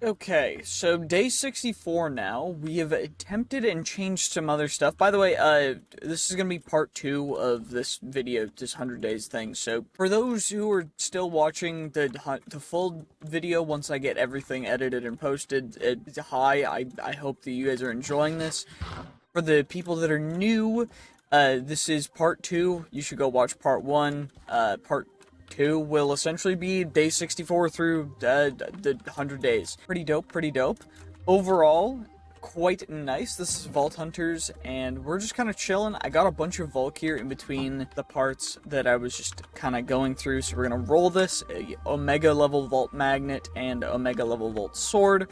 Okay, so day 64 now. We have attempted and changed some other stuff. By the way, this is gonna be part 2 of this video, this 100 days thing. So, for those who are still watching the full video once I get everything edited and posted, hi, I hope that you guys are enjoying this. For the people that are new, this is part 2. You should go watch part 1. Part 2 will essentially be day 64 through the 100 days. Pretty dope, pretty dope. Overall, quite nice. This is Vault Hunters, and we're just kind of chilling. I got a bunch of Vault gear in between the parts that I was just kind of going through, so we're going to roll this. Omega level Vault Magnet and Omega level Vault Sword.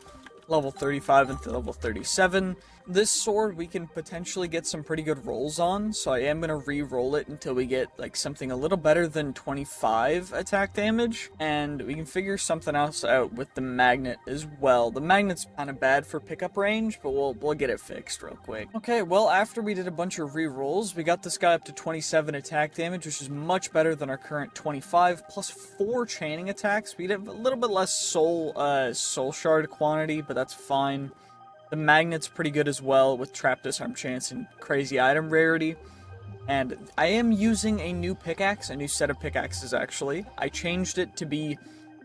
Level 35 and level 37. This sword we can potentially get some pretty good rolls on, so I am going to re-roll it until we get like something a little better than 25 attack damage, and we can figure something else out with the magnet as well. The magnet's kind of bad for pickup range, but we'll get it fixed real quick. Okay, well, after we did a bunch of re-rolls, we got this guy up to 27 attack damage, which is much better than our current 25, plus 4 chaining attacks. We have a little bit less soul shard quantity, but that's fine. The magnet's pretty good as well, with trap disarm chance and crazy item rarity. And I am using a new pickaxe, a new set of pickaxes actually. I changed it to be,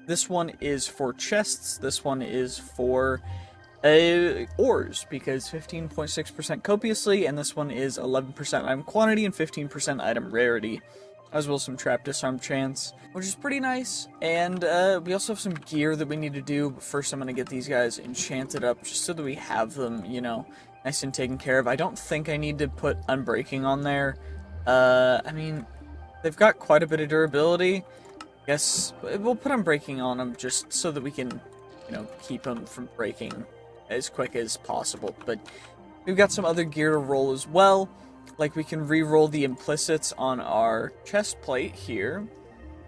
this one is for chests, this one is for ores, because 15.6% copiously, and this one is 11% item quantity and 15% item rarity, as well as some trap disarm chance, which is pretty nice. And we also have some gear that we need to do, but first I'm going to get these guys enchanted up, just so that we have them, you know, nice and taken care of. I don't think I need to put unbreaking on there. I mean, they've got quite a bit of durability. I guess we'll put unbreaking on them, just so that we can, you know, keep them from breaking as quick as possible. But we've got some other gear to roll as well. Like, we can re-roll the implicits on our chest plate here.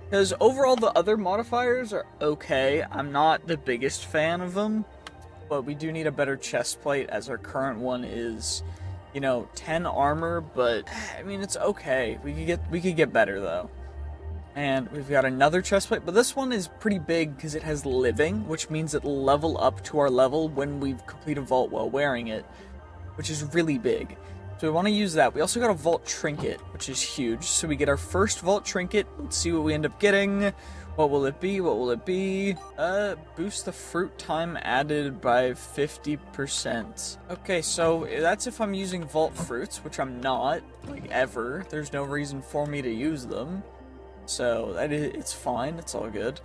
Because overall, the other modifiers are okay. I'm not the biggest fan of them. But we do need a better chest plate, as our current one is, you know, 10 armor. But, I mean, it's okay. We could get better, though. And we've got another chest plate. But this one is pretty big because it has living, which means it'll level up to our level when we complete a vault while wearing it, which is really big. So we want to use that. We also got a vault trinket, which is huge. So we get our first vault trinket. Let's see what we end up getting. What will it be? What will it be? Boost the fruit time added by 50%. Okay, so that's if I'm using vault fruits, which I'm not, like, ever. There's no reason for me to use them. So it's fine. It's all good.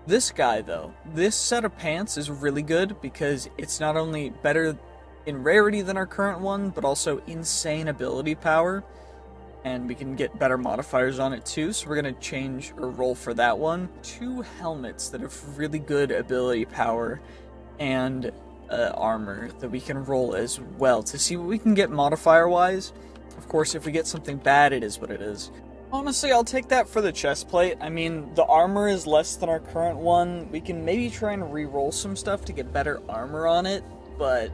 This guy, though, this set of pants is really good because it's not only better in rarity than our current one, but also insane ability power, and we can get better modifiers on it too, so we're going to change or roll for that one. 2 helmets that have really good ability power and armor that we can roll as well to see what we can get modifier wise. Of course, if we get something bad, it is what it is. Honestly, I'll take that for the chest plate. I mean, the armor is less than our current one. We can maybe try and re-roll some stuff to get better armor on it, but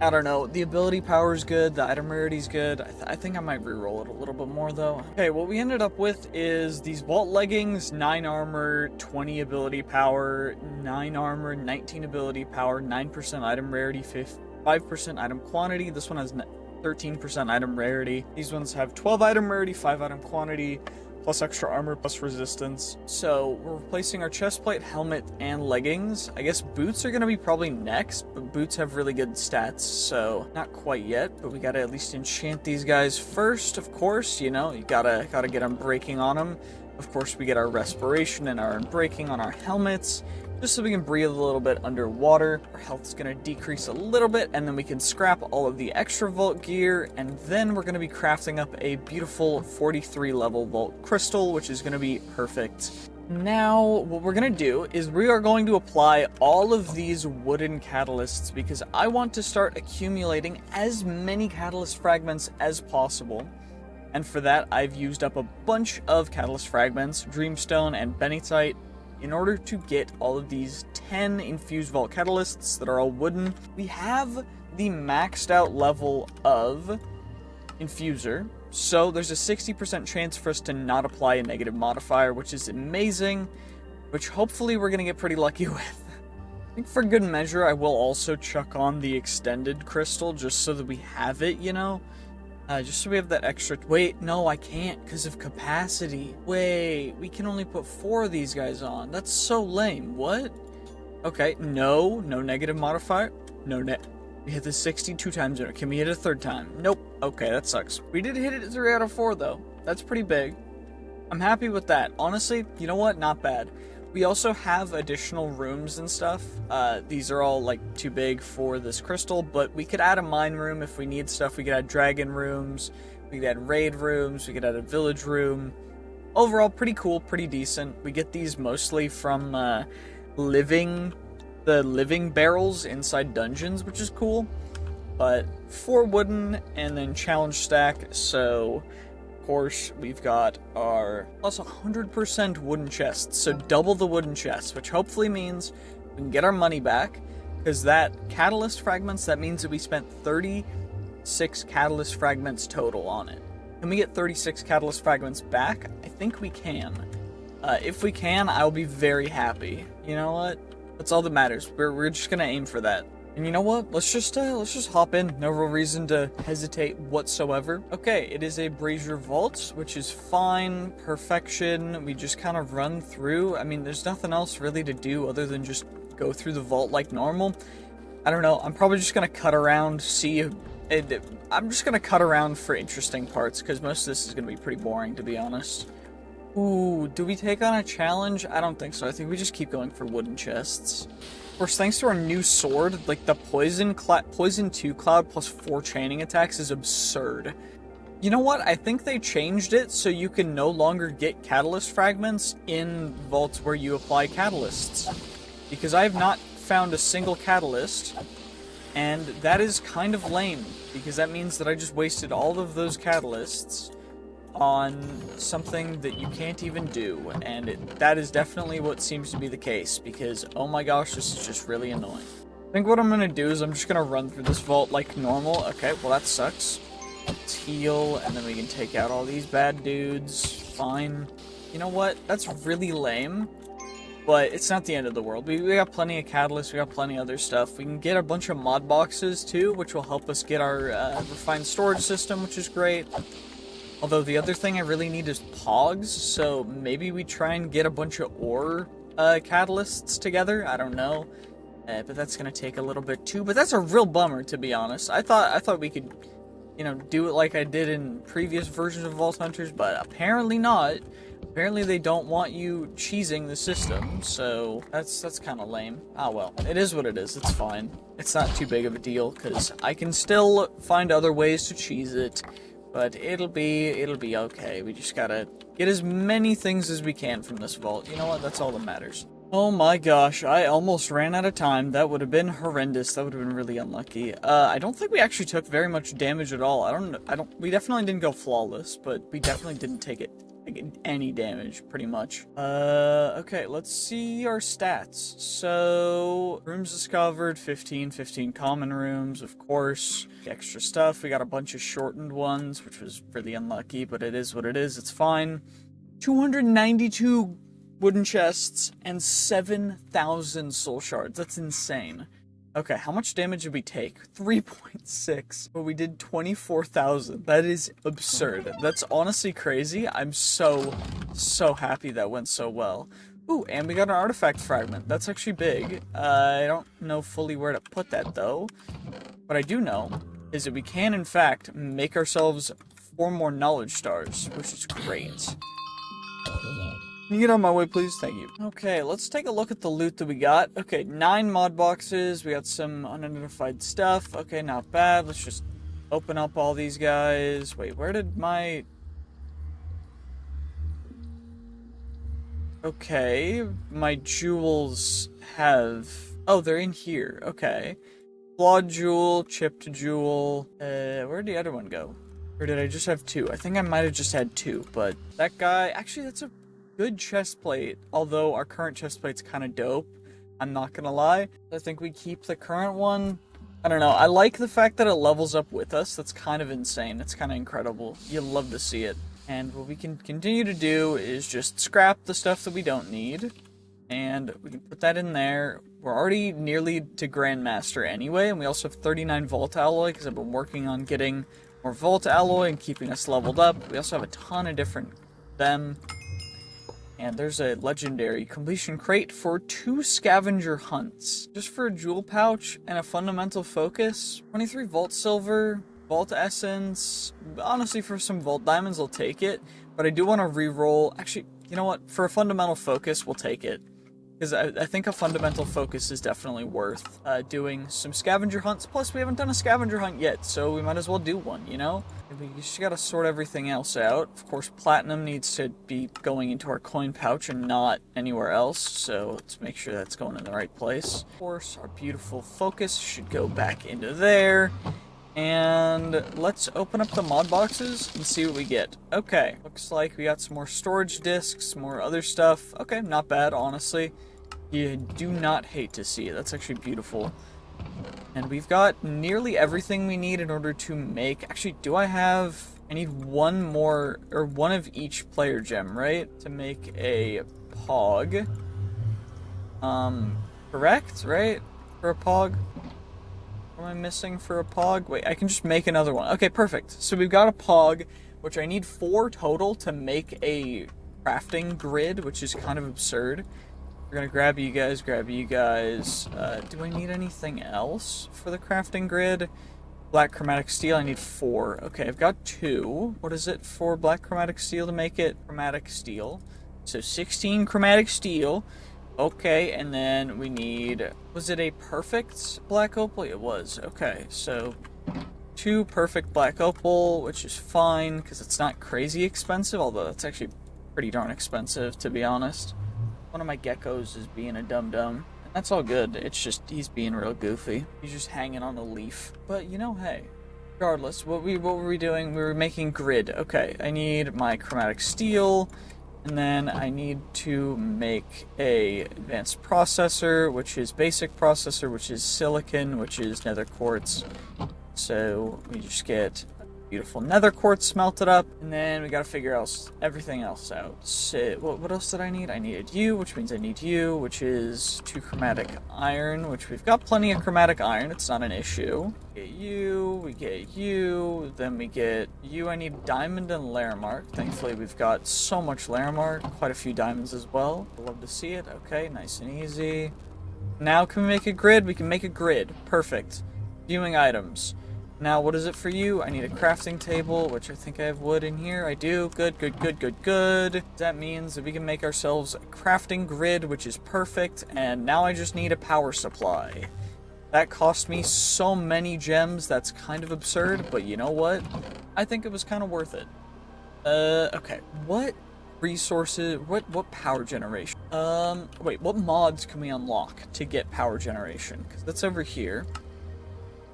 I don't know, the ability power is good, the item rarity is good. I think I might re-roll it a little bit more though. Okay, what we ended up with is these vault leggings, 9 armor, 20 ability power, 9 armor, 19 ability power, 9% item rarity, 5% item quantity. This one has 13% item rarity. These ones have 12 item rarity, 5 item quantity, plus extra armor, plus resistance. So we're replacing our chest plate, helmet, and leggings. I guess boots are going to be probably next, but boots have really good stats, so not quite yet, but we got to at least enchant these guys first, of course. You know, you gotta get unbreaking on them. Of course, we get our respiration and our unbreaking on our helmets, just so we can breathe a little bit underwater. Our health's going to decrease a little bit, and then we can scrap all of the extra vault gear, and then we're going to be crafting up a beautiful 43 level vault crystal, which is going to be perfect. Now, what we're going to do is we are going to apply all of these wooden catalysts, because I want to start accumulating as many catalyst fragments as possible. And for that, I've used up a bunch of catalyst fragments, dreamstone and benitite, in order to get all of these 10 infused vault catalysts that are all wooden. We have the maxed out level of infuser, so there's a 60% chance for us to not apply a negative modifier, which is amazing, which hopefully we're going to get pretty lucky with. I think for good measure, I will also chuck on the extended crystal just so that we have it, you know? Just so we have that extra... Wait, no, I can't because of capacity. Wait, we can only put 4 of these guys on. That's so lame. What? Okay, no negative modifier. We hit this 62 times. Can we hit it a 3rd time? Nope. Okay, that sucks. We did hit it 3 out of 4, though. That's pretty big. I'm happy with that. Honestly, you know what? Not bad. We also have additional rooms and stuff. These are all, like, too big for this crystal, but we could add a mine room if we need stuff. We could add dragon rooms. We could add raid rooms. We could add a village room. Overall, pretty cool, pretty decent. We get these mostly from, the living barrels inside dungeons, which is cool. But 4 wooden and then challenge stack, so... Of course, we've got our plus 100% wooden chests, so double the wooden chests, which hopefully means we can get our money back, because that catalyst fragments, that means that we spent 36 catalyst fragments total on it. Can we get 36 catalyst fragments back? I think we can. If we can, I'll be very happy. You know what? That's all that matters. We're just gonna aim for that. And you know what? Let's just hop in. No real reason to hesitate whatsoever. Okay, it is a brazier vault, which is fine. Perfection. We just kind of run through. I mean, there's nothing else really to do other than just go through the vault like normal. I don't know. I'm probably just gonna cut around, I'm just gonna cut around for interesting parts, because most of this is gonna be pretty boring, to be honest. Ooh, do we take on a challenge? I don't think so. I think we just keep going for wooden chests. Of course, thanks to our new sword, like the Poison 2 Cloud plus 4 chaining attacks is absurd. You know what? I think they changed it so you can no longer get catalyst fragments in vaults where you apply catalysts. Because I have not found a single catalyst, and that is kind of lame, because that means that I just wasted all of those catalysts on something that you can't even do, and that is definitely what seems to be the case, because oh my gosh, this is just really annoying. I think what I'm gonna do is I'm just gonna run through this vault like normal. Okay, well that sucks. Let's heal, and then we can take out all these bad dudes. Fine. You know what? That's really lame, but it's not the end of the world. We got plenty of catalysts, we got plenty of other stuff. We can get a bunch of mod boxes too, which will help us get our refined storage system, which is great. Although the other thing I really need is pogs, so maybe we try and get a bunch of ore catalysts together. I don't know, but that's gonna take a little bit too. But that's a real bummer, to be honest. I thought we could, you know, do it like I did in previous versions of Vault Hunters, but apparently not. Apparently they don't want you cheesing the system, so that's kind of lame. Ah well, it is what it is. It's fine. It's not too big of a deal because I can still find other ways to cheese it. But it'll be okay. We just gotta get as many things as we can from this vault. You know what? That's all that matters. Oh my gosh, I almost ran out of time. That would have been horrendous. That would have been really unlucky. I don't think we actually took very much damage at all. We definitely didn't go flawless, but we definitely didn't take any damage, pretty much. Okay, let's see our stats. So, rooms discovered, 15 common rooms, of course. Extra stuff, we got a bunch of shortened ones, which was really unlucky, but it is what it is, it's fine. 292 wooden chests and 7,000 soul shards, that's insane. Okay, how much damage did we take? 3.6, but we did 24,000. That is absurd. That's honestly crazy. I'm so happy that went so well. Ooh, and we got an artifact fragment. That's actually big. I don't know fully where to put that, though. What I do know is that we can, in fact, make ourselves 4 more knowledge stars, which is great. Can you get out of my way, please? Thank you. Okay, let's take a look at the loot that we got. Okay, 9 mod boxes. We got some unidentified stuff. Okay, not bad. Let's just open up all these guys. Wait, where did my... Okay, my jewels have... Oh, they're in here. Okay. Flawed jewel, chipped jewel. Where'd the other one go? Or did I just have 2? I think I might have just had 2, but that guy... Actually, that's a good chest plate, although our current chest plate's kind of dope. I'm not gonna lie. I think we keep the current one. I don't know. I like the fact that it levels up with us. That's kind of insane. It's kind of incredible. You'll love to see it. And what we can continue to do is just scrap the stuff that we don't need And we can put that in there. We're already nearly to Grandmaster anyway, and we also have 39 Vault Alloy, because I've been working on getting more Vault Alloy and keeping us leveled up. We also have a ton of different them. And there's a legendary completion crate for 2 scavenger hunts. Just for a jewel pouch and a fundamental focus. 23 Vault Silver, Vault Essence. Honestly, for some Vault Diamonds, I'll take it. But I do want to re-roll. Actually, you know what? For a fundamental focus, we'll take it. Because I think a fundamental focus is definitely worth doing some scavenger hunts. Plus, we haven't done a scavenger hunt yet, so we might as well do one, you know? We just gotta sort everything else out. Of course, platinum needs to be going into our coin pouch and not anywhere else, so let's make sure that's going in the right place. Of course, our beautiful focus should go back into there. And let's open up the mod boxes and see what we get. Okay, looks like we got some more storage discs, more other stuff. Okay, not bad, honestly. You do not hate to see it. That's actually beautiful. And we've got nearly everything we need in order to make... Actually, I need one more, or one of each player gem, right? To make a pog. Correct, right? For a pog? What am I missing for a pog? Wait, I can just make another one. Okay, perfect. So we've got a pog, which I need 4 total to make a crafting grid, which is kind of absurd. We're gonna grab you guys. Do I need anything else for the crafting grid? Black chromatic steel, I need 4. Okay, I've got 2. What is it for black chromatic steel to make it chromatic steel? So 16 chromatic steel. Okay, and then we need... Was it a perfect black opal? It was. Okay, so 2 perfect black opal, which is fine, because it's not crazy expensive, although it's actually pretty darn expensive, to be honest. One of my geckos is being a dum-dum. That's all good. It's just, he's being real goofy. He's just hanging on a leaf. But, you know, hey. Regardless, what were we doing? We were making grid. Okay, I need my chromatic steel. And then I need to make a advanced processor, which is basic processor, which is silicon, which is nether quartz. So we just get beautiful nether quartz smelted up, and then we gotta figure everything else out. So, what else did I need? I needed you, which means I need you, which is 2 chromatic iron, which we've got plenty of chromatic iron, it's not an issue. We get you, then we get you. I need diamond and Laremark. Thankfully, we've got so much Laremark, quite a few diamonds as well. Love to see it. Okay, nice and easy. Now, can we make a grid? We can make a grid. Perfect. Viewing items. Now, what is it for you? I need a crafting table, which I think I have wood in here. I do. Good. That means that we can make ourselves a crafting grid, which is perfect. And now I just need a power supply. That cost me so many gems, that's kind of absurd, but you know what? I think it was kind of worth it. Okay. What resources, what power generation? Wait, what mods can we unlock to get power generation? Because that's over here.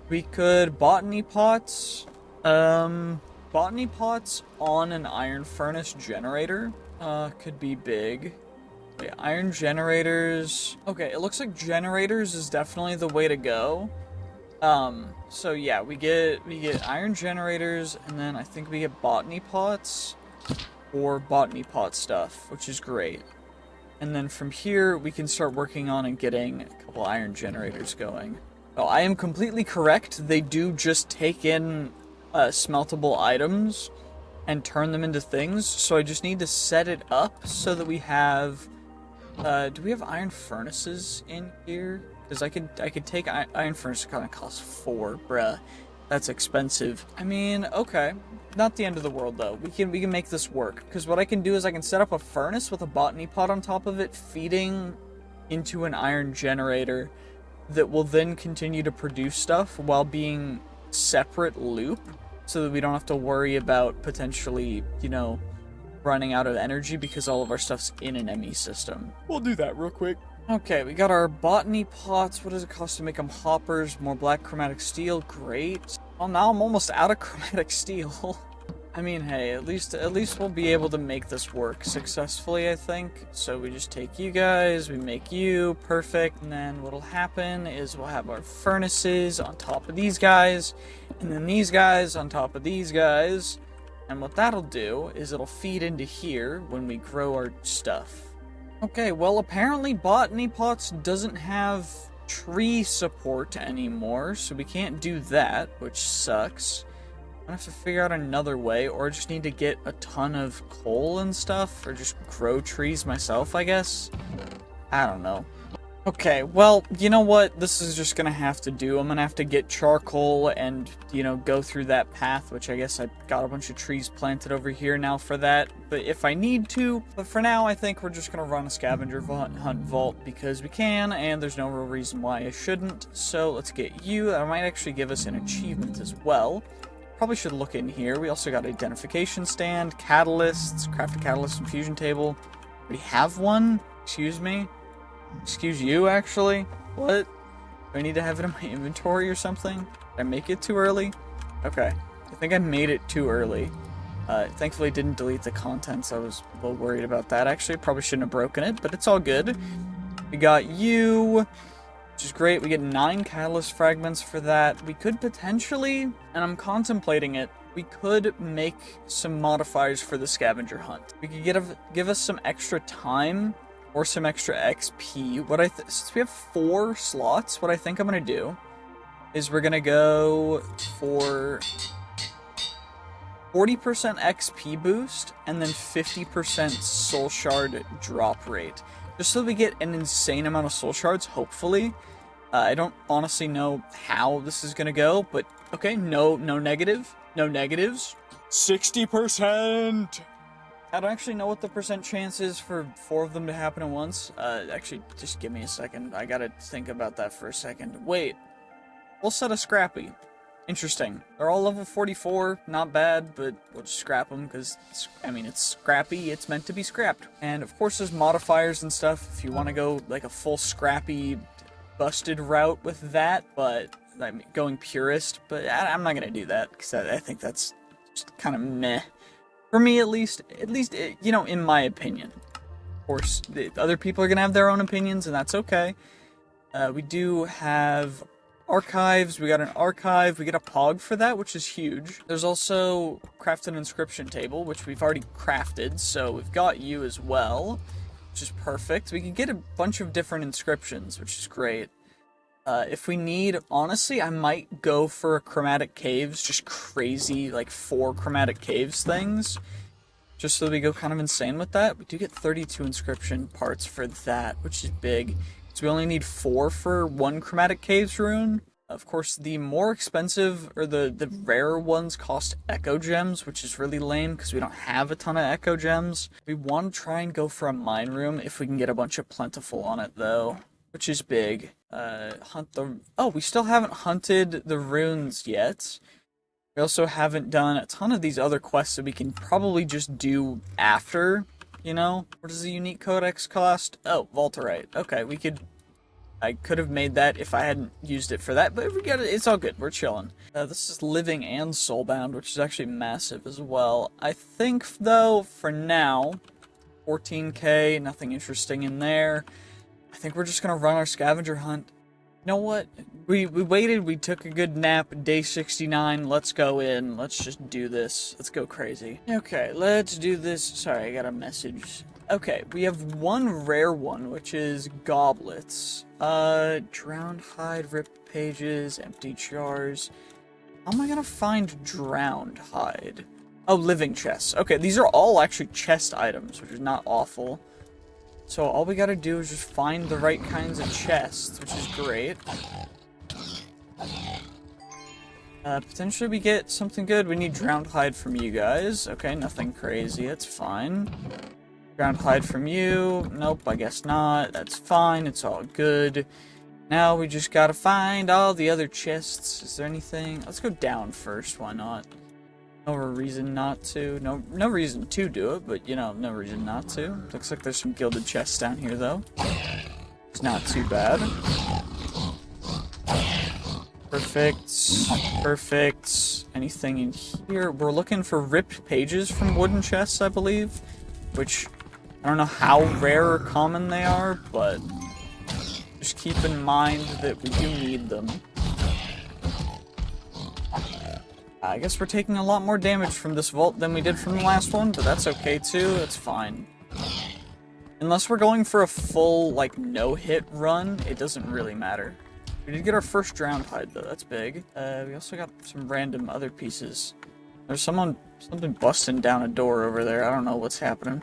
We could botany pots. Botany pots on an iron furnace generator could be big. Wait, iron generators. Okay, it looks like generators is definitely the way to go. So yeah, we get iron generators, and then I think we get botany pots or botany pot stuff, which is great. And then from here, we can start working on and getting a couple iron generators going. Oh, I am completely correct. They do just take in smeltable items and turn them into things. So I just need to set it up so that we have... do we have iron furnaces in here? Because I could take iron furnace. Kind of costs 4, bruh. That's expensive. I mean, okay. Not the end of the world, though. We can make this work. Because what I can do is I can set up a furnace with a botany pot on top of it, feeding into an iron generator that will then continue to produce stuff while being separate loop, so that we don't have to worry about potentially, you know, running out of energy because all of our stuff's in an ME system. We'll do that real quick. Okay, we got our botany pots. What does it cost to make them? Hoppers, more black chromatic steel. Great. Well, now I'm almost out of chromatic steel. I mean, hey, at least we'll be able to make this work successfully, I think. So we just take you guys, we make you, perfect, and then what'll happen is we'll have our furnaces on top of these guys, and then these guys on top of these guys, and what that'll do is it'll feed into here when we grow our stuff. Okay, well, apparently Botany Pots doesn't have tree support anymore, so we can't do that, which sucks. I'm gonna have to figure out another way, or just need to get a ton of coal and stuff, or just grow trees myself, I guess? I don't know. Okay, well, you know what? This is just gonna have to do. I'm gonna have to get charcoal and, you know, go through that path, which I guess I got a bunch of trees planted over here now for that. But if I need to, but for now, I think we're just gonna run a scavenger hunt vault because we can, and there's no real reason why I shouldn't. So let's get you. That might actually give us an achievement as well. Probably should look in here. We also got identification stand, catalysts, craft a catalyst infusion table. We have one? Excuse me? Excuse you, actually? What? Do I need to have it in my inventory or something? Did I make it too early? Okay. I think I made it too early. Thankfully it didn't delete the contents. I was a little worried about that, actually. Probably shouldn't have broken it, but it's all good. We got you, which is great. We get 9 catalyst fragments for that. We could potentially, and I'm contemplating it, we could make some modifiers for the scavenger hunt. We could give us some extra time or some extra XP. Since we have 4 slots, what I think I'm gonna do is we're gonna go for 40% XP boost and then 50% soul shard drop rate. Just so we get an insane amount of soul shards, hopefully. I don't honestly know how this is gonna go, but okay, no negatives. 60%! I don't actually know what the percent chance is for 4 of them to happen at once. Actually, just give me a second. I gotta think about that for a second. Wait. We'll set a Scrappy. Interesting. They're all level 44. Not bad, but we'll just scrap them because, it's Scrappy. It's meant to be scrapped. And, of course, there's modifiers and stuff if you want to go, like, a full Scrappy busted route with that, but going purist. But I'm not gonna do that because I think that's just kind of meh. For me, at least, you know, in my opinion. Of course, other people are going to have their own opinions, and that's okay. We do have archives. We got an archive. We get a pog for that, which is huge. There's also craft an inscription table, which we've already crafted, so we've got you as well, which is perfect. We can get a bunch of different inscriptions, which is great. If we need, honestly, I might go for a chromatic caves, just crazy, like 4 chromatic caves things, just so we go kind of insane with that. We do get 32 inscription parts for that, which is big. So we only need 4 for 1 chromatic caves rune. Of course, the more expensive, or the rarer ones cost echo gems, which is really lame because we don't have a ton of echo gems. We want to try and go for a mine room if we can get a bunch of plentiful on it, though, which is big. We still haven't hunted the runes yet. We also haven't done a ton of these other quests that we can probably just do after, you know? What does the unique codex cost? Oh, Volterite. Okay, I could have made that if I hadn't used it for that, but we got it. It's all good. We're chilling. This is living and soulbound, which is actually massive as well. I think, though, for now, 14k, nothing interesting in there. I think we're just gonna run our scavenger hunt. You know what? We waited, we took a good nap, day 69, let's go in, let's just do this. Let's go crazy. Okay, let's do this. Sorry, I got a message. Okay, we have one rare one, which is goblets. Drowned hide, ripped pages, empty jars. How am I gonna find drowned hide? Oh, living chests. Okay, these are all actually chest items, which is not awful. So all we gotta do is just find the right kinds of chests, which is great. Potentially we get something good. We need drowned hide from you guys. Okay, nothing crazy, that's fine. Drowned hide from you. Nope, I guess not. That's fine, it's all good. Now we just gotta find all the other chests. Is there anything? Let's go down first, why not? No reason not to. No reason to do it, but, you know, no reason not to. Looks like there's some gilded chests down here, though. It's not too bad. Perfect. Anything in here? We're looking for ripped pages from wooden chests, I believe. Which, I don't know how rare or common they are, but just keep in mind that we do need them. I guess we're taking a lot more damage from this vault than we did from the last one, but that's okay too, it's fine. Unless we're going for a full, like, no-hit run, it doesn't really matter. We did get our first drowned hide, though. That's big. We also got some random other pieces. There's something busting down a door over there. I don't know what's happening.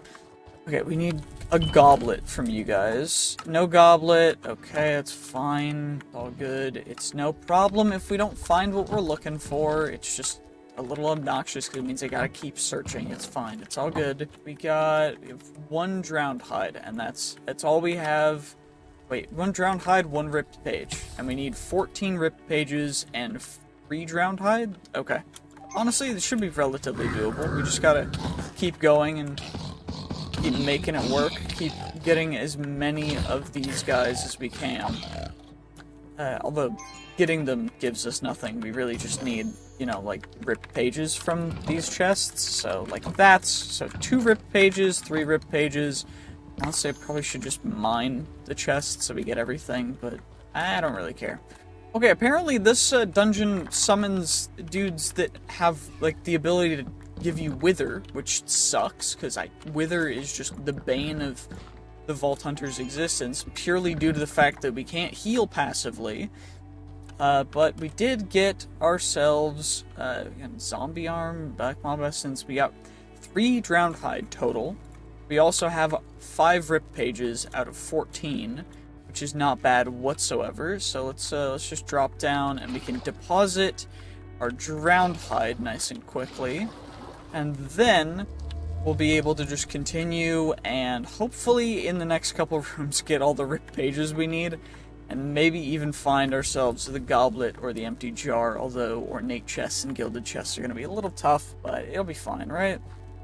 Okay, we need a goblet from you guys. No goblet. Okay, that's fine. All good. It's no problem if we don't find what we're looking for. It's just a little obnoxious because it means I gotta keep searching. It's fine. It's all good. We have one drowned hide, and that's all we have. Wait, one drowned hide, one ripped page. And we need 14 ripped pages and 3 drowned hide? Okay. Honestly, this should be relatively doable. We just gotta keep going and keep making it work. Keep getting as many of these guys as we can. Although, getting them gives us nothing. We really just need, you know, like, ripped pages from these chests. So, like, so 2 ripped pages, 3 ripped pages. Honestly, I probably should just mine the chest so we get everything, but I don't really care. Okay, apparently this dungeon summons dudes that have, like, the ability to give you Wither, which sucks, because Wither is just the bane of the Vault Hunter's existence, purely due to the fact that we can't heal passively. But we did get ourselves zombie arm, black mob essence. We got 3 drowned hide total. We also have 5 rip pages out of 14, which is not bad whatsoever. So let's just drop down and we can deposit our drowned hide nice and quickly, and then we'll be able to just continue and hopefully in the next couple of rooms get all the rip pages we need, and maybe even find ourselves the goblet or the empty jar. Although ornate chests and gilded chests are going to be a little tough, but it'll be fine, right?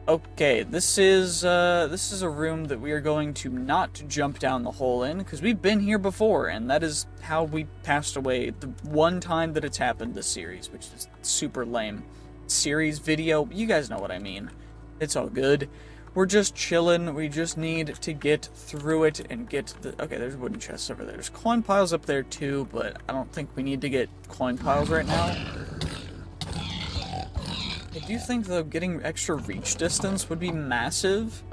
Okay, this is a room that we are going to not jump down the hole in, because we've been here before, and that is how we passed away the one time that it's happened this series, which is super lame. Series video, you guys know what I mean. It's all good. We're just chilling. We just need to get through it and get the... Okay, there's wooden chests over there. There's coin piles up there too, but I don't think we need to get coin piles right now. I do think, though, getting extra reach distance would be massive.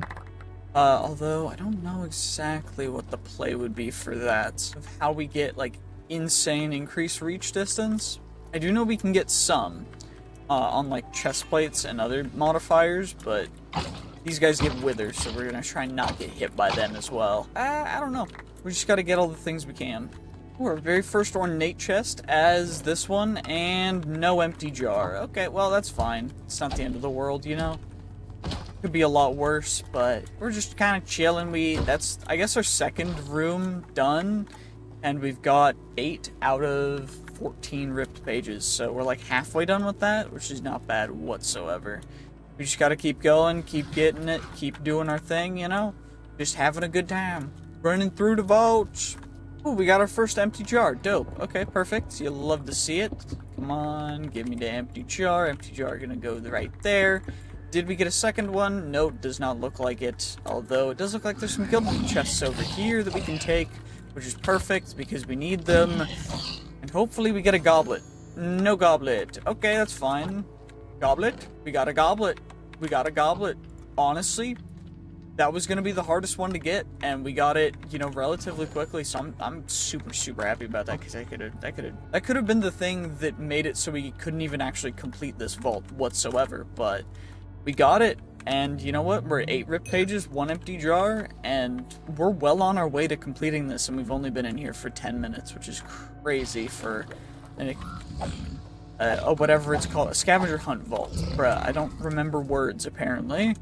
Although, I don't know exactly what the play would be for that. Of how we get, like, insane increased reach distance. I do know we can get some on, like, chest plates and other modifiers, but these guys give withers, so we're gonna try and not get hit by them as well. I don't know. We just gotta get all the things we can. Our very first ornate chest as this one, and no empty jar. Okay, well, that's fine. It's not the end of the world, you know? Could be a lot worse, but we're just kind of chilling. That's, I guess, our second room done, and we've got 8 out of 14 ripped pages, so we're like halfway done with that, which is not bad whatsoever. We just gotta keep going, keep getting it, keep doing our thing, you know? Just having a good time. Running through the vaults. Oh, we got our first empty jar. Dope. Okay, perfect. You'll love to see it. Come on, give me the empty jar. Empty jar gonna go right there. Did we get a second one? No, does not look like it. Although, it does look like there's some gilded chests over here that we can take, which is perfect because we need them. And hopefully we get a goblet. No goblet. Okay, that's fine. Goblet? We got a goblet. We got a goblet. Honestly, that was going to be the hardest one to get, and we got it, you know, relatively quickly, so I'm super, super happy about that, because that could have been the thing that made it so we couldn't even actually complete this vault whatsoever, but we got it, and you know what, we're 8 rip pages, 1 empty jar, and we're well on our way to completing this, and we've only been in here for 10 minutes, which is crazy for whatever it's called, a scavenger hunt vault. Bruh, I don't remember words, apparently.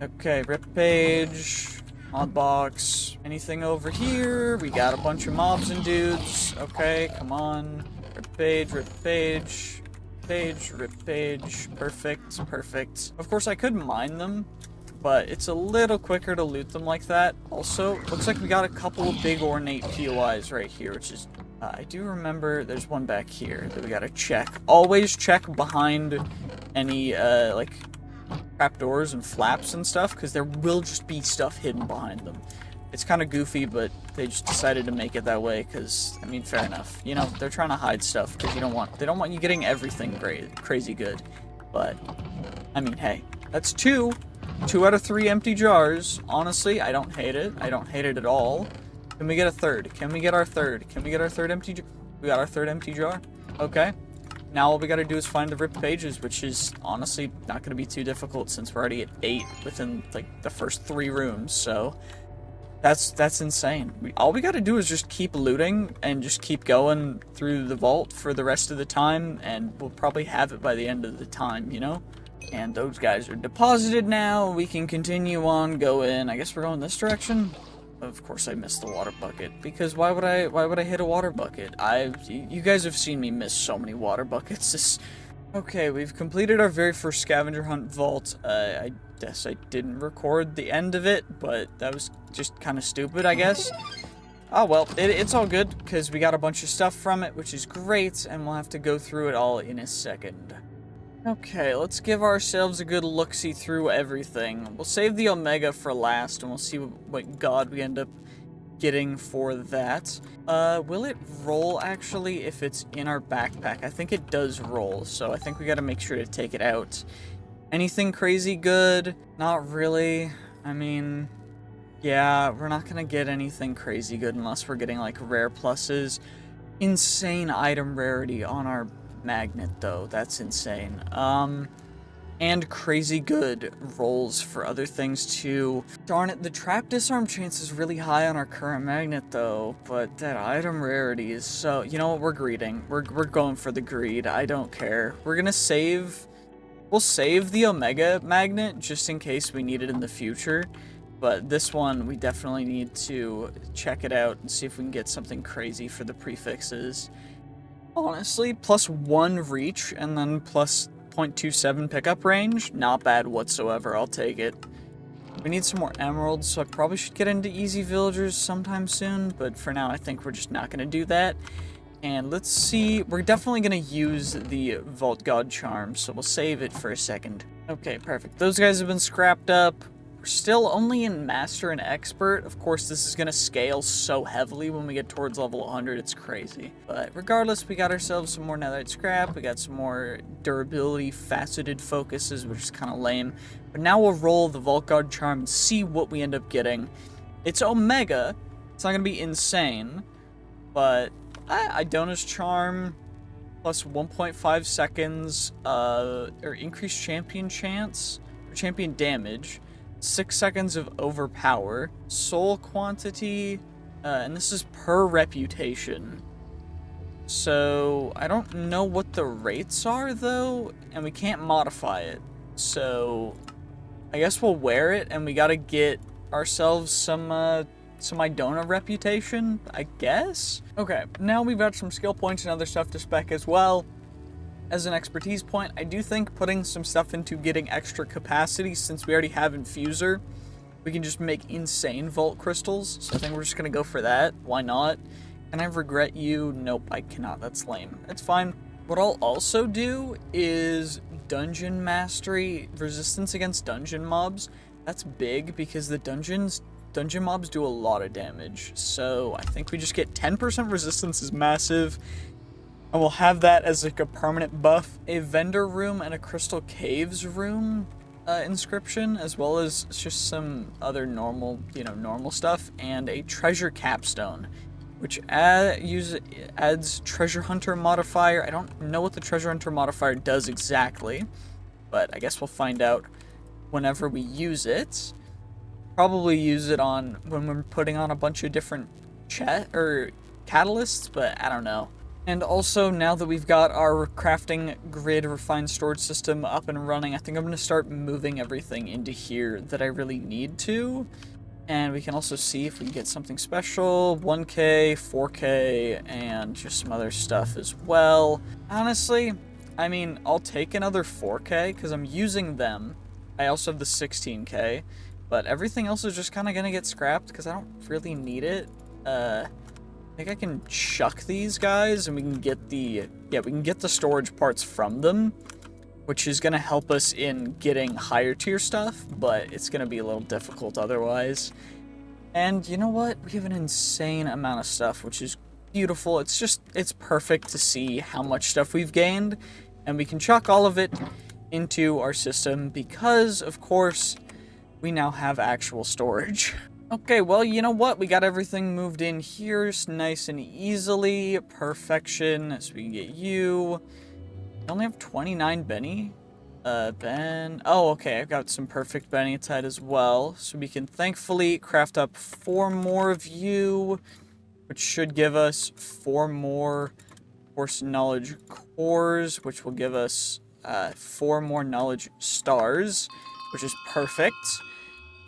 Okay, rip page, mod box, anything over here? We got a bunch of mobs and dudes. Okay, come on. Rip page, rip page. Perfect, perfect. Of course, I could mine them, but it's a little quicker to loot them like that. Also, looks like we got a couple of big ornate POIs right here, which is... I do remember there's one back here that we gotta check. Always check behind any, like... trapdoors and flaps and stuff, because there will just be stuff hidden behind them. It's kind of goofy, but they just decided to make it that way, because, I mean, fair enough. You know, they're trying to hide stuff, because they don't want you getting everything great, crazy good. But, I mean, hey, that's 2 2 out of 3 empty jars. Honestly, I don't hate it. I don't hate it at all. Can we get a third? Can we get our third? Can we get our third empty jar? We got our third empty jar. Okay. Now all we gotta do is find the ripped pages, which is honestly not gonna be too difficult since we're already at 8 within like the first 3 rooms, so that's insane. All we gotta do is just keep looting and just keep going through the vault for the rest of the time, and we'll probably have it by the end of the time, you know? And those guys are deposited now. We can continue on, go in. I guess we're going this direction. Of course I missed the water bucket, because why would I hit a water bucket? You guys have seen me miss so many water buckets. Okay, we've completed our very first scavenger hunt vault. I guess I didn't record the end of it, but that was just kind of stupid, I guess. Oh well, it's all good, because we got a bunch of stuff from it, which is great, and we'll have to go through it all in a second. Okay, let's give ourselves a good look-see through everything. We'll save the Omega for last, and we'll see what god we end up getting for that. Will it roll, actually, if it's in our backpack? I think it does roll, so I think we gotta make sure to take it out. Anything crazy good? Not really. I mean, yeah, we're not gonna get anything crazy good unless we're getting, like, rare pluses. Insane item rarity on our magnet, though. That's insane. And crazy good rolls for other things too. Darn it, the trap disarm chance is really high on our current magnet though, but that item rarity is so... You know what, we're greeding. We're going for the greed. I don't care. We're gonna save... We'll save the Omega magnet just in case we need it in the future, but this one we definitely need to check it out and see if we can get something crazy for the prefixes. Honestly, +1 reach and then +0.27 pickup range, not bad whatsoever, I'll take it. We need some more emeralds, so I probably should get into easy villagers sometime soon, but for now I think we're just not going to do that. And let's see, we're definitely going to use the Vault God charm, so we'll save it for a second. Okay, perfect. Those guys have been scrapped up. We're still only in Master and Expert. Of course, this is going to scale so heavily when we get towards level 100, it's crazy. But regardless, we got ourselves some more netherite scrap. We got some more durability faceted focuses, which is kind of lame. But now we'll roll the Vault Guard Charm and see what we end up getting. It's Omega. It's not going to be insane. But Idona's Charm plus 1.5 seconds, or increased champion chance, or champion damage. 6 seconds of overpower, soul quantity, and this is per reputation. So, I don't know what the rates are, though, and we can't modify it. So, I guess we'll wear it, and we gotta get ourselves some Idona reputation, I guess? Okay, now we've got some skill points and other stuff to spec as well. As an expertise point, I do think putting some stuff into getting extra capacity, since we already have Infuser, we can just make insane Vault Crystals, so I think we're just gonna go for that. Why not? Can I regret you? Nope, I cannot. That's lame. It's fine. What I'll also do is Dungeon Mastery, resistance against dungeon mobs. That's big, because the dungeon mobs do a lot of damage, so I think we just get 10% resistance is massive. And we'll have that as like a permanent buff. A vendor room and a crystal caves room inscription, as well as just some other normal stuff, and a treasure capstone, which adds treasure hunter modifier. I don't know what the treasure hunter modifier does exactly, but I guess we'll find out whenever we use it. Probably use it on when we're putting on a bunch of different catalysts, but I don't know. And also, now that we've got our crafting grid refined storage system up and running, I think I'm going to start moving everything into here that I really need to. And we can also see if we can get something special, 1K, 4K, and just some other stuff as well. Honestly, I mean, I'll take another 4K because I'm using them. I also have the 16K, but everything else is just kind of going to get scrapped because I don't really need it. I think I can chuck these guys and we can get the storage parts from them, which is going to help us in getting higher tier stuff, but it's going to be a little difficult otherwise. And you know what? We have an insane amount of stuff, which is beautiful. It's perfect to see how much stuff we've gained, and we can chuck all of it into our system because, of course, we now have actual storage. Okay, well, you know what? We got everything moved in here nice and easily. Perfection. So we can get you. I only have 29 Benny. Ben. Oh, okay. I've got some perfect Benny inside as well. So we can thankfully craft up 4 more of you, which should give us 4 more course knowledge cores, which will give us 4 more knowledge stars, which is perfect.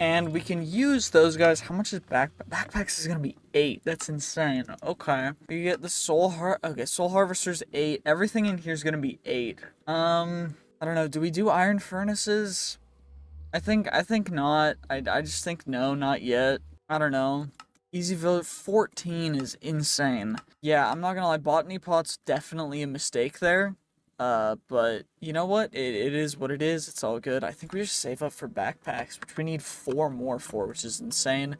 And we can use those guys. How much is backpacks is gonna be 8. That's insane. Okay. We get the soul harvester's 8. Everything in here is gonna be 8. I don't know. Do we do iron furnaces? I think not. I just think no, not yet. I don't know. Easy Village 14 is insane. Yeah, I'm not gonna lie, botany pot's definitely a mistake there. But you know what? It is what it is. It's all good. I think we just save up for backpacks, which we need 4 more for, which is insane.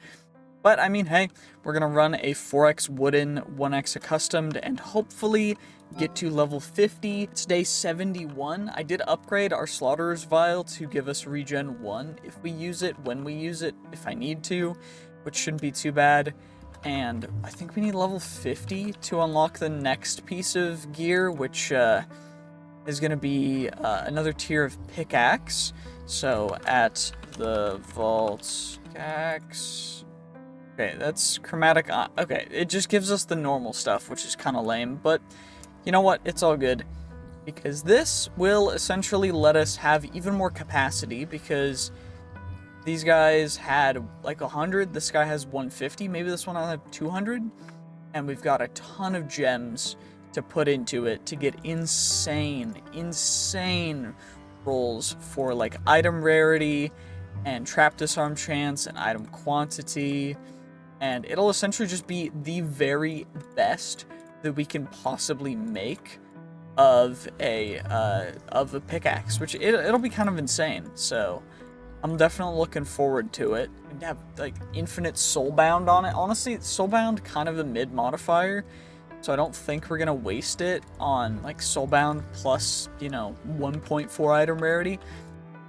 But, I mean, hey, we're gonna run a 4x wooden, 1x accustomed, and hopefully get to level 50. It's day 71. I did upgrade our Slaughterer's Vial to give us regen 1 if we use it, when we use it, if I need to, which shouldn't be too bad. And I think we need level 50 to unlock the next piece of gear, which, is going to be another tier of pickaxe. So at the vault axe. Okay, that's chromatic. Okay, it just gives us the normal stuff, which is kind of lame. But you know what? It's all good. Because this will essentially let us have even more capacity. Because these guys had like 100. This guy has 150. Maybe this one will have 200. And we've got a ton of gems to put into it to get insane rolls for like item rarity and trap disarm chance and item quantity, and it'll essentially just be the very best that we can possibly make of a pickaxe, which it'll be kind of insane. So I'm definitely looking forward to it. And have like infinite soulbound on it. Honestly, soulbound kind of a mid modifier. So I don't think we're gonna waste it on like soulbound plus, you know, 1.4 item rarity.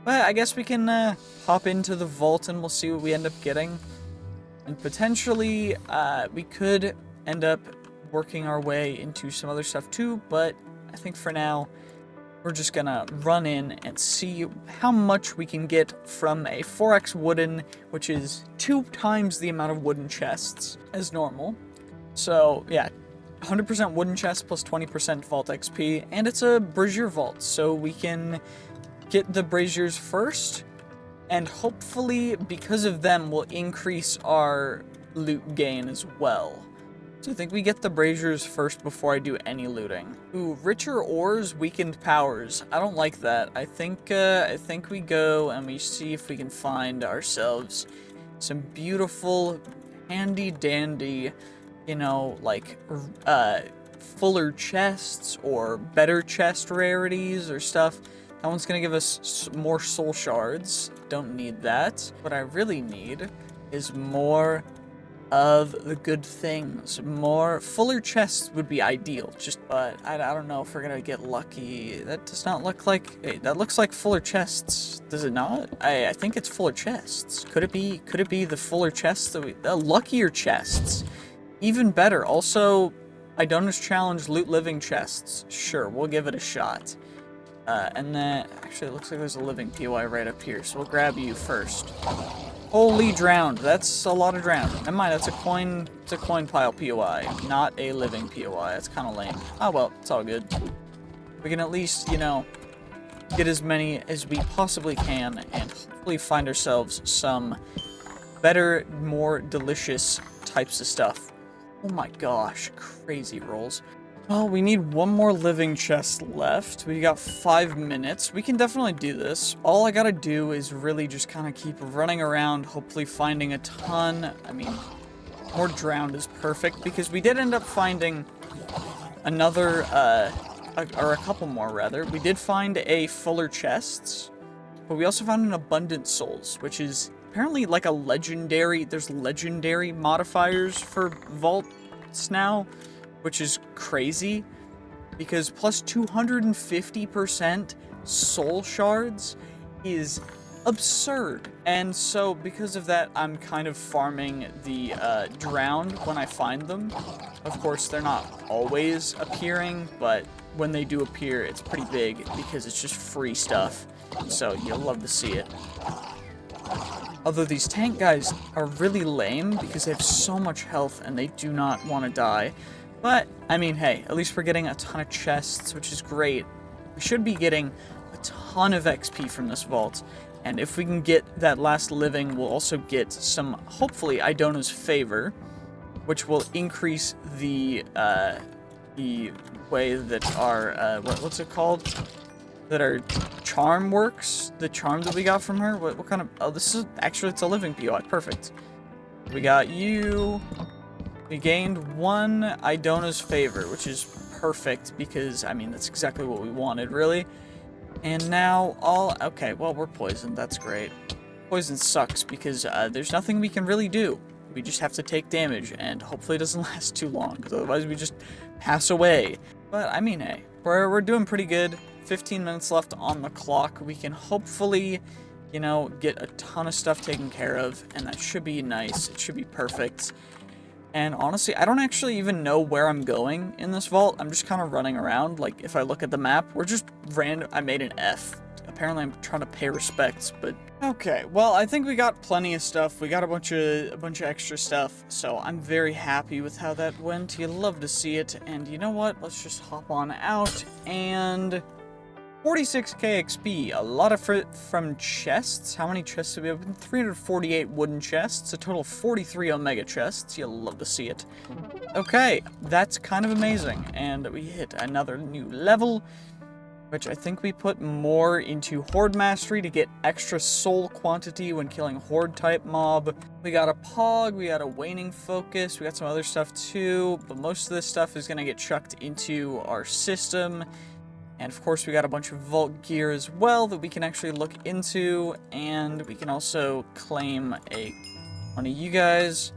But I guess we can hop into the vault and we'll see what we end up getting. And potentially we could end up working our way into some other stuff too, but I think for now we're just gonna run in and see how much we can get from a 4x wooden, which is 2 times the amount of wooden chests as normal. So yeah, 100% wooden chest plus 20% vault XP, and it's a brazier vault, so we can get the braziers first, and hopefully because of them we'll increase our loot gain as well. So I think we get the braziers first before I do any looting. Ooh, richer ores, weakened powers. I don't like that. I think we go and we see if we can find ourselves some beautiful, handy dandy, you know, like, fuller chests or better chest rarities or stuff. That one's gonna give us more soul shards. Don't need that. What I really need is more of the good things. More fuller chests would be ideal. But I don't know if we're gonna get lucky. That does not look like. Hey, that looks like fuller chests. Does it not? I think it's fuller chests. Could it be the fuller chests the luckier chests? Even better. Also, Idona's Challenge loot living chests. Sure, we'll give it a shot. And then, actually, it looks like there's a living POI right up here, so we'll grab you first. Holy drowned. That's a lot of drowned. Never mind, that's a coin pile POI, not a living POI. That's kind of lame. Oh well, it's all good. We can at least, you know, get as many as we possibly can and hopefully find ourselves some better, more delicious types of stuff. Oh my gosh, crazy rolls. Well, we need 1 more living chest left. We got 5 minutes. We can definitely do this. All I gotta do is really just kind of keep running around, hopefully finding a ton. I mean, more drowned is perfect, because we did end up finding another, or a couple more, rather. We did find a fuller chests, but we also found an abundant souls, which is apparently like a legendary, there's legendary modifiers for vaults now, which is crazy, because plus 250% soul shards is absurd. And so because of that, I'm kind of farming the drowned when I find them. Of course, they're not always appearing, but when they do appear, it's pretty big because it's just free stuff. So you'll love to see it. Although these tank guys are really lame because they have so much health and they do not want to die. But, I mean, hey, at least we're getting a ton of chests, which is great. We should be getting a ton of XP from this vault. And if we can get that last living, we'll also get some, hopefully, Idona's favor, which will increase the way that our, what's it called? That our charm works. The charm that we got from her. What kind of, oh, this is, actually, it's a living POI. Perfect. We got you. We gained 1 Idona's favor, which is perfect because, I mean, that's exactly what we wanted, really. And now okay, well, we're poisoned. That's great. Poison sucks because there's nothing we can really do. We just have to take damage, and hopefully it doesn't last too long, because otherwise we just pass away. But, I mean, hey, we're doing pretty good. 15 minutes left on the clock. We can hopefully, you know, get a ton of stuff taken care of, and that should be nice. It should be perfect. And honestly, I don't actually even know where I'm going in this vault. I'm just kind of running around. Like, if I look at the map, we're just random. I made an F. Apparently, I'm trying to pay respects, but okay. Well, I think we got plenty of stuff. We got a bunch of extra stuff, so I'm very happy with how that went. You love to see it. And you know what? Let's just hop on out and 46k XP, a lot of from chests. How many chests do we have? 348 wooden chests, a total of 43 omega chests. You'll love to see it. Okay, that's kind of amazing. And we hit another new level, which I think we put more into Horde Mastery to get extra soul quantity when killing Horde type mob. We got a Pog, we got a Waning Focus, we got some other stuff too, but most of this stuff is going to get chucked into our system. And of course, we got a bunch of vault gear as well that we can actually look into, and we can also claim one of you guys.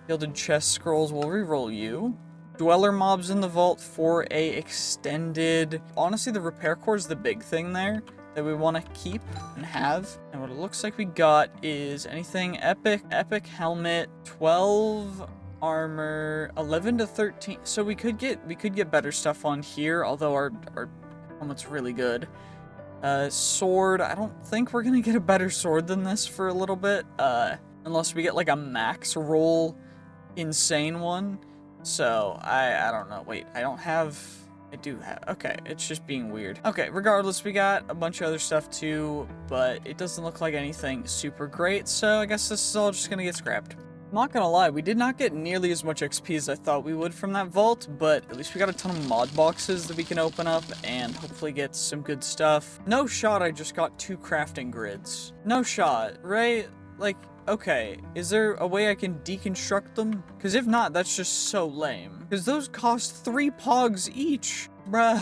Gilded chest scrolls will reroll you. Dweller mobs in the vault for a extended. Honestly, the repair core is the big thing there that we want to keep and have. And what it looks like we got is anything epic helmet, 12 armor, 11 to 13. So we could get better stuff on here, although our helmet's really good. Sword, I don't think we're gonna get a better sword than this for a little bit, unless we get like a max roll insane one. So I don't know. Wait, I do have, okay, it's just being weird. Okay, regardless, we got a bunch of other stuff too, but it doesn't look like anything super great, so I guess this is all just gonna get scrapped. I'm not gonna lie, we did not get nearly as much XP as I thought we would from that vault, but at least we got a ton of mod boxes that we can open up and hopefully get some good stuff. No shot I just got 2 crafting grids. No shot, right? Like, okay, is there a way I can deconstruct them? Because if not, that's just so lame. Because those cost 3 pogs each. Bruh,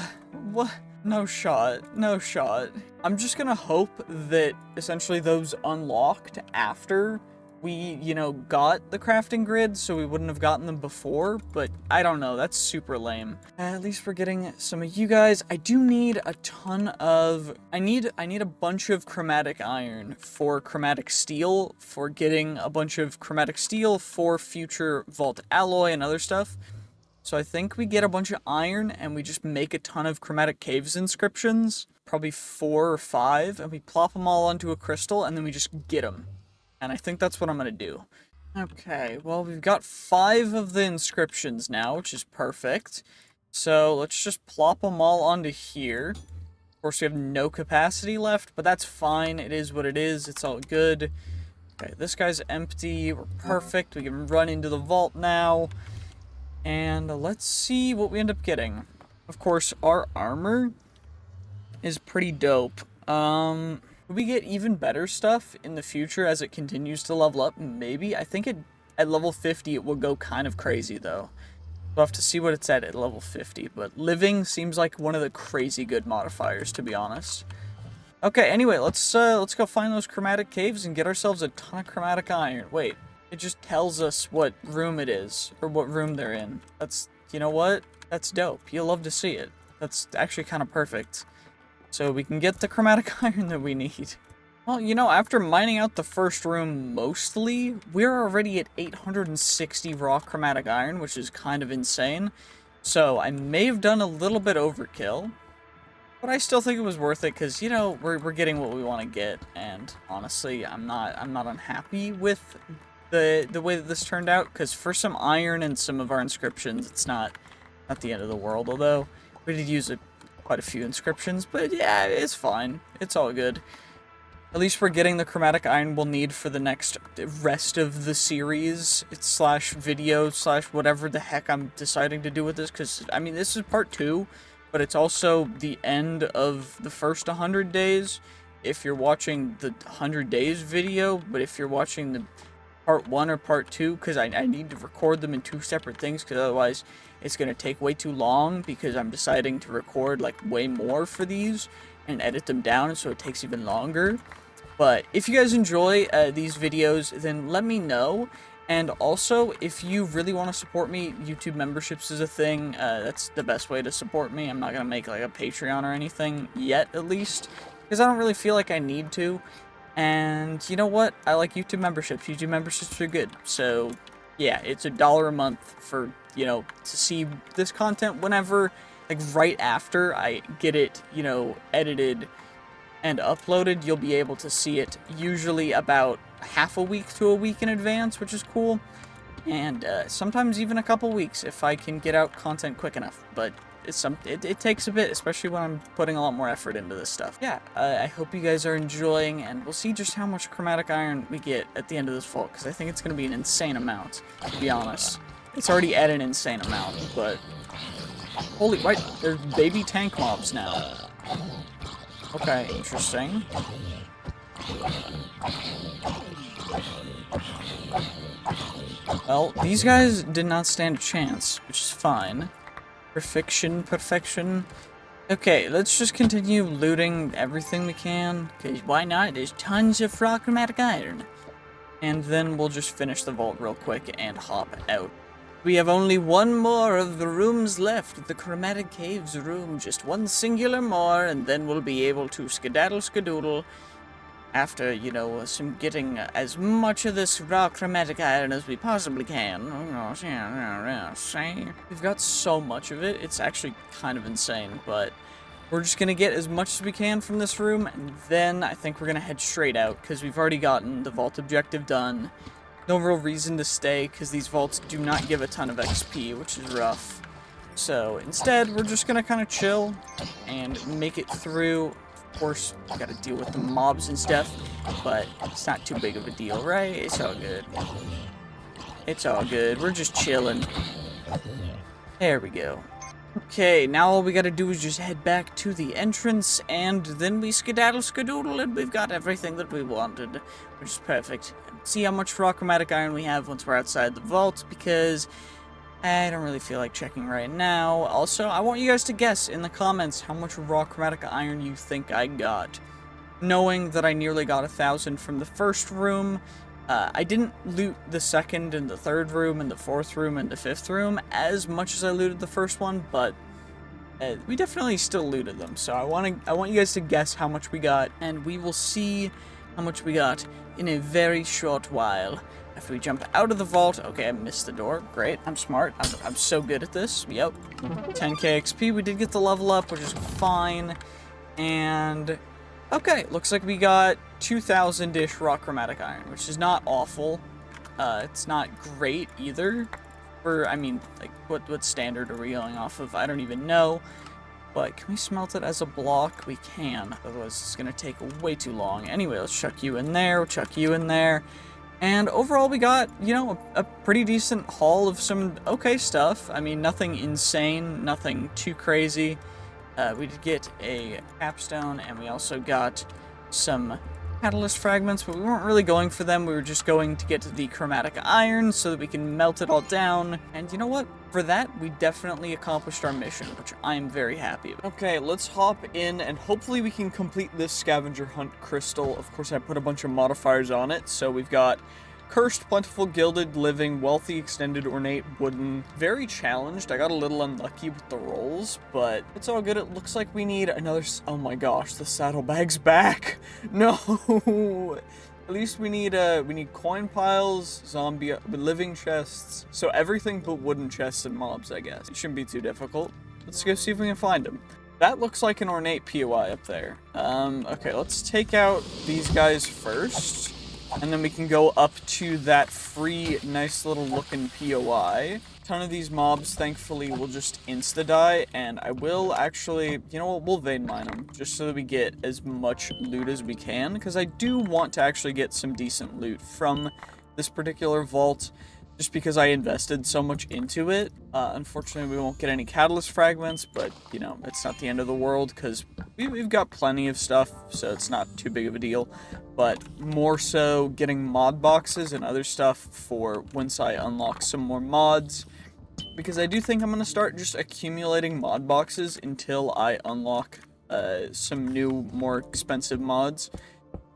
what? No shot. No shot. I'm just gonna hope that essentially those unlocked after we, you know, got the crafting grid, so we wouldn't have gotten them before, but I don't know, that's super lame. At least we're getting some of you guys. I do need a ton of, I need a bunch of chromatic iron for chromatic steel, for getting a bunch of chromatic steel for future vault alloy and other stuff. So I think we get a bunch of iron and we just make a ton of chromatic caves inscriptions, probably 4 or 5, and we plop them all onto a crystal and then we just get them. And I think that's what I'm gonna do. Okay, well, we've got 5 of the inscriptions now, which is perfect. So let's just plop them all onto here. Of course, we have no capacity left, but that's fine. It is what it is. It's all good. Okay, this guy's empty. We're perfect. We can run into the vault now. And let's see what we end up getting. Of course, our armor is pretty dope. Will we get even better stuff in the future as it continues to level up? Maybe. I think at level 50 it will go kind of crazy though. We'll have to see what it's at level 50, but living seems like one of the crazy good modifiers, to be honest. Okay, anyway, let's go find those chromatic caves and get ourselves a ton of chromatic iron. Wait, it just tells us what room it is, or what room they're in. That's, you know what? That's dope. You'll love to see it. That's actually kind of perfect. So we can get the chromatic iron that we need. Well, you know, after mining out the first room mostly, we're already at 860 raw chromatic iron, which is kind of insane. So I may have done a little bit overkill, but I still think it was worth it because, you know, we're getting what we want to get, and honestly, I'm not unhappy with the way that this turned out, because for some iron and some of our inscriptions, it's not the end of the world, although we did use quite a few inscriptions, but yeah, it's fine. It's all good. At least we're getting the chromatic iron we'll need for the next rest of the series, slash video, slash whatever the heck I'm deciding to do with this, because, I mean, this is part 2, but it's also the end of the first 100 days, if you're watching the 100 days video, but if you're watching the part 1 or part 2, because I need to record them in 2 separate things, because otherwise it's going to take way too long, because I'm deciding to record, like, way more for these, and edit them down, so it takes even longer. But if you guys enjoy these videos, then let me know. And also, if you really want to support me, YouTube memberships is a thing. That's the best way to support me. I'm not going to make like a Patreon or anything yet, at least, because I don't really feel like I need to. And you know what? I like YouTube memberships. YouTube memberships are good. So yeah, it's $1 a month for, you know, to see this content whenever, like right after I get it, you know, edited and uploaded. You'll be able to see it usually about half a week to a week in advance, which is cool, and sometimes even a couple weeks if I can get out content quick enough, but it takes a bit, especially when I'm putting a lot more effort into this stuff. Yeah, I hope you guys are enjoying, and we'll see just how much chromatic iron we get at the end of this vault, because I think it's going to be an insane amount, to be honest. It's already at an insane amount, but holy, wait, there's baby tank mobs now. Okay, interesting. Well, these guys did not stand a chance, which is fine. Perfection. Okay, let's just continue looting everything we can, because why not? There's tons of raw chromatic iron. And then we'll just finish the vault real quick and hop out. We have only one more of the rooms left, the Chromatic Caves room, just one singular more, and then we'll be able to skedaddle after, you know, some getting as much of this raw chromatic iron as we possibly can. We've got so much of it, it's actually kind of insane, but we're just gonna get as much as we can from this room, and then I think we're gonna head straight out, because we've already gotten the vault objective done. No real reason to stay, because these vaults do not give a ton of XP, which is rough. So instead, we're just gonna kind of chill and make it through. Of course, we gotta deal with the mobs and stuff, but it's not too big of a deal, right? It's all good. It's all good. We're just chilling. There we go. Okay, now all we gotta do is just head back to the entrance, and then we skedaddle, and we've got everything that we wanted, which is perfect. See how much raw chromatic iron we have once we're outside the vault, because I don't really feel like checking right now. Also, I want you guys to guess in the comments how much raw chromatic iron you think I got. Knowing that I nearly got 1,000 from the first room, I didn't loot the second and the third room and the fourth room and the fifth room as much as I looted the first one, but we definitely still looted them. So I want you guys to guess how much we got, and we will see how much we got in a very short while. After we jump out of the vault. Okay, I missed the door. Great. I'm smart. I'm so good at this. Yep. 10k XP. We did get the level up, which is fine. And okay, looks like we got 2,000-ish raw chromatic iron, which is not awful. It's not great either. I mean, like, what standard are we going off of? I don't even know. But can we smelt it as a block? We can. Otherwise, it's going to take way too long. Anyway, let's chuck you in there. We'll chuck you in there. And overall, we got, you know, a pretty decent haul of some okay stuff. I mean, nothing insane, nothing too crazy. We did get a capstone, and we also got some catalyst fragments, but we weren't really going for them. We were just going to get the chromatic iron so that we can melt it all down. And you know what? For that, we definitely accomplished our mission, which I am very happy about. Okay, let's hop in, and hopefully we can complete this scavenger hunt crystal. Of course, I put a bunch of modifiers on it, so we've got Cursed, plentiful, gilded, living, wealthy, extended, ornate, wooden. Very challenged. I got a little unlucky with the rolls, but it's all good. It looks like we need another... Oh my gosh, the saddlebag's back. No. At least we need coin piles, zombie, living chests. So everything but wooden chests and mobs, I guess. It shouldn't be too difficult. Let's go see if we can find them. That looks like an ornate POI up there. Okay, let's take out these guys first. And then we can go up to that free, nice little looking POI. A ton of these mobs, thankfully, will just insta-die. And I will actually, you know what, we'll vein mine them. Just so that we get as much loot as we can. Because I do want to actually get some decent loot from this particular vault. Just because I invested so much into it. Unfortunately, we won't get any catalyst fragments, but, you know, it's not the end of the world, because we've got plenty of stuff, so it's not too big of a deal. But more so getting mod boxes and other stuff for once I unlock some more mods. Because I do think I'm going to start just accumulating mod boxes until I unlock some new, more expensive mods.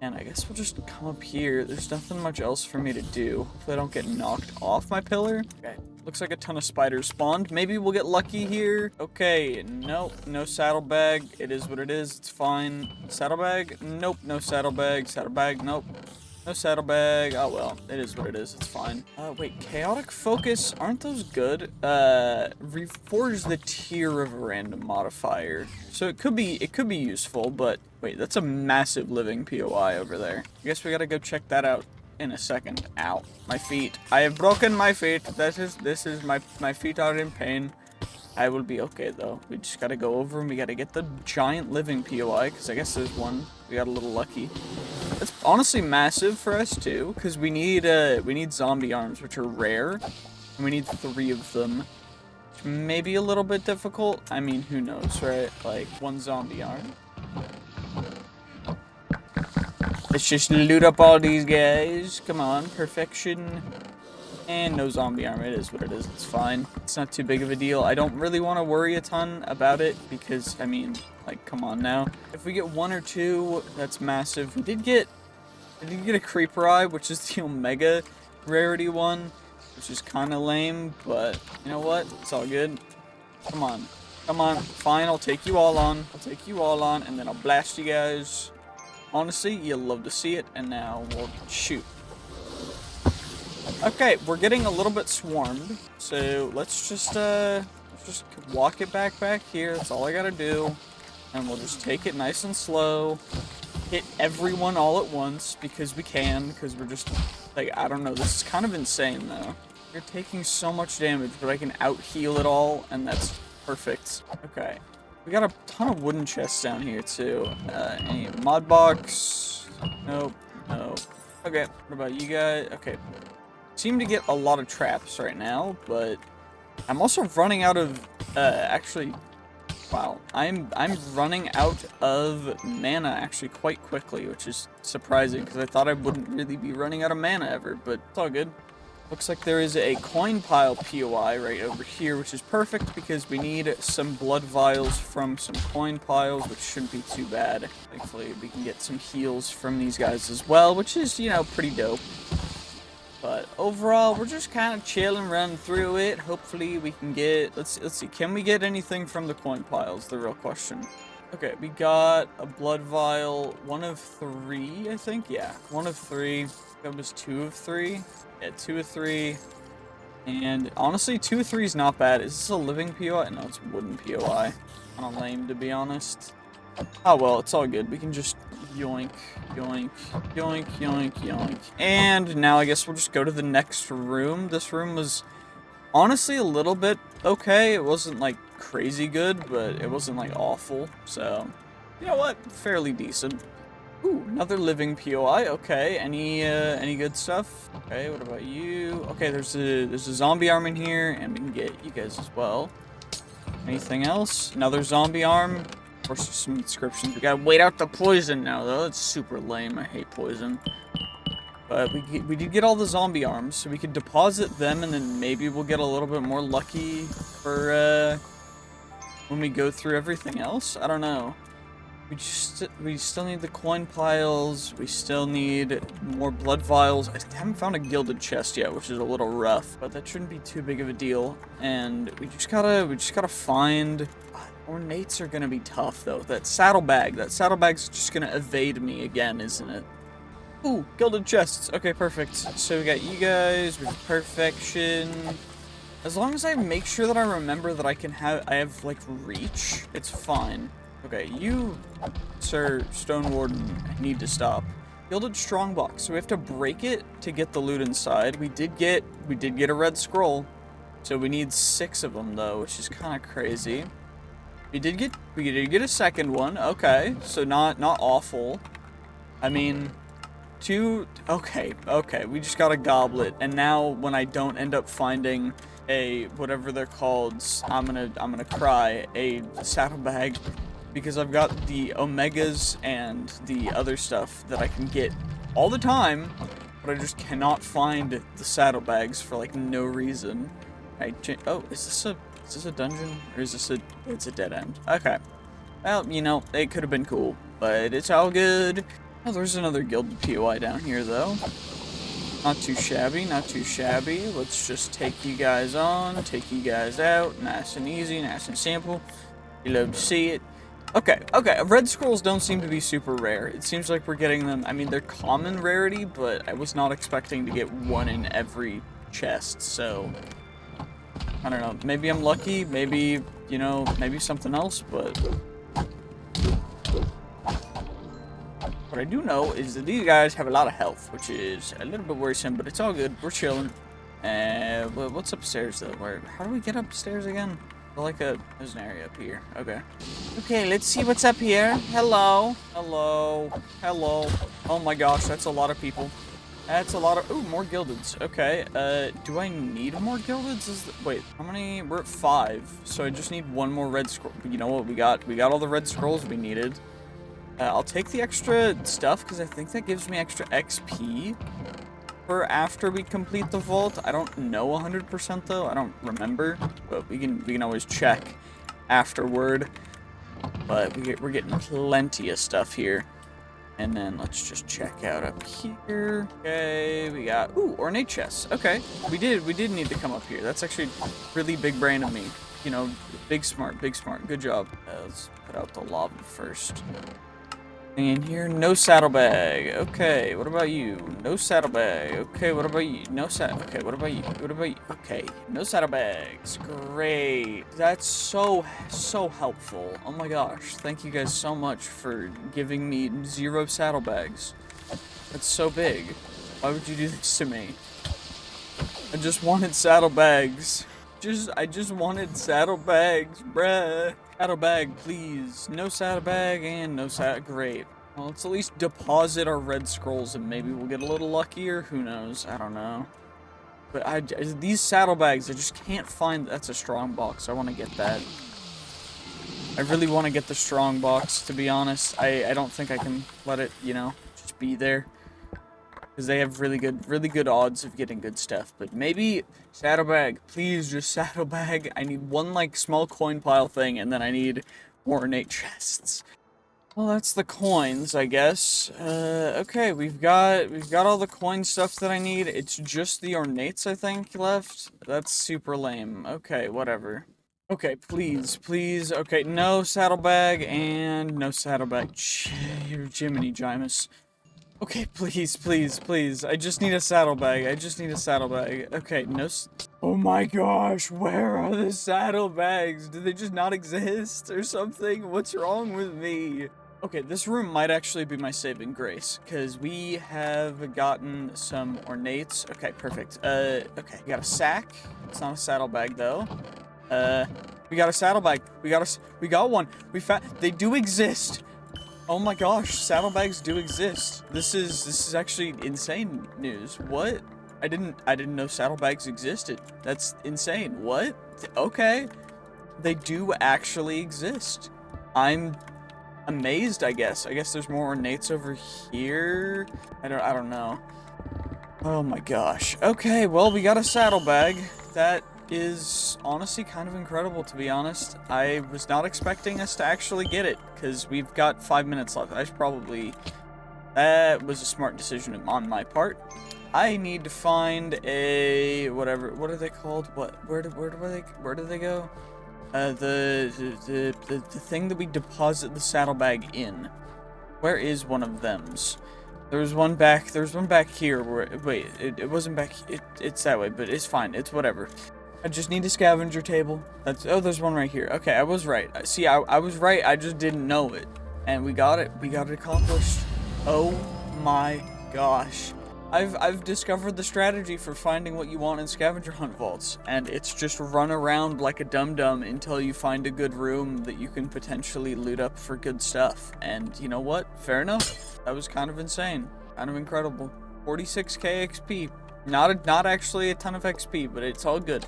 And I guess we'll just come up here. There's nothing much else for me to do. Hopefully I don't get knocked off my pillar. Okay, looks like a ton of spiders spawned. Maybe we'll get lucky here. Okay, nope, no saddlebag. It is what it is, it's fine. Saddlebag? Nope, no saddlebag. Saddlebag? Nope. No saddlebag. Oh well, it is what it is, it's fine. Wait, chaotic focus, aren't those good? Reforge the tier of a random modifier. So it could be useful, but wait, that's a massive living POI over there. I guess we gotta go check that out in a second. Ow, my feet. I have broken my feet. This is my feet are in pain. I will be okay though. We just gotta go over and we gotta get the giant living POI, because I guess there's one. We got a little lucky. It's honestly massive for us too, because we need zombie arms, which are rare, and we need 3 of them. Which may be a little bit difficult. I mean, who knows, right? Like, 1 zombie arm. Let's just loot up all these guys. Come on, perfection. And no zombie arm. It is what it is. It's fine. It's not too big of a deal. I don't really want to worry a ton about it because, I mean, like, come on now. If we get 1 or 2, that's massive. We did get a creeper eye, which is the omega rarity one, which is kind of lame, but you know what? It's all good. Come on. Come on. Fine, I'll take you all on. I'll take you all on, and then I'll blast you guys. Honestly, you'll love to see it, and now we'll shoot. Okay, we're getting a little bit swarmed, so let's just walk it back here. That's all I gotta do, and we'll just take it nice and slow. Hit everyone all at once because we can, because we're just like, I don't know. This is kind of insane though. You're taking so much damage, but I can out heal it all, and that's perfect. Okay, we got a ton of wooden chests down here too. Any mod box? Nope. No. Okay, what about you guys? Okay. Seem to get a lot of traps right now, but I'm also running out of actually, wow, I'm running out of mana actually quite quickly, which is surprising because I thought I wouldn't really be running out of mana ever, but it's all good. Looks like there is a coin pile POI right over here, which is perfect because we need some blood vials from some coin piles, which shouldn't be too bad. Thankfully, we can get some heals from these guys as well, which is, you know, pretty dope. But overall, we're just kind of chilling, running through it. Hopefully we can get, let's see, can we get anything from the coin piles? The real question. Okay, we got a blood vial, 1 of 3, I think. Yeah, 1 of 3. That was 2 of 3. Yeah, 2 of 3. And honestly, 2 of 3 is not bad. Is this a living POI? No, it's wooden POI. Kind of lame, to be honest. Oh well, it's all good. We can just yoink, yoink, yoink, yoink, yoink. And now I guess we'll just go to the next room. This room was honestly a little bit okay. It wasn't like crazy good, but it wasn't like awful. So, you know what? Fairly decent. Ooh, another living POI. Okay, any good stuff? Okay, what about you? Okay, there's a zombie arm in here, and we can get you guys as well. Anything else? Another zombie arm. Of course, there's some inscriptions. We gotta wait out the poison now, though. It's super lame. I hate poison. But we did get all the zombie arms, so we could deposit them, and then maybe we'll get a little bit more lucky for when we go through everything else. I don't know. We still need the coin piles. We still need more blood vials. I haven't found a gilded chest yet, which is a little rough, but that shouldn't be too big of a deal. And we just gotta find. Ornates are gonna be tough though. That saddlebag's just gonna evade me again, isn't it? Ooh, gilded chests. Okay, perfect. So we got you guys. We have perfection. As long as I make sure that I remember that I have like reach, it's fine. Okay, you, Sir Stone Warden, need to stop. Gilded strongbox. So we have to break it to get the loot inside. We did get a red scroll, so we need 6 of them though, which is kind of crazy. We did get a second one. Okay, so not awful. I mean, 2. Okay. We just got a goblet, and now when I don't end up finding a whatever they're called, I'm gonna cry. A saddlebag. Because I've got the omegas and the other stuff that I can get all the time, but I just cannot find the saddlebags for like no reason. Oh, is this a dungeon or is this it's a dead end? Okay. Well, you know, it could have been cool, but it's all good. Oh, there's another gilded POI down here though. Not too shabby, not too shabby. Let's just take you guys on, take you guys out, nice and easy, nice and simple. You love to see it. Okay, red scrolls don't seem to be super rare. It seems like we're getting them, I mean, they're common rarity, but I was not expecting to get one in every chest, so, I don't know, maybe I'm lucky, maybe, you know, maybe something else, but what I do know is that these guys have a lot of health, which is a little bit worrisome, but it's all good, we're chilling. What's upstairs, though? How do we get upstairs again? There's an area up here. Okay. Okay, let's see what's up here. Hello. Oh my gosh, that's a lot of people. That's a lot of... Ooh, more gildeds. Okay, do I need more gildeds? Wait, how many? We're at 5, so I just need one more red scroll. You know what? We got all the red scrolls we needed. I'll take the extra stuff, because I think that gives me extra XP for after we complete the vault. I don't know 100% though. I don't remember, but we can always check afterward. But we're getting plenty of stuff here. And then let's just check out up here. Okay, we got ornate chests. Okay, we did need to come up here. That's actually really big brain of me. You know, big smart. Good job. Let's put out the lava first. In here, no saddlebag. Okay, what about you? No saddlebag. Okay, what about you? Okay, what about you? Okay, no saddlebags. Great. That's so helpful. Oh my gosh. Thank you guys so much for giving me 0 saddlebags. That's so big. Why would you do this to me? I just wanted saddlebags. I just wanted saddlebags, bruh. Saddlebag, please. No saddlebag and no great. Well, let's at least deposit our red scrolls and maybe we'll get a little luckier. Who knows? I don't know. But these saddlebags, I just can't find. That's a strong box. I want to get that. I really want to get the strong box, to be honest. I don't think I can let it, you know, just be there. Because they have really good odds of getting good stuff. But maybe saddlebag, please, just saddlebag. I need one like small coin pile thing, and then I need more ornate chests. Well, that's the coins, I guess. Okay, we've got all the coin stuff that I need. It's just the ornates, I think, left. That's super lame. Okay, whatever. Okay, please. Okay, no saddlebag and no saddlebag. Jiminy Jimus. Okay, please. I just need a saddlebag. Okay, no oh my gosh, where are the saddlebags? Do they just not exist or something? What's wrong with me? Okay, this room might actually be my saving grace, because we have gotten some ornates. Okay, perfect. Okay, we got a sack. It's not a saddlebag, though. We got a saddlebag. We got one. They do exist. Oh my gosh, saddlebags do exist. This is actually insane news. What? I didn't know saddlebags existed. That's insane. What? Okay. They do actually exist. I'm amazed, I guess. I guess there's more ornates over here. I don't know. Oh my gosh. Okay, well, we got a saddlebag. That is honestly kind of incredible, to be honest. I was not expecting us to actually get it, because we've got 5 minutes left. I should probably... That was a smart decision on my part. I need to find a... whatever... What are they called? What? Where do they go? The thing that we deposit the saddlebag in. Where is one of them's? There's one back here where, wait, it wasn't back, it's that way, but it's fine, it's whatever. I just need a scavenger table. Oh, there's one right here. Okay, I was right. See, I was right, I just didn't know it. And we got it accomplished. Oh my gosh. I've discovered the strategy for finding what you want in scavenger hunt vaults, and it's just run around like a dum-dum until you find a good room that you can potentially loot up for good stuff. And you know what? Fair enough. That was kind of insane. Kind of incredible. 46k XP. Not actually a ton of XP, but it's all good.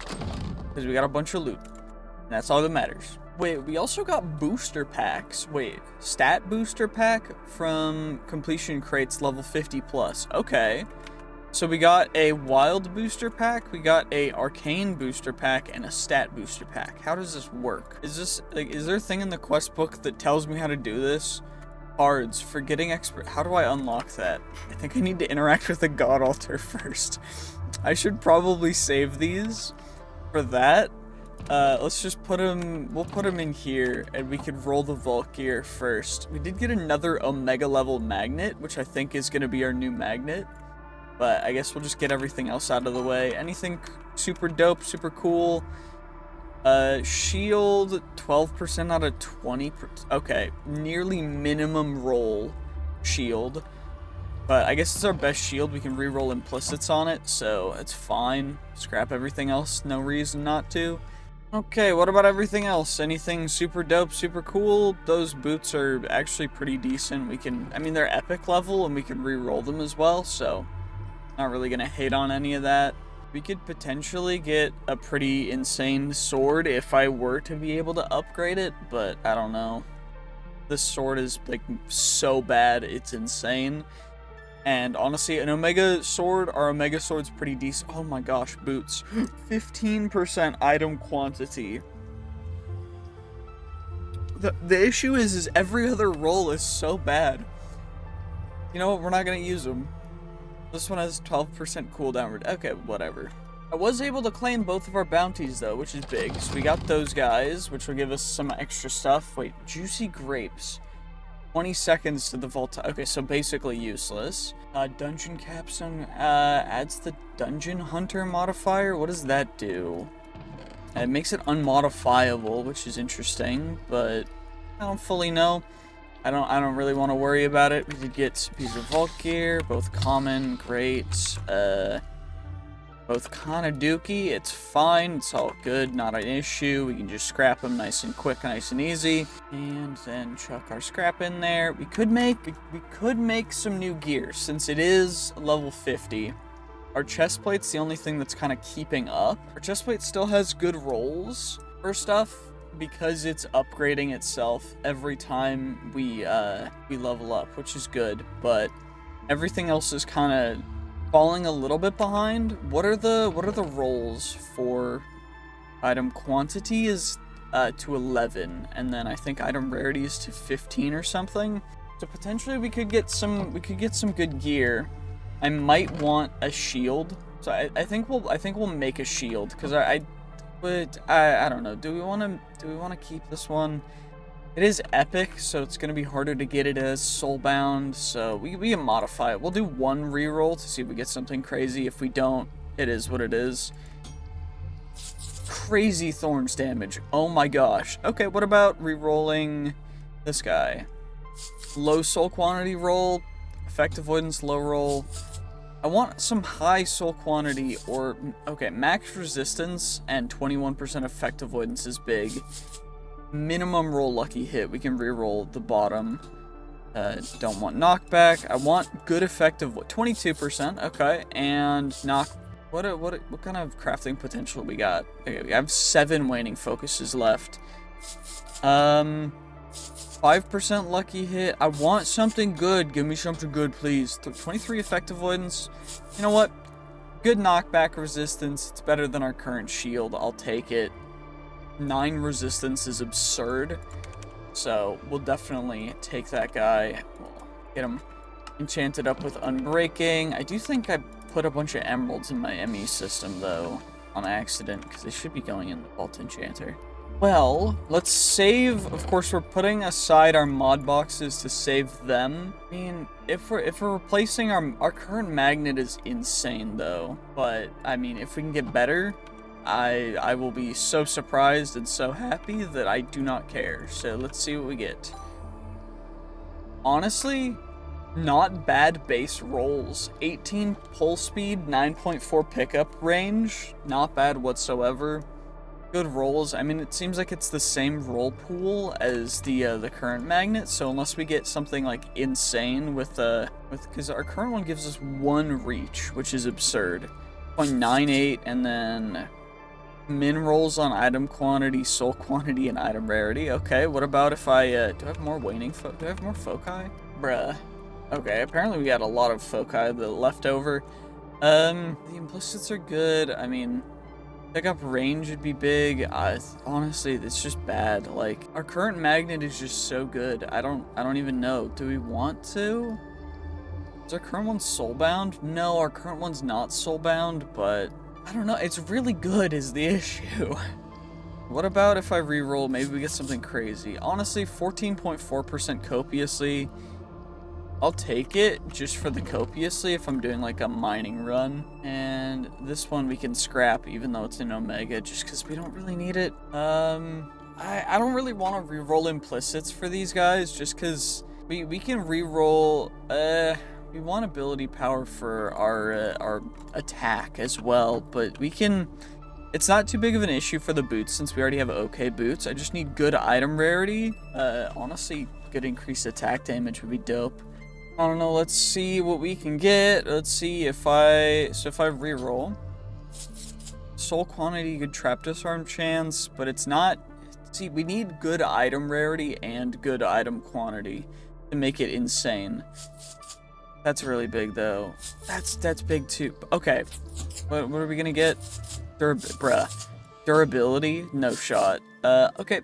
Because we got a bunch of loot. And that's all that matters. Wait, we also got booster packs. Wait, stat booster pack from completion crates level 50 plus. Okay. So we got a wild booster pack, we got a arcane booster pack, and a stat booster pack. How does this work? Is there a thing in the quest book that tells me how to do this? Cards for getting expert. How do I unlock that? I think I need to interact with the god altar first. I should probably save these for that. Let's just we'll put them in here, and we could roll the vault gear first. We did get another Omega level magnet, which I think is going to be our new magnet. But I guess we'll just get everything else out of the way. Anything super dope, super cool. Shield, 12% out of 20%. Okay, nearly minimum roll shield. But I guess it's our best shield. We can reroll implicits on it, so it's fine. Scrap everything else, no reason not to. Okay, what about everything else? Anything super dope, super cool? Those boots are actually pretty decent. I mean, they're epic level, and we can re-roll them as well, so not really gonna hate on any of that. We could potentially get a pretty insane sword if I were to be able to upgrade it, but I don't know. This sword is, like, so bad, it's insane. And honestly, an Omega sword, our Omega sword's pretty decent. Oh my gosh, boots. 15% item quantity. The issue is every other roll is so bad. You know what, we're not gonna use them. This one has 12% cooldown. Okay, whatever. I was able to claim both of our bounties though, which is big. So we got those guys, which will give us some extra stuff. Wait, juicy grapes. 20 seconds to the vault. Okay, so basically useless. Dungeon capstone adds the dungeon hunter modifier. What does that do? It makes it unmodifiable, which is interesting, but I don't fully know. I don't really want to worry about it. We did get a piece of vault gear, both common, great. Both kind of dookie. It's fine. It's all good. Not an issue. We can just scrap them nice and quick, nice and easy. And then chuck our scrap in there. We could make some new gear since it is level 50. Our chest plate's the only thing that's kind of keeping up. Our chest plate still has good rolls for stuff because it's upgrading itself every time we level up, which is good. But everything else is kind of falling a little bit behind. What are the rolls for item quantity is to 11, and then I think item rarity is to 15 or something. So potentially we could get some good gear. I might want a shield. So I think we'll make a shield because I don't know. Do we want to keep this one? It is epic, so it's going to be harder to get it as soulbound, so we can modify it. We'll do one reroll to see if we get something crazy. If we don't, it is what it is. Crazy thorns damage. Oh my gosh. Okay, what about rerolling this guy? Low soul quantity roll, effect avoidance, low roll. I want some high soul quantity or, okay, max resistance and 21% effect avoidance is big. Minimum roll lucky hit. We can reroll the bottom. Don't want knockback. I want good effective. 22%. Okay, and knock. What kind of crafting potential we got? Okay, we have 7 waning focuses left. 5% lucky hit. I want something good. Give me something good, please. 23 effect avoidance. You know what? Good knockback resistance. It's better than our current shield. I'll take it. 9 resistance is absurd. So we'll definitely take that guy. We'll get him enchanted up with Unbreaking. I do think I put a bunch of emeralds in my ME system, though, on accident, because they should be going in the Vault Enchanter. Well, let's save. Of course, we're putting aside our mod boxes to save them. I mean, if we're replacing our current magnet is insane, though. But I mean, if we can get better, I will be so surprised and so happy that I do not care. So let's see what we get. Honestly, not bad base rolls. 18 pull speed, 9.4 pickup range. Not bad whatsoever. Good rolls. I mean, it seems like it's the same roll pool as the current magnet. So unless we get something like insane with because our current one gives us 1 reach, which is absurd. 0.98, and then min rolls on item quantity, soul quantity, and item rarity. Okay, what about if I, do I have more waning do I have more foci? Bruh. Okay, apparently we got a lot of foci that left over. The implicits are good. I mean, pickup range would be big. Honestly, it's just bad. Like, our current magnet is just so good. I don't even know. Do we want to? Is our current one soulbound? No, our current one's not soulbound, but I don't know. It's really good is the issue. What about if I reroll? Maybe we get something crazy. Honestly, 14.4% copiously. I'll take it just for the copiously if I'm doing like a mining run. And this one we can scrap even though it's an Omega just because we don't really need it. I don't really want to reroll implicits for these guys just because we can reroll. We want ability power for our attack as well, but we can. It's not too big of an issue for the boots since we already have okay boots. I just need good item rarity. Honestly, good increased attack damage would be dope. I don't know. Let's see what we can get. Let's see if I reroll. Soul quantity, good trap disarm chance, but it's not. See, we need good item rarity and good item quantity to make it insane. That's really big, though. That's big, too. Okay. What are we gonna get? Durability? No shot. Okay.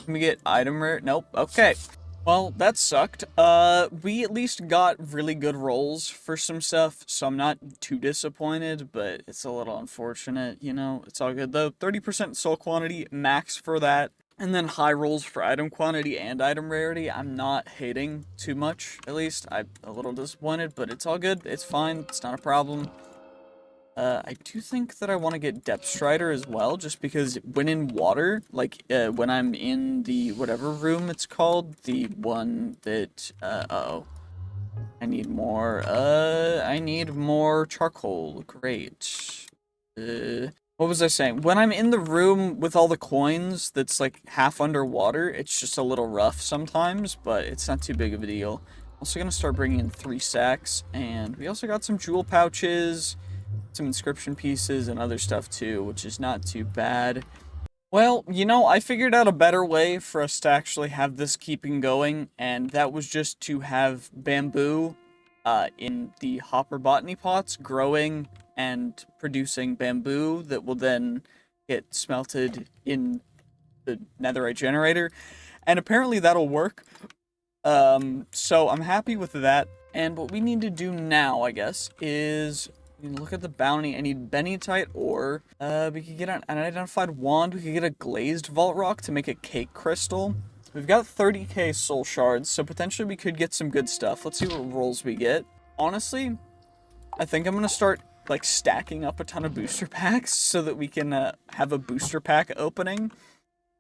Can we get item rare? Nope. Okay. Well, that sucked. We at least got really good rolls for some stuff, so I'm not too disappointed, but it's a little unfortunate, you know? It's all good, though. 30% soul quantity, max for that. And then high rolls for item quantity and item rarity. I'm not hating too much, at least. I'm a little disappointed, but it's all good. It's fine. It's not a problem. I do think that I want to get Depth Strider as well, just because when in water, like, when I'm in the whatever room it's called, the one that, uh-oh. I need more charcoal. Great. What was I saying? When I'm in the room with all the coins that's like half underwater, it's just a little rough sometimes, but it's not too big of a deal. Also gonna start bringing in 3 sacks, and we also got some jewel pouches, some inscription pieces, and other stuff too, which is not too bad. Well, you know, I figured out a better way for us to actually have this keeping going, and that was just to have bamboo in the hopper botany pots growing and producing bamboo that will then get smelted in the netherite generator, and apparently that'll work. So I'm happy with that, and what we need to do now, I guess, is look at the bounty. I need benitite ore. We could get an unidentified wand. We could get a glazed vault rock to make a cake crystal. We've got 30k soul shards, so potentially we could get some good stuff. Let's see what rolls we get. Honestly, I think I'm gonna start like stacking up a ton of booster packs so that we can have a booster pack opening.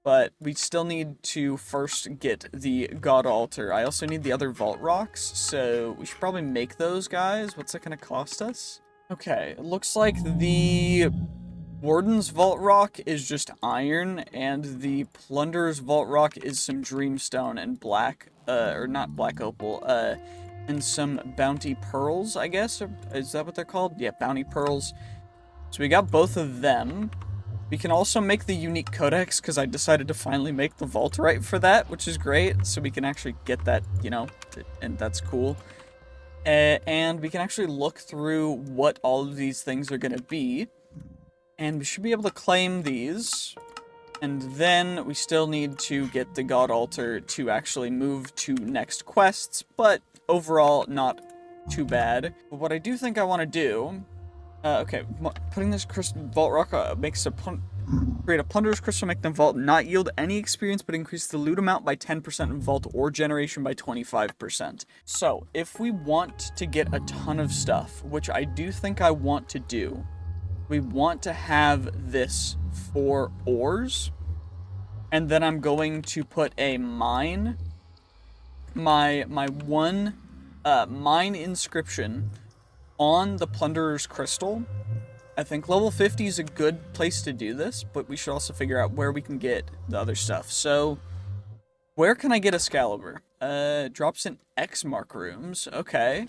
But we still need to first get the God Altar. I also need the other vault rocks, so we should probably make those guys. What's that gonna cost us? Okay, it looks like the Warden's Vault Rock is just iron, and the Plunderer's Vault Rock is some Dreamstone and black, or not black opal, and some Bounty Pearls, I guess? Is that what they're called? Yeah, Bounty Pearls. So we got both of them. We can also make the unique codex, because I decided to finally make the Vaulterite for that, which is great, so we can actually get that, you know, and that's cool. and we can actually look through what all of these things are going to be. And we should be able to claim these. And then we still need to get the God Altar to actually move to next quests. But overall, not too bad. But what I do think I want to do... okay, putting this vault rock makes create a plunderer's crystal, make the vault not yield any experience, but increase the loot amount by 10% and vault ore generation by 25%. So, if we want to get a ton of stuff, which I do think I want to do, we want to have this for ores, and then I'm going to put a mine, my one mine inscription on the plunderer's crystal. I think level 50 is a good place to do this, but we should also figure out where we can get the other stuff. So, where can I get Excalibur? Drops in X mark rooms. Okay.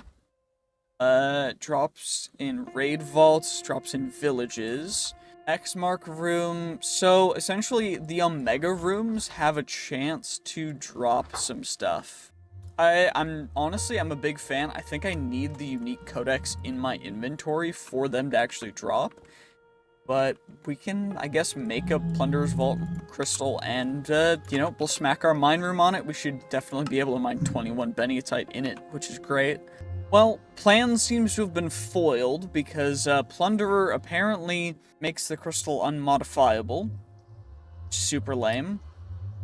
Drops in raid vaults, drops in villages. X mark room. So, essentially, the Omega rooms have a chance to drop some stuff. I'm honestly, I'm a big fan. I think I need the unique codex in my inventory for them to actually drop. But we can, I guess, make a Plunderer's Vault crystal and, you know, we'll smack our mine room on it. We should definitely be able to mine 21 Bennyatite in it, which is great. Well, plan seems to have been foiled because Plunderer apparently makes the crystal unmodifiable. Super lame.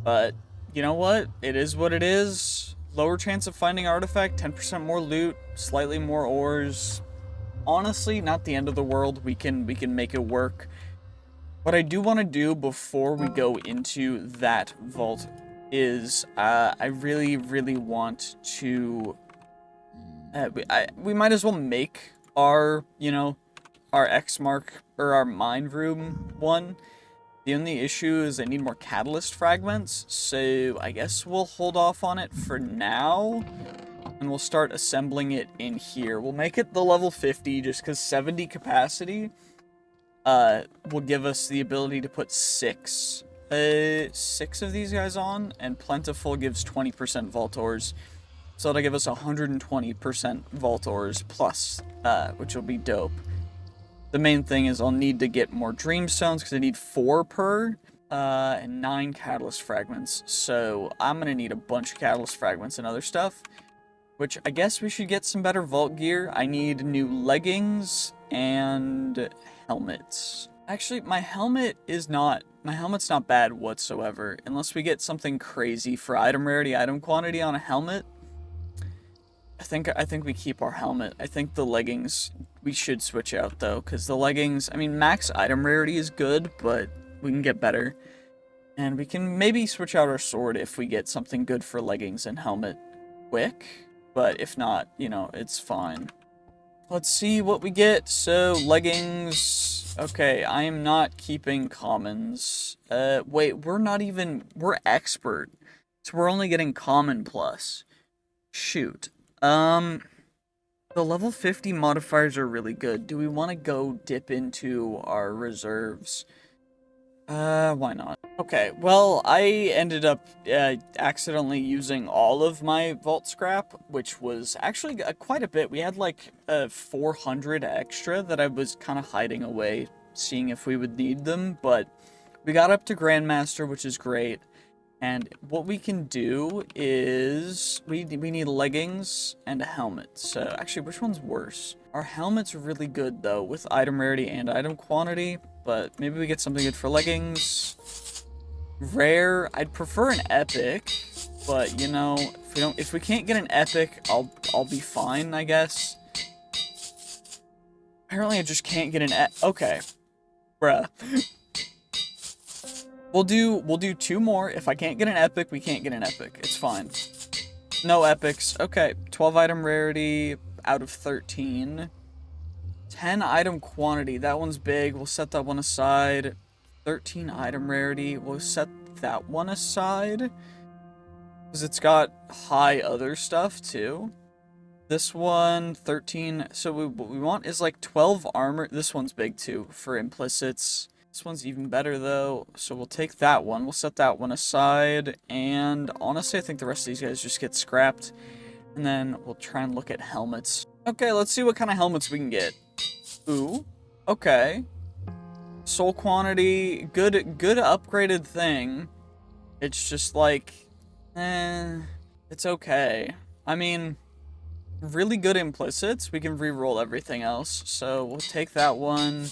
But, you know what? It is what it is. Lower chance of finding artifact, 10% more loot, slightly more ores. Honestly, not the end of the world. We can make it work. What I do want to do before we go into that vault is I really want to we might as well make our, you know, our X mark or our mine room one. The only issue is I need more catalyst fragments, so I guess we'll hold off on it for now, and we'll start assembling it in here. We'll make it the level 50 just because 70 capacity will give us the ability to put six of these guys on, and Plentiful gives 20% vault ores, so that'll give us 120% vault ores plus, which will be dope. The main thing is I'll need to get more Dreamstones because I need 4 per, and 9 Catalyst Fragments. So I'm going to need a bunch of Catalyst Fragments and other stuff, which I guess we should get some better Vault gear. I need new leggings and helmets. Actually, my helmet's not bad whatsoever, unless we get something crazy for item rarity, item quantity on a helmet. I think we keep our helmet. I think the leggings we should switch out though, because the leggings, I mean, max item rarity is good, but we can get better. And we can maybe switch out our sword if we get something good for leggings and helmet quick. But if not, you know, it's fine. Let's see what we get. So, leggings. Okay, I am not keeping commons. Wait, we're expert. So we're only getting common plus. Shoot. The level 50 modifiers are really good. Do we want to go dip into our reserves? Why not? Okay, well, I ended up accidentally using all of my vault scrap, which was actually quite a bit. We had like 400 extra that I was kind of hiding away, seeing if we would need them, but we got up to Grandmaster, which is great. And what we can do is, we need leggings and a helmet. So, actually, which one's worse? Our helmet's really good, though, with item rarity and item quantity. But maybe we get something good for leggings. Rare, I'd prefer an epic. But, you know, if we can't get an epic, I'll be fine, I guess. Apparently, I just can't get an okay. Bruh. We'll do 2 more. If I can't get an epic, we can't get an epic. It's fine. No epics. Okay, 12 item rarity out of 13. 10 item quantity. That one's big. We'll set that one aside. 13 item rarity. We'll set that one aside. Because it's got high other stuff, too. This one, 13. So what we want is like 12 armor. This one's big, too, for implicits. This one's even better, though, so we'll take that one. We'll set that one aside, and honestly, I think the rest of these guys just get scrapped. And then we'll try and look at helmets. Okay, let's see what kind of helmets we can get. Ooh, okay. Soul quantity, good upgraded thing. It's just like, it's okay. I mean, really good implicits. We can re-roll everything else. So we'll take that one.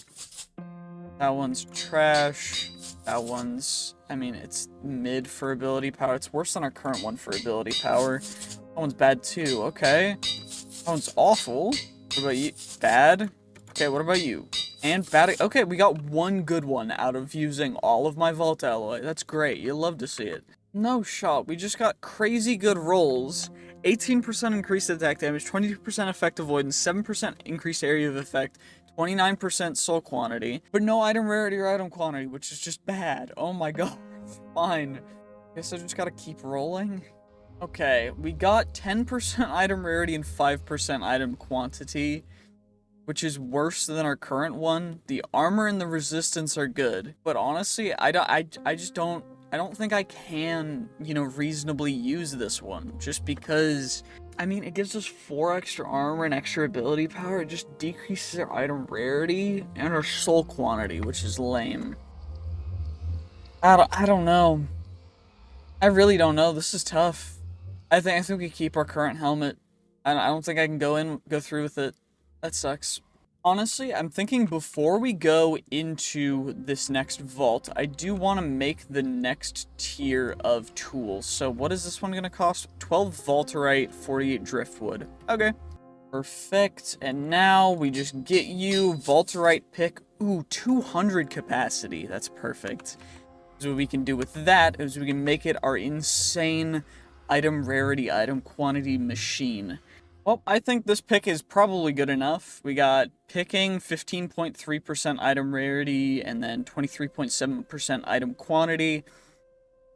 That one's trash. That one's, I mean, it's mid for ability power. It's worse than our current one for ability power. That one's bad too. Okay. That one's awful. What about you? Bad? Okay, what about you? And bad. Okay, we got one good one out of using all of my Vault Alloy. That's great. You love to see it. No shot. We just got crazy good rolls. 18% increased attack damage, 22% effect avoidance, 7% increased area of effect, 29% soul quantity, but no item rarity or item quantity, which is just bad. Oh my god. Fine. Guess I just gotta keep rolling. Okay, we got 10% item rarity and 5% item quantity, which is worse than our current one. The armor and the resistance are good, but honestly, I don't think I can, you know, reasonably use this one, just because, I mean, it gives us 4 extra armor and extra ability power. It just decreases our item rarity and our soul quantity, which is lame. I don't know. I really don't know. This is tough. I think we keep our current helmet. I don't think I can go through with it. That sucks. Honestly, I'm thinking before we go into this next vault, I do want to make the next tier of tools. So what is this one going to cost? 12 vaulterite, 48 driftwood. Okay. Perfect. And now we just get you vaulterite pick. Ooh, 200 capacity. That's perfect. So what we can do with that is we can make it our insane item rarity, item quantity machine. Well, I think this pick is probably good enough. We got picking 15.3% item rarity and then 23.7% item quantity.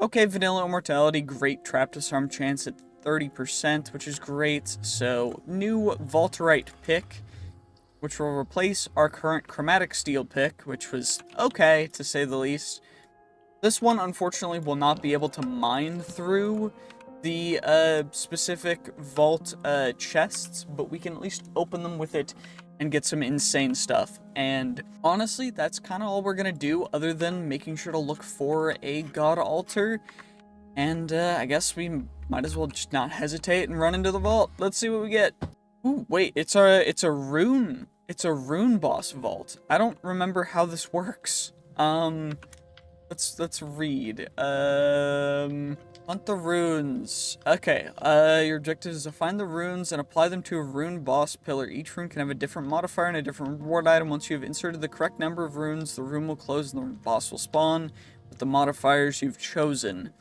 Okay, vanilla immortality, great trap disarm chance at 30%, which is great. So, new vaulterite pick, which will replace our current chromatic steel pick, which was okay, to say the least. This one, unfortunately, will not be able to mine through the specific vault chests, but we can at least open them with it and get some insane stuff. And honestly, that's kind of all we're gonna do, other than making sure to look for a god altar. And I guess we might as well just not hesitate and run into the vault. Let's see what we get. Ooh, wait, it's a rune. It's a rune boss vault. I don't remember how this works. Let's read. Hunt the runes. Okay, your objective is to find the runes and apply them to a rune boss pillar. Each rune can have a different modifier and a different reward item. Once you have inserted the correct number of runes, the rune will close and the boss will spawn with the modifiers you've chosen.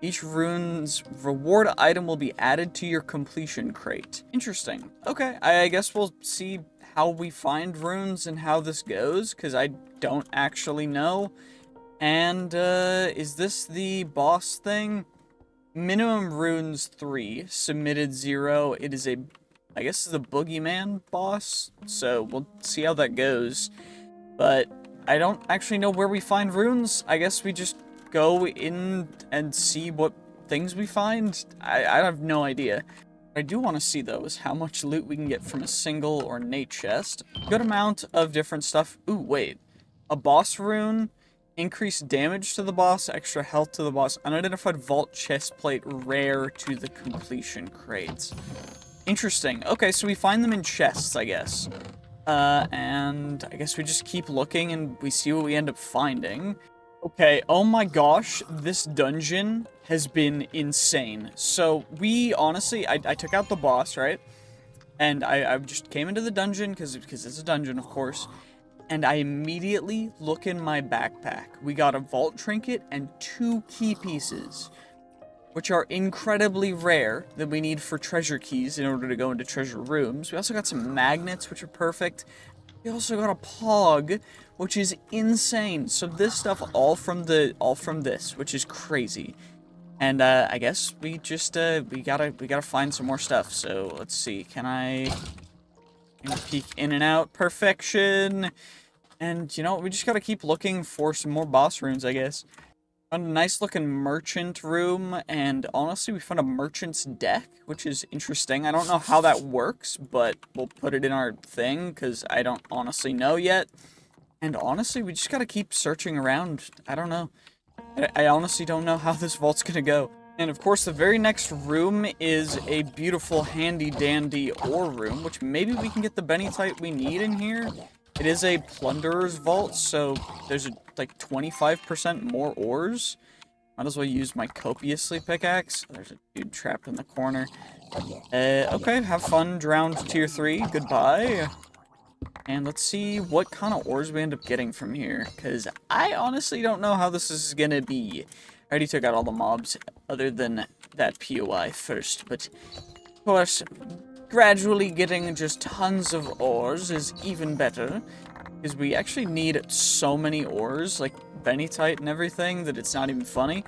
Each rune's reward item will be added to your completion crate. Interesting. Okay, I guess we'll see how we find runes and how this goes, because I don't actually know. And, is this the boss thing? Minimum runes 3, submitted 0. It is a, I guess it's a boogeyman boss, so we'll see how that goes. But I don't actually know where we find runes. I guess we just go in and see what things we find. I have no idea. What I do want to see, though, is how much loot we can get from a single ornate chest. Good amount of different stuff. Ooh, wait. A boss rune. Increased damage to the boss, extra health to the boss, unidentified vault chest plate, rare to the completion crates. Interesting. Okay, so we find them in chests, I guess. And I guess we just keep looking and we see what we end up finding. Okay, oh my gosh, this dungeon has been insane. So we, honestly, I took out the boss, right? And I just came into the dungeon, because it's a dungeon, of course. And I immediately look in my backpack. We got a vault trinket and 2 key pieces, which are incredibly rare, that we need for treasure keys in order to go into treasure rooms. We also got some magnets, which are perfect. We also got a pog, which is insane. So this stuff all from this, which is crazy. And I guess we just we gotta find some more stuff. So let's see. Can I peek in and out? Perfection. And, you know, we just gotta keep looking for some more boss runes, I guess. Found a nice looking merchant room, and honestly, we found a merchant's deck, which is interesting. I don't know how that works, but we'll put it in our thing, because I don't honestly know yet. And honestly, we just gotta keep searching around. I don't know. I honestly don't know how this vault's gonna go. And of course, the very next room is a beautiful, handy-dandy ore room, which maybe we can get the bennytite we need in here. It is a plunderer's vault, so there's like 25% more ores. Might as well use my copiously pickaxe. There's a dude trapped in the corner. Okay, have fun, drowned tier 3, goodbye. And let's see what kind of ores we end up getting from here, because I honestly don't know how this is gonna be. I already took out all the mobs, other than that POI first, but of course, gradually getting just tons of ores is even better, because we actually need so many ores, like bennytite and everything, that it's not even funny.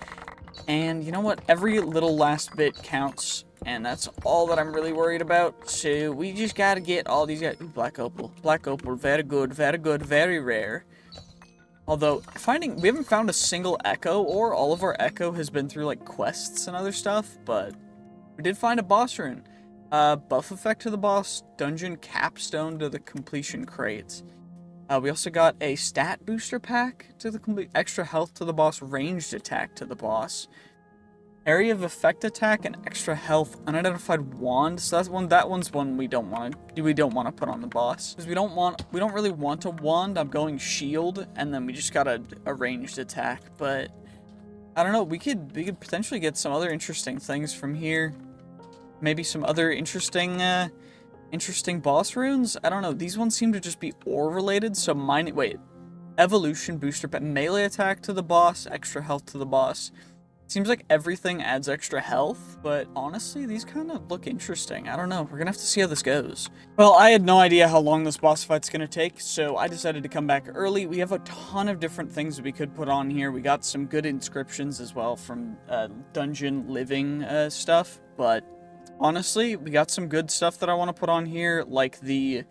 And you know what? Every little last bit counts, and that's all that I'm really worried about. So we just gotta get all these guys. Ooh, black opal. Black opal, very good, very rare. Although, we haven't found a single echo, or all of our echo has been through, like, quests and other stuff, but we did find a boss rune. Buff effect to the boss, dungeon capstone to the completion crates. We also got a stat booster pack to the complete, extra health to the boss, ranged attack to the boss, area of effect attack, and extra health, unidentified wand. So that one's one we don't want to put on the boss, because we don't really want a wand. I'm going shield, and then we just got a ranged attack. But I don't know. We could potentially get some other interesting things from here. Maybe some other interesting boss runes? I don't know. These ones seem to just be ore related, so evolution booster, but melee attack to the boss, extra health to the boss. Seems like everything adds extra health, but honestly, these kind of look interesting. I don't know. We're gonna have to see how this goes. Well, I had no idea how long this boss fight's gonna take, so I decided to come back early. We have a ton of different things that we could put on here. We got some good inscriptions as well from dungeon living stuff, but honestly, we got some good stuff that I want to put on here, like the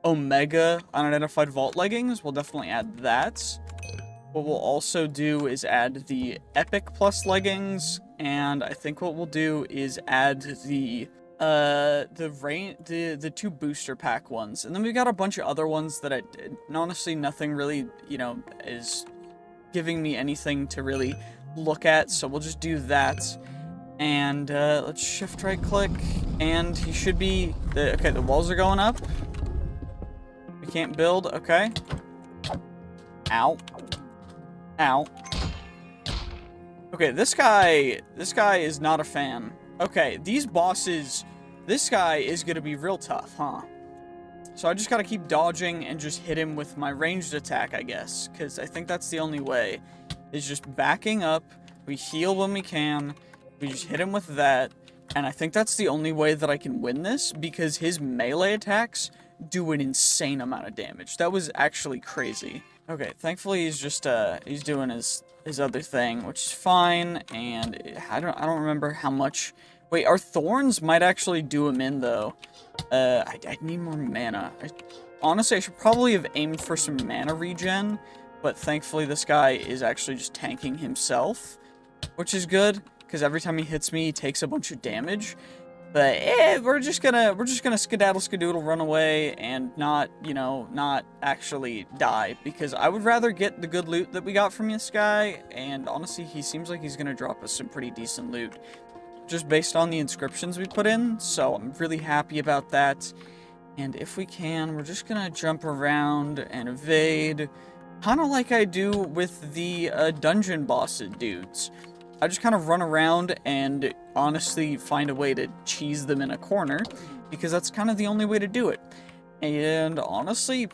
Omega unidentified vault leggings. We'll definitely add that. What we'll also do is add the Epic Plus leggings, and I think what we'll do is add the two booster pack ones. And then we've got a bunch of other ones that honestly, nothing really, is giving me anything to really look at, so we'll just do that. And let's shift right click, and he should be okay, the walls are going up. We can't build, okay. Ow. Ow. Okay, this guy is not a fan. Okay, these bosses, this guy is gonna be real tough, huh? So I just gotta keep dodging and just hit him with my ranged attack, I guess, because I think that's the only way, is just backing up, we heal when we can, we just hit him with that, and I think that's the only way that I can win this, because his melee attacks do an insane amount of damage. That was actually crazy. Okay, thankfully he's just, he's doing his other thing, which is fine, and I don't remember how much. Wait, our thorns might actually do him in, though. I need more mana. Honestly, I should probably have aimed for some mana regen, but thankfully this guy is actually just tanking himself, which is good, because every time he hits me, he takes a bunch of damage. But we're just gonna skedaddle skadoodle, run away, and not actually die, because I would rather get the good loot that we got from this guy, and honestly, he seems like he's gonna drop us some pretty decent loot, just based on the inscriptions we put in, so I'm really happy about that. And if we can, we're just gonna jump around and evade, kind of like I do with the dungeon boss dudes. I just kind of run around and honestly find a way to cheese them in a corner, because that's kind of the only way to do it. And honestly,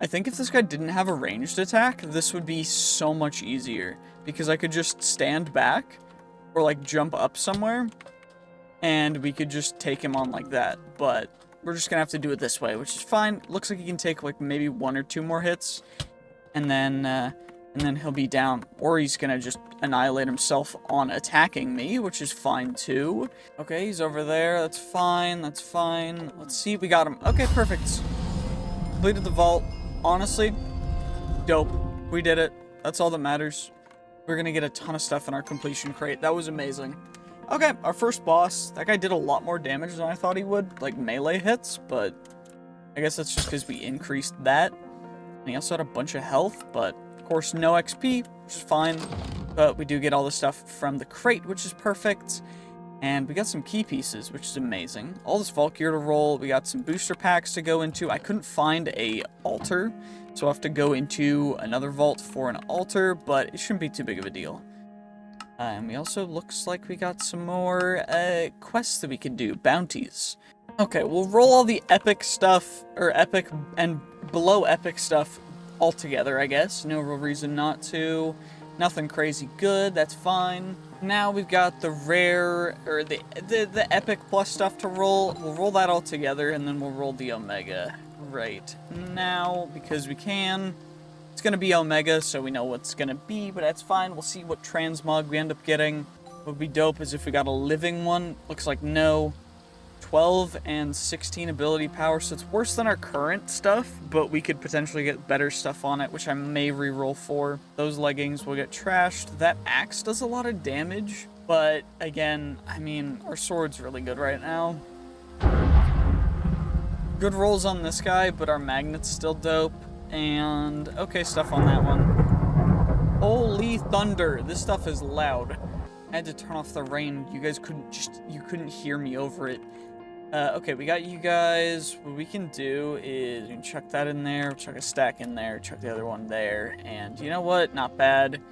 I think if this guy didn't have a ranged attack, this would be so much easier, because I could just stand back or like jump up somewhere and we could just take him on like that. But we're just gonna have to do it this way, which is fine. Looks like he can take like maybe 1 or 2 more hits, and then he'll be down, or he's gonna just annihilate himself on attacking me, which is fine too. Okay, he's over there. That's fine. That's fine. Let's see. We got him. Okay, perfect. Completed the vault. Honestly, dope. We did it. That's all that matters. We're gonna get a ton of stuff in our completion crate. That was amazing. Okay, our first boss. That guy did a lot more damage than I thought he would, like melee hits, but I guess that's just because we increased that. And he also had a bunch of health, but of course no XP, which is fine. But we do get all the stuff from the crate, which is perfect. And we got some key pieces, which is amazing. All this vault gear to roll. We got some booster packs to go into. I couldn't find a altar, so I'll have to go into another vault for an altar, but it shouldn't be too big of a deal. And we also looks like we got some more quests that we can do, bounties. Okay, we'll roll all the epic stuff, or epic and below epic stuff all together, I guess. No real reason not to. Nothing crazy good, that's fine. Now we've got the rare, or the epic plus stuff to roll. We'll roll that all together, and then we'll roll the omega right now, because we can. It's gonna be omega, so we know what's gonna be, but that's fine. We'll see what transmog we end up getting. What would be dope is if we got a living one. Looks like no. 12 and 16 ability power, so it's worse than our current stuff, but we could potentially get better stuff on it, which I may reroll for. Those leggings will get trashed. That axe does a lot of damage, but again, I mean, our sword's really good right now. Good rolls on this guy, but our magnet's still dope, and okay stuff on that one. Holy thunder, this stuff is loud. I had to turn off the rain. You guys couldn't hear me over it. Okay, we got you guys. What we can do is we can chuck that in there, chuck a stack in there, chuck the other one there, and you know what? Not bad.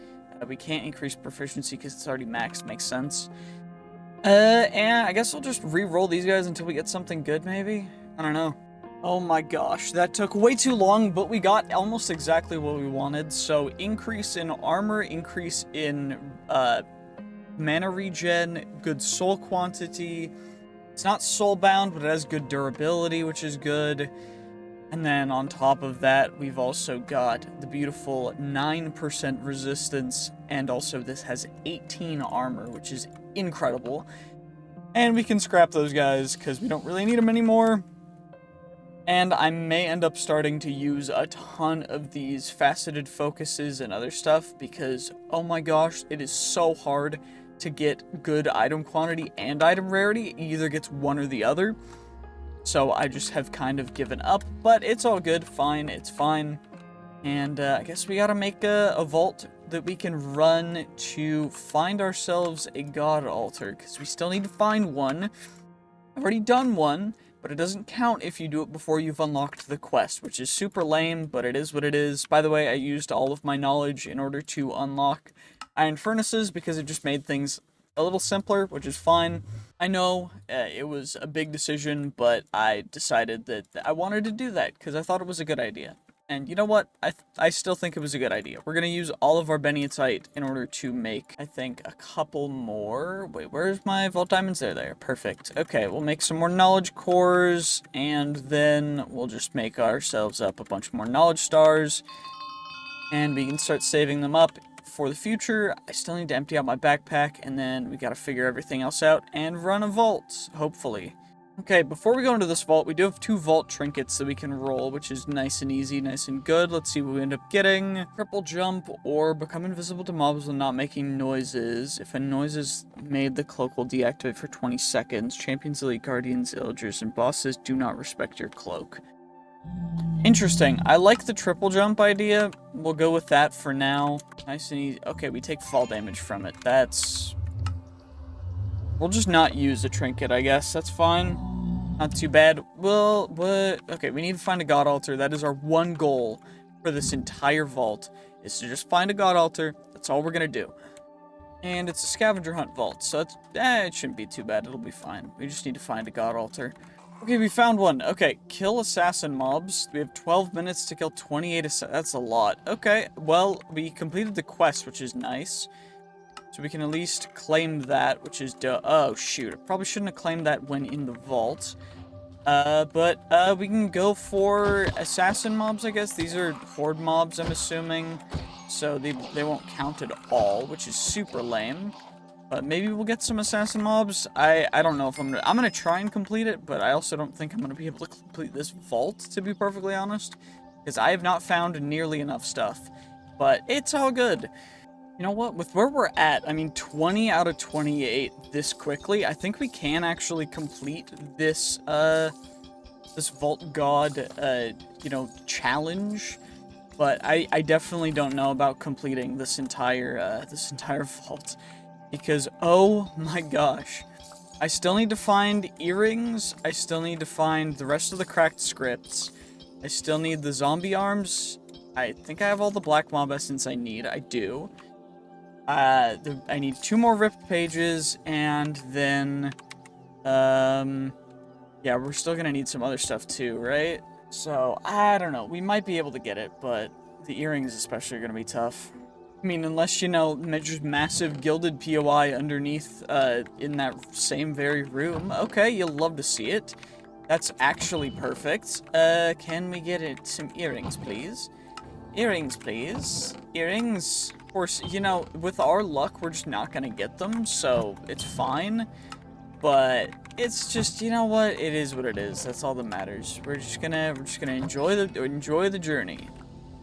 We can't increase proficiency because it's already maxed. Makes sense. And I guess we'll just re-roll these guys until we get something good, maybe? I don't know. Oh my gosh, that took way too long, but we got almost exactly what we wanted. So increase in armor, increase in mana regen, good soul quantity. It's not soulbound, but it has good durability, which is good. And then on top of that, we've also got the beautiful 9% resistance, and also this has 18 armor, which is incredible. And we can scrap those guys, because we don't really need them anymore. And I may end up starting to use a ton of these faceted focuses and other stuff, because, oh my gosh, it is so hard to get good item quantity and item rarity. It either gets one or the other. So I just have kind of given up, but it's all good. Fine, it's fine. And I guess we gotta make a vault that we can run to find ourselves a god altar, because we still need to find one. I've already done one, but it doesn't count if you do it before you've unlocked the quest, which is super lame, but it is what it is. By the way, I used all of my knowledge in order to unlock iron furnaces, because it just made things a little simpler, which is fine. I know it was a big decision, but I decided that I wanted to do that, because I thought it was a good idea. And you know what? I still think it was a good idea. We're going to use all of our Beniatite in order to make, I think, a couple more. Wait, where's my Vault Diamonds? There. Perfect. Okay, we'll make some more knowledge cores, and then we'll just make ourselves up a bunch more knowledge stars. And we can start saving them up for the future. I still need to empty out my backpack, and then we got to figure everything else out and run a vault, hopefully. Okay, before we go into this vault, we do have 2 vault trinkets that we can roll, which is nice and easy, nice and good. Let's see what we end up getting. Triple jump or become invisible to mobs while not making noises. If a noise is made, the cloak will deactivate for 20 seconds. Champions, elite guardians, illagers, and bosses do not respect your cloak. Interesting. I like the triple jump idea. We'll go with that for now. Nice and easy. Okay, we take fall damage from it. That's... We'll just not use the trinket, I guess. That's fine. Not too bad. Well, what? Okay, we need to find a god altar. That is our one goal for this entire vault, is to just find a god altar. That's all we're gonna do. And it's a scavenger hunt vault, so it's, it shouldn't be too bad. It'll be fine. We just need to find a god altar. Okay, we found one. Okay, kill assassin mobs. We have 12 minutes to kill 28 that's a lot. Okay, well, we completed the quest, which is nice. So we can at least claim that, which is oh, shoot. I probably shouldn't have claimed that when in the vault. But we can go for assassin mobs, I guess. These are horde mobs, I'm assuming. So they won't count at all, which is super lame. But maybe we'll get some assassin mobs. I don't know if I'm gonna try and complete it, but I also don't think I'm gonna be able to complete this vault, to be perfectly honest. Because I have not found nearly enough stuff. But it's all good. You know what? With where we're at, I mean, 20 out of 28 this quickly, I think we can actually complete this, this Vault God, you know, challenge. But I definitely don't know about completing this entire vault. Because, oh my gosh. I still need to find earrings. I still need to find the rest of the cracked scripts. I still need the zombie arms. I think I have all the black mob essence I need. I do. I need 2 more ripped pages, and then, yeah, we're still gonna need some other stuff too, right? So, I don't know. We might be able to get it, but the earrings especially are gonna be tough. I mean, unless, you know, just massive gilded POI underneath, in that same very room. Okay, you'll love to see it. That's actually perfect. Can we get it some earrings, please? Earrings, please. Earrings. Of course, you know, with our luck, we're just not gonna get them, so it's fine. But it's just, you know what? It is what it is. That's all that matters. We're just gonna enjoy the journey.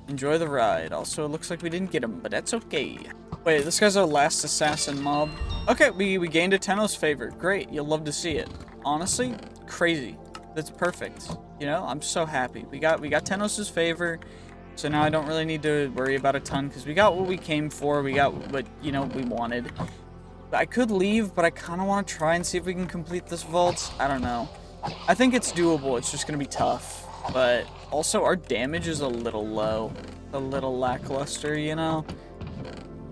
Enjoy the ride. Also, it looks like we didn't get him, but that's okay. Wait, this guy's our last assassin mob. Okay, we gained a Tenno's favor. Great, you'll love to see it. Honestly, crazy. That's perfect. You know, I'm so happy. We got Tenno's favor. So now I don't really need to worry about a ton, because we got what we came for, we got what, you know, we wanted. I could leave, but I kind of want to try and see if we can complete this vault. I don't know. I think it's doable, it's just going to be tough. But also our damage is a little low. A little lackluster, you know?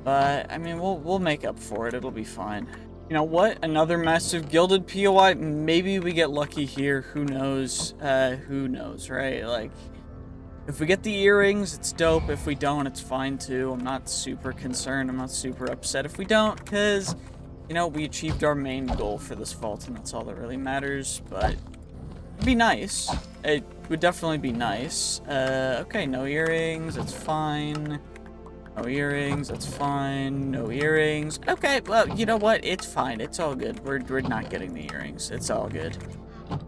But, I mean, we'll make up for it, it'll be fine. You know what? Another massive gilded POI. Maybe we get lucky here, who knows? Who knows, right? Like, if we get the earrings, it's dope. If we don't, it's fine too. I'm not super concerned. I'm not super upset if we don't, because, you know, we achieved our main goal for this vault, and that's all that really matters. But it'd be nice. It would definitely be nice. Okay, no earrings. That's fine. No earrings. That's fine. No earrings. Okay, well, you know what? It's fine. It's all good. We're not getting the earrings. It's all good.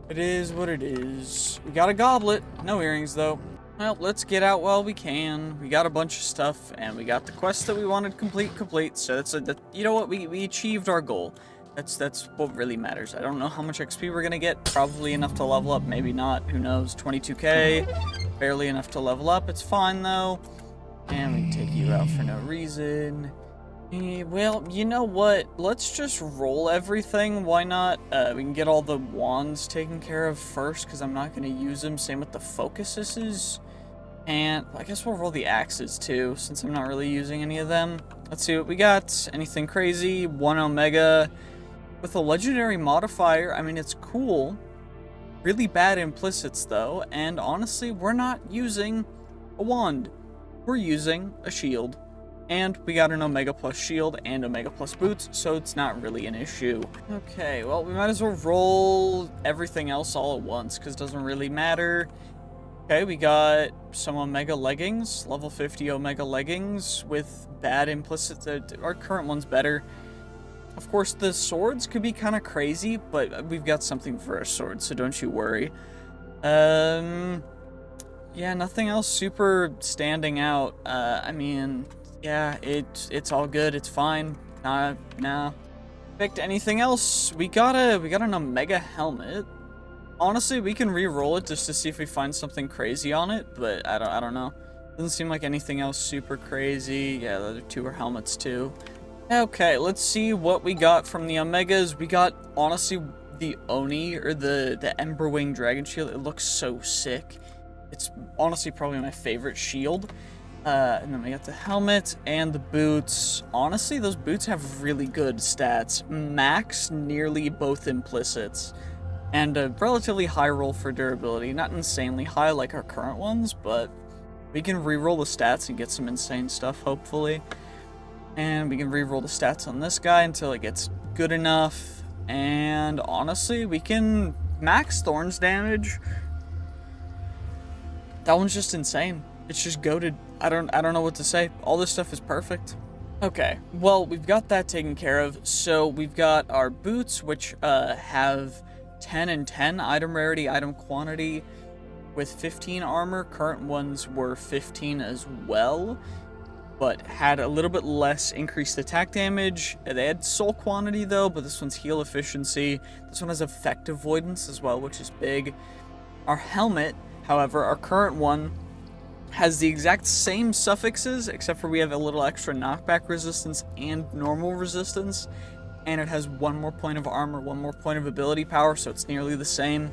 It is what it is. We got a goblet. No earrings, though. Well, let's get out while we can. We got a bunch of stuff, and we got the quest that we wanted complete. So that's you know what? We achieved our goal. That's what really matters. I don't know how much XP we're gonna get. Probably enough to level up. Maybe not. Who knows? 22k. Barely enough to level up. It's fine though. And we can take you out for no reason. Well, you know what? Let's just roll everything. Why not? We can get all the wands taken care of first, because I'm not going to use them. Same with the focuses. And I guess we'll roll the axes too, since I'm not really using any of them. Let's see what we got. Anything crazy? 1 Omega. With a legendary modifier, I mean, it's cool. Really bad implicits, though. And honestly, we're not using a wand. We're using a shield. And we got an Omega Plus shield and Omega Plus boots, so it's not really an issue. Okay, well, we might as well roll everything else all at once, because it doesn't really matter. Okay, we got some Omega leggings, level 50 Omega leggings with bad implicits. Our current one's better. Of course, the swords could be kind of crazy, but we've got something for our swords, so don't you worry. Yeah, nothing else super standing out. I mean, yeah, it's all good. It's fine. Nah. Picked anything else? We got an Omega helmet. Honestly, we can re-roll it just to see if we find something crazy on it, but I don't know. Doesn't seem like anything else super crazy. Yeah, the other 2 are helmets too. Okay, let's see what we got from the Omegas. We got, honestly, the Oni, or the Emberwing Dragon Shield. It looks so sick. It's honestly probably my favorite shield. And then we got the helmet and the boots. Honestly, those boots have really good stats. Max nearly both implicits. And a relatively high roll for durability. Not insanely high like our current ones, but we can re-roll the stats and get some insane stuff, hopefully. And we can re-roll the stats on this guy until it gets good enough. And honestly, we can max Thorns damage. That one's just insane. It's just goated. I don't know what to say. All this stuff is perfect. Okay, well, we've got that taken care of. So we've got our boots, which have 10 and 10 item rarity, item quantity, with 15 armor. Current ones were 15 as well. but had a little bit less increased attack damage. They had soul quantity though, but this one's heal efficiency. This one has effect avoidance as well, which is big. Our helmet, however, our current one, has the exact same suffixes, except for we have a little extra knockback resistance and normal resistance, and it has 1 more point of armor, 1 more point of ability power, so it's nearly the same.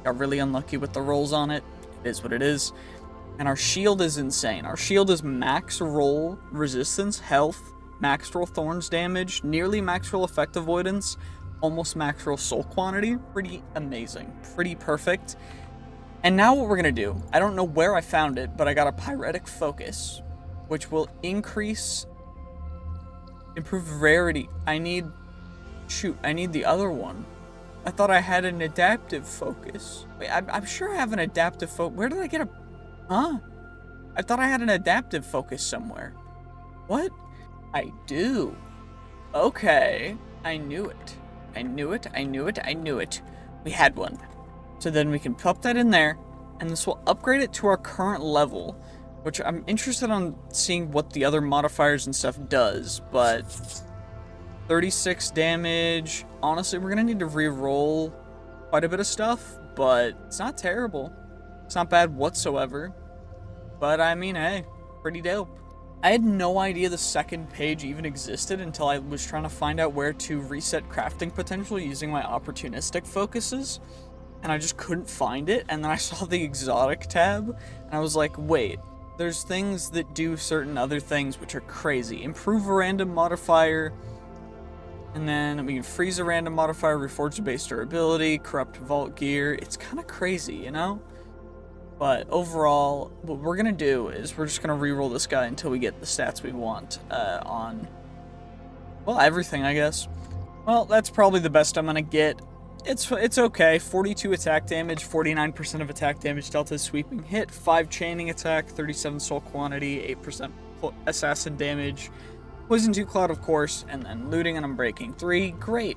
Got really unlucky with the rolls on it. It is what it is. And our shield is insane. Our shield is max roll resistance, health, max roll thorns damage, nearly max roll effect avoidance, almost max roll soul quantity. Pretty amazing. Pretty perfect. And now what we're going to do, I don't know where I found it, but I got a pyretic focus, which will improve rarity. I need the other one. I thought I had an adaptive focus. Wait, I'm sure I have an adaptive focus. Where did I get a... Huh? I thought I had an adaptive focus somewhere. What? I do. Okay. I knew it. I knew it. We had one. So then we can pop that in there, and this will upgrade it to our current level, which I'm interested on seeing what the other modifiers and stuff does, but 36 damage. Honestly, we're gonna need to re-roll quite a bit of stuff, but it's not terrible. It's not bad whatsoever. But I mean, hey, pretty dope. I had no idea the second page even existed until I was trying to find out where to reset crafting potential using my opportunistic focuses. And I just couldn't find it, and then I saw the exotic tab, and I was like, wait, there's things that do certain other things which are crazy. Improve a random modifier, and then we can freeze a random modifier, reforge the base durability, corrupt vault gear. It's kind of crazy, you know? But overall, what we're going to do is we're just going to reroll this guy until we get the stats we want on, well, everything, I guess. Well, that's probably the best I'm going to get. It's okay. 42 attack damage, 49% of attack damage delta sweeping hit, 5 chaining attack, 37 soul quantity, 8% assassin damage, poison 2 cloud of course, and then looting and unbreaking 3. Great.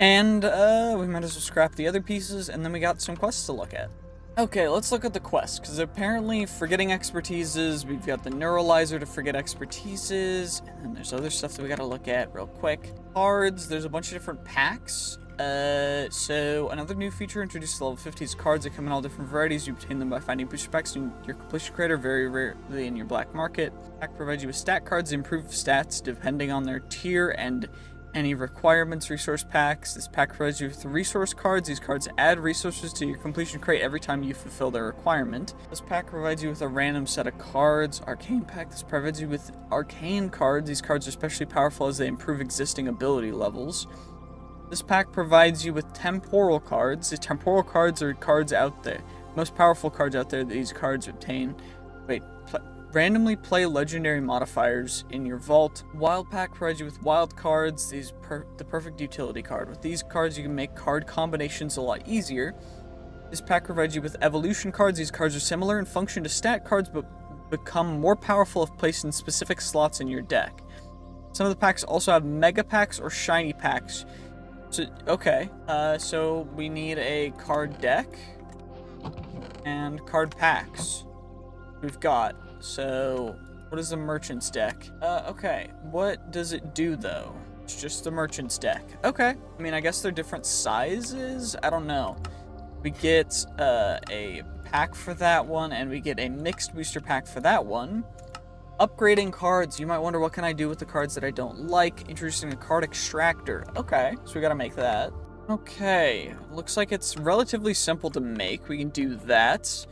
And we might as well scrap the other pieces, and then we got some quests to look at. Okay, let's look at the quests, because apparently forgetting expertises, we've got the neuralizer to forget expertises, and then there's other stuff that we gotta look at real quick. Cards, there's a bunch of different packs. So another new feature introduced to level 50 is cards that come in all different varieties. You obtain them by finding booster packs in your completion creator, very rarely in your black market. Pack provides you with stat cards that improve stats depending on their tier and any requirements. Resource packs. This pack provides you with resource cards. These cards add resources to your completion crate every time you fulfill their requirement. This pack provides you with a random set of cards. Arcane pack. This provides you with arcane cards. These cards are especially powerful as they improve existing ability levels. This pack provides you with temporal cards. The temporal cards are cards out there. Most powerful cards out there that these cards obtain. Randomly play legendary modifiers in your vault. Wild pack provides you with wild cards. These the perfect utility card. With these cards, you can make card combinations a lot easier. This pack provides you with evolution cards. These cards are similar in function to stat cards, but become more powerful if placed in specific slots in your deck. Some of the packs also have mega packs or shiny packs. So, okay, so we need a card deck and card packs. We've got, so what is the merchant's deck? Okay, what does it do though? It's just the merchant's deck. Okay, I mean, I guess they're different sizes? I don't know. We get a pack for that one, and we get a mixed booster pack for that one. Upgrading cards. You might wonder, what can I do with the cards that I don't like? Introducing a card extractor. Okay, so we gotta make that. Okay, looks like it's relatively simple to make. We can do that.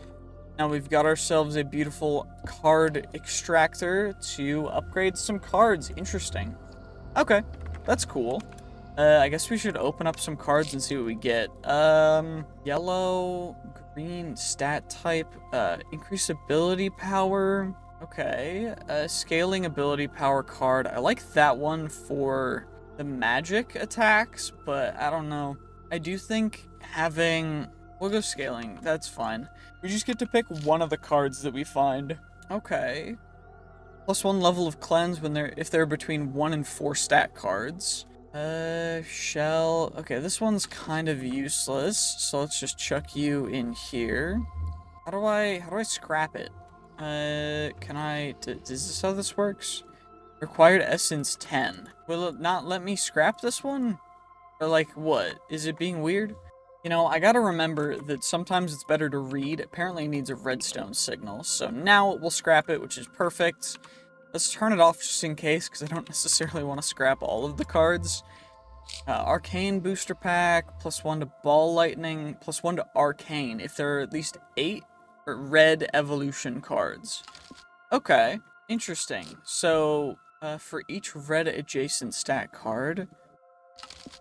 Now we've got ourselves a beautiful card extractor to upgrade some cards. Interesting. Okay, that's cool. I guess we should open up some cards and see what we get. Yellow, green, stat type, increased ability power. Okay, scaling ability power card. I like that one for the magic attacks, but I don't know. I do think having... We'll go scaling, that's fine. We just get to pick one of the cards that we find. Okay. +1 level of cleanse if they're between 1 and 4 stat cards. Shell. Okay, this one's kind of useless, so let's just chuck you in here. How do I scrap it? Can I... Is this how this works? Required essence 10. Will it not let me scrap this one? Or like, what? Is it being weird? You know, I gotta remember that sometimes it's better to read. Apparently it needs a redstone signal. So now it will scrap it, which is perfect. Let's turn it off just in case, because I don't necessarily want to scrap all of the cards. Arcane booster pack, +1 to ball lightning, +1 to arcane, if there are at least 8 red evolution cards. Okay, interesting. So, for each red adjacent stat card...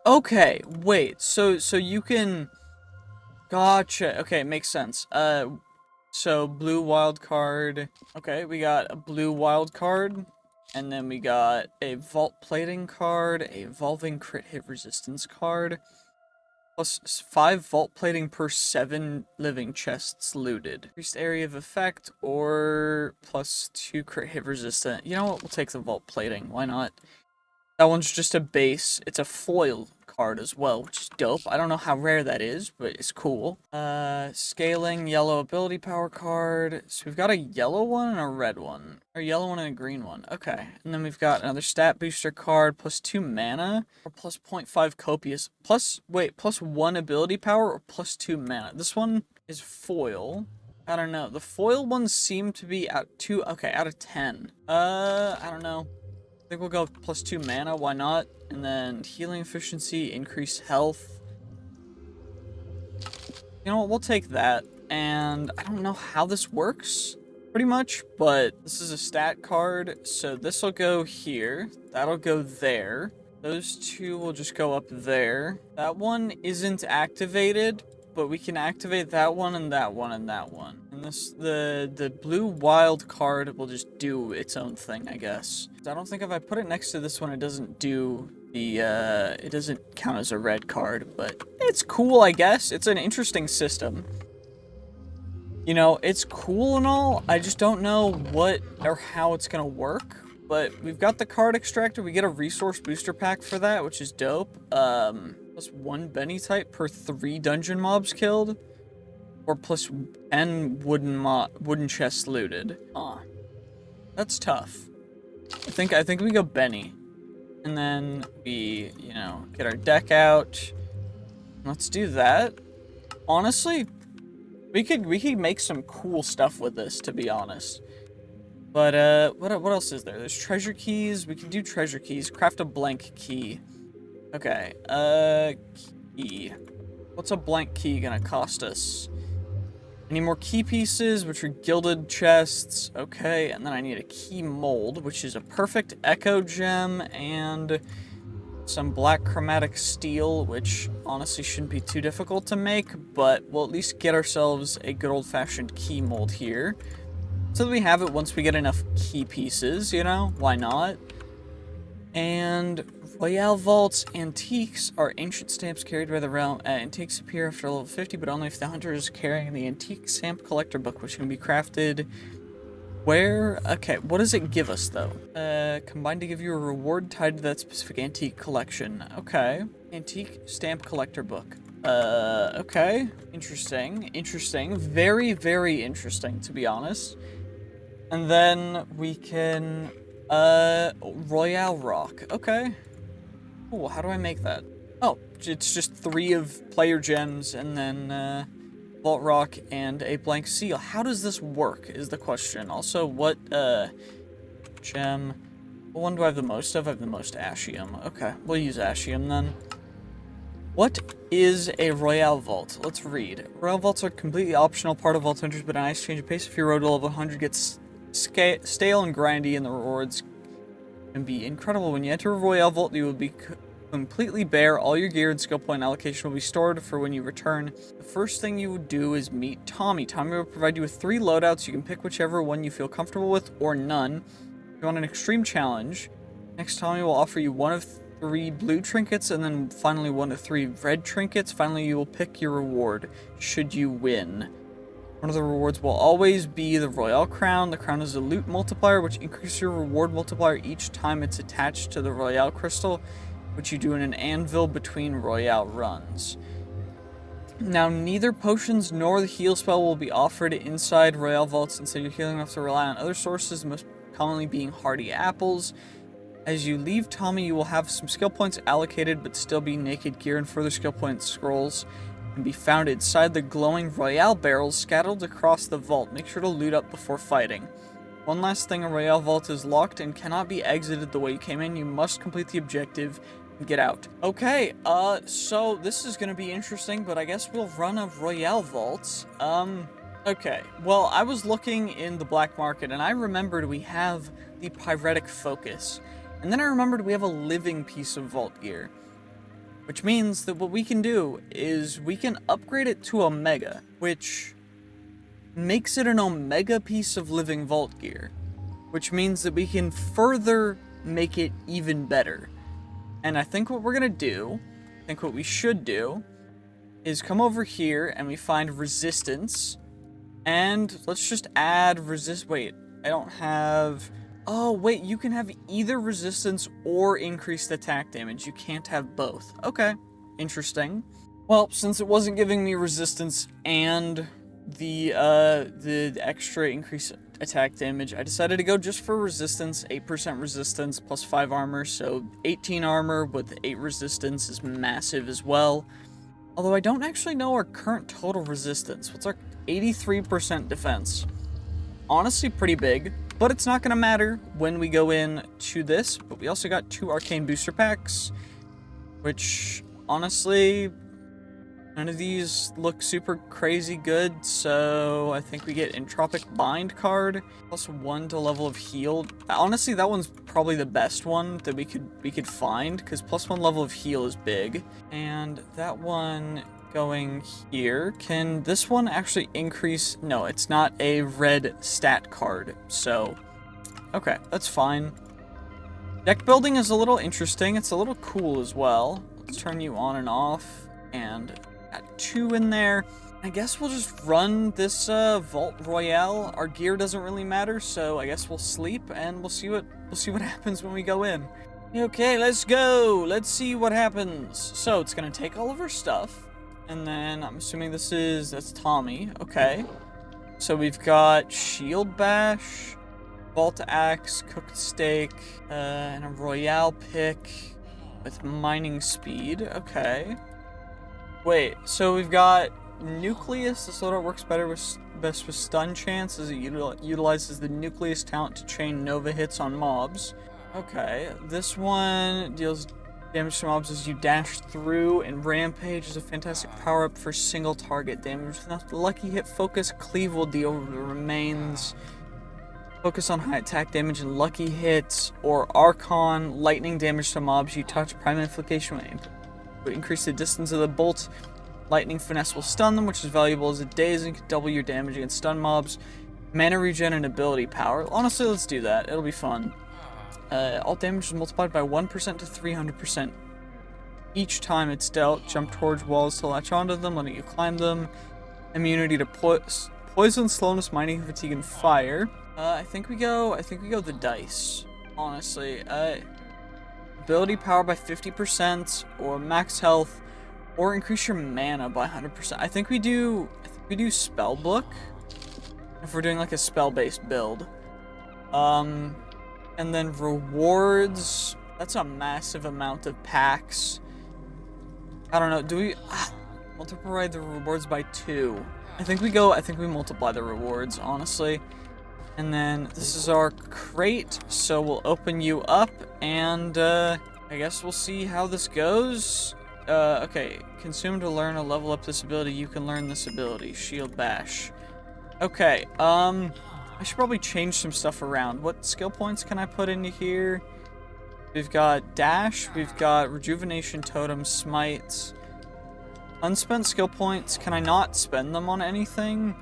Okay, wait, so you can... Gotcha, okay, makes sense. So blue wild card. Okay, we got a blue wild card. And then we got a vault plating card, a evolving crit hit resistance card, plus 5 vault plating per 7 living chests looted. Increased area of effect, or plus 2 crit hit resistant. You know what? We'll take the vault plating. Why not? That one's just a base. It's a foil card as well, which is dope. I don't know how rare that is, but it's cool. Scaling, yellow ability power card. So we've got a yellow one and a red one. Or yellow one and a green one. Okay. And then we've got another stat booster card, +2 mana, or plus 0.5 copious. Plus 1 ability power, or +2 mana. This one is foil. I don't know. The foil ones seem to be out of 10. I don't know. I think we'll go +2 mana, why not? And then healing efficiency, increased health. You know what, we'll take that. And I don't know how this works, pretty much, but this is a stat card, so this will go here. That'll go there. Those two will just go up there. That one isn't activated, but we can activate that one and that one and that one. And the blue wild card will just do its own thing, I guess. I don't think if I put it next to this one, it doesn't do the, it doesn't count as a red card, but it's cool, I guess. It's an interesting system. You know, it's cool and all, I just don't know what or how it's gonna work. But we've got the card extractor, we get a resource booster pack for that, which is dope. Plus 1 Benny type per 3 dungeon mobs killed. Or plus 10 wooden chests looted. That's tough. I think we go Benny. And then we, you know, get our deck out. Let's do that. Honestly, we could make some cool stuff with this, to be honest. But what else is there? There's treasure keys. We can do treasure keys. Craft a blank key. Okay. Key. What's a blank key gonna cost us? I need more key pieces, which are gilded chests. Okay, and then I need a key mold, which is a perfect echo gem, and some black chromatic steel, which honestly shouldn't be too difficult to make, but we'll at least get ourselves a good old-fashioned key mold here. So that we have it once we get enough key pieces, you know? Why not? And Royale vaults, antiques are ancient stamps carried by the realm. Antiques appear after level 50, but only if the hunter is carrying the antique stamp collector book, which can be crafted. Where? Okay, what does it give us, though? Combined to give you a reward tied to that specific antique collection. Okay. Antique stamp collector book. Okay. Interesting. Interesting. Very, very interesting, to be honest. And then we can, Royale rock. Okay. Cool, how do I make that? Oh, it's just 3 of player gems, and then, vault rock and a blank seal. How does this work, is the question. Also, what, gem... What one do I have the most of? I have the most ashium. Okay, we'll use ashium then. What is a Royale vault? Let's read. Royale vaults are completely optional part of Vault Hunters, but a nice change of pace if your road to level 100 gets stale and grindy, and the rewards can be incredible. When you enter a Royale vault, you will be completely bare. All your gear and skill point allocation will be stored for when you return. The first thing you would do is meet Tommy. Tommy will provide you with 3 loadouts. You can pick whichever one you feel comfortable with, or none. If you want an extreme challenge, next Tommy will offer you 1 of 3 blue trinkets, and then finally 1 of 3 red trinkets. Finally, you will pick your reward, should you win. One of the rewards will always be the Royale Crown. The crown is a loot multiplier, which increases your reward multiplier each time it's attached to the Royale crystal, which you do in an anvil between Royale runs. Now, neither potions nor the heal spell will be offered inside Royale vaults. Instead, your healing will have to rely on other sources, most commonly being hardy apples. As you leave Tommy, you will have some skill points allocated, but still be naked gear, and further skill point scrolls can be found inside the glowing Royale barrels scattered across the vault. Make sure to loot up before fighting. One last thing, a Royale vault is locked and cannot be exited the way you came in. You must complete the objective and get out. Okay, so this is gonna be interesting, but I guess we'll run a Royale vault. Okay, well, I was looking in the black market, and I remembered we have the Pyretic Focus. And then I remembered we have a living piece of vault gear. Which means that what we can do is we can upgrade it to Omega, which makes it an Omega piece of living vault gear. Which means that we can further make it even better. And I think what we're gonna do, I think what we should do, is come over here and we find resistance. And let's just add wait, I don't have... Oh, wait, you can have either resistance or increased attack damage. You can't have both. Okay, interesting. Well, since it wasn't giving me resistance and the extra increased attack damage, I decided to go just for resistance. 8% resistance plus 5 armor, so 18 armor with 8 resistance is massive as well. Although I don't actually know our current total resistance. What's our 83% defense? Honestly, pretty big. But it's not going to matter when we go in to this. But we also got 2 arcane booster packs, which, honestly, none of these look super crazy good. So I think we get Entropic Bind card, plus 1 to level of heal. Honestly, that one's probably the best one that we could find, because plus 1 level of heal is big. And that one going here, can this one actually increase? No, it's not a red stat card, so okay, that's fine. Deck building is a little interesting. It's a little cool as well. Let's turn you on and off, and got 2 in there. I guess we'll just run this Vault Royale. Our gear doesn't really matter, so I guess we'll sleep and we'll see what happens when we go in. Okay, let's go. Let's see what happens. So it's gonna take all of our stuff. And then, I'm assuming that's Tommy. Okay. So we've got Shield Bash, Vault Axe, Cooked Steak, and a Royale pick with Mining Speed. Okay. Wait, so we've got Nucleus. This loadout works best with Stun Chance, as it utilizes the Nucleus talent to chain Nova hits on mobs. Okay. This one deals damage to mobs as you dash through, and Rampage is a fantastic power-up for single target damage. With Lucky Hit Focus, Cleave will deal the remains. Focus on high attack damage and lucky hits, or Archon, lightning damage to mobs you touch. Prime Infliction will increase the distance of the bolt. Lightning Finesse will stun them, which is valuable as a daze and can double your damage against stun mobs. Mana Regen and Ability Power. Honestly, let's do that. It'll be fun. All damage is multiplied by 1% to 300%. Each time it's dealt, jump towards walls to latch onto them, letting you climb them. Immunity to poison, slowness, mining, fatigue, and fire. I think we go the dice. Honestly, ability power by 50%, or max health, or increase your mana by 100%. I think we do spell book if we're doing like a spell-based build. And then rewards, that's a massive amount of packs. I don't know, do we multiply the rewards by 2? I think we multiply the rewards, honestly. And then this is our crate, so we'll open you up, and I guess we'll see how this goes. Okay, consume to learn or level up this ability. You can learn this ability, Shield Bash. Okay, I should probably change some stuff around. What skill points can I put into here? We've got Dash, we've got Rejuvenation Totem, Smite. Unspent skill points, can I not spend them on anything?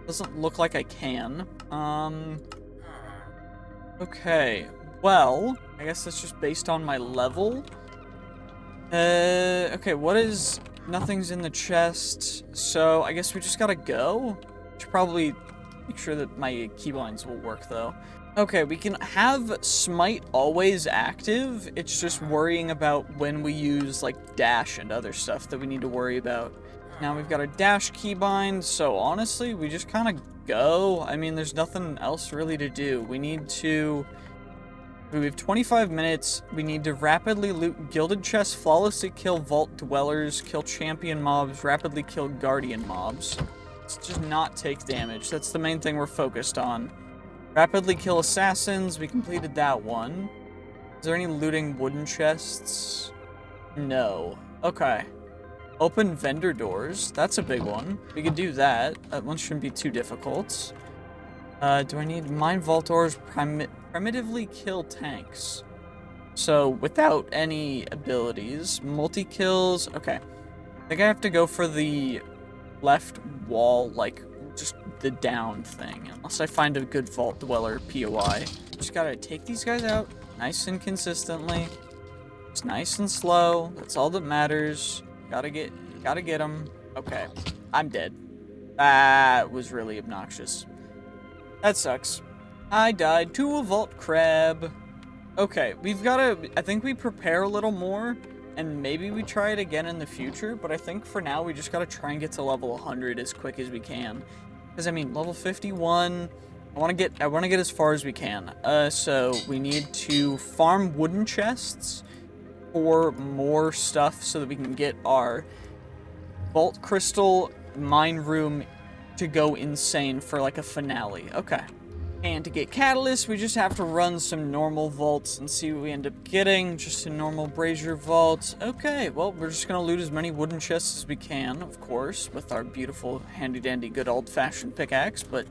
Doesn't look like I can. Okay, well, I guess that's just based on my level. Okay, what is... Nothing's in the chest, so I guess we just gotta go. Should probably make sure that my keybinds will work, though. Okay, we can have Smite always active. It's just worrying about when we use, like, Dash and other stuff that we need to worry about. Now we've got a dash keybind, so honestly, we just kind of go. I mean, there's nothing else really to do. We have 25 minutes. We need to rapidly loot gilded chests, flawlessly kill vault dwellers, kill champion mobs, rapidly kill guardian mobs. Let's just not take damage. That's the main thing we're focused on. Rapidly kill assassins. We completed that one. Is there any looting wooden chests? No. Okay. Open vendor doors. That's a big one. We could do that. That one shouldn't be too difficult. Do I need mine vault doors? Primitively kill tanks. So without any abilities, multi-kills. Okay. I think I have to go for the left wall, like just the down thing. Unless I find a good vault dweller POI. Just gotta take these guys out nice and consistently. It's nice and slow. That's all that matters. Gotta get them. Okay. I'm dead. That was really obnoxious. That sucks. I died to a vault crab. Okay, we've gotta... I think we prepare a little more, and maybe we try it again in the future, but I think for now we just gotta try and get to level 100 as quick as we can. Because, I mean, level 51... I want to get as far as we can. So we need to farm wooden chests for more stuff so that we can get our vault crystal mine room to go insane for like a finale. Okay. And to get catalyst, we just have to run some normal vaults and see what we end up getting. Just a normal brazier vault. Okay, well, we're just gonna loot as many wooden chests as we can, of course, with our beautiful handy-dandy good old-fashioned pickaxe, but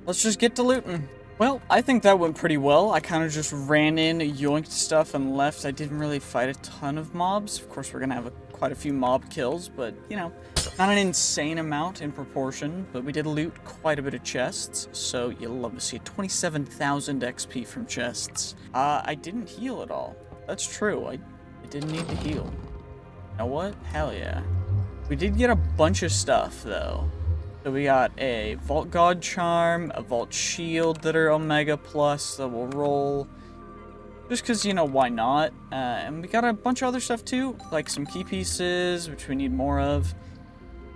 let's just get to looting. Well, I think that went pretty well. I kind of just ran in, yoinked stuff, and left. I didn't really fight a ton of mobs. Of course, we're gonna have quite a few mob kills, but, you know, not an insane amount in proportion, but we did loot quite a bit of chests, so you'll love to see 27,000 XP from chests. I didn't heal at all. That's true. I didn't need to heal. You know what? Hell yeah. We did get a bunch of stuff, though. So we got a Vault God Charm, a Vault Shield that are Omega Plus that will roll. Just because, you know, why not? And we got a bunch of other stuff too, like some key pieces, which we need more of.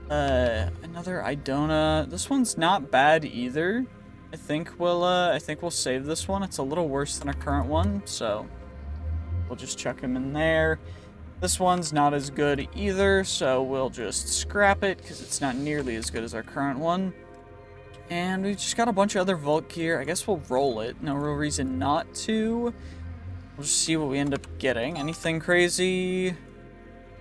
Another Idona. This one's not bad either. I think we'll save this one. It's a little worse than our current one, so we'll just chuck him in there. This one's not as good either, so we'll just scrap it because it's not nearly as good as our current one. And we just got a bunch of other vault gear. I guess we'll roll it. No real reason not to. We'll just see what we end up getting. Anything crazy?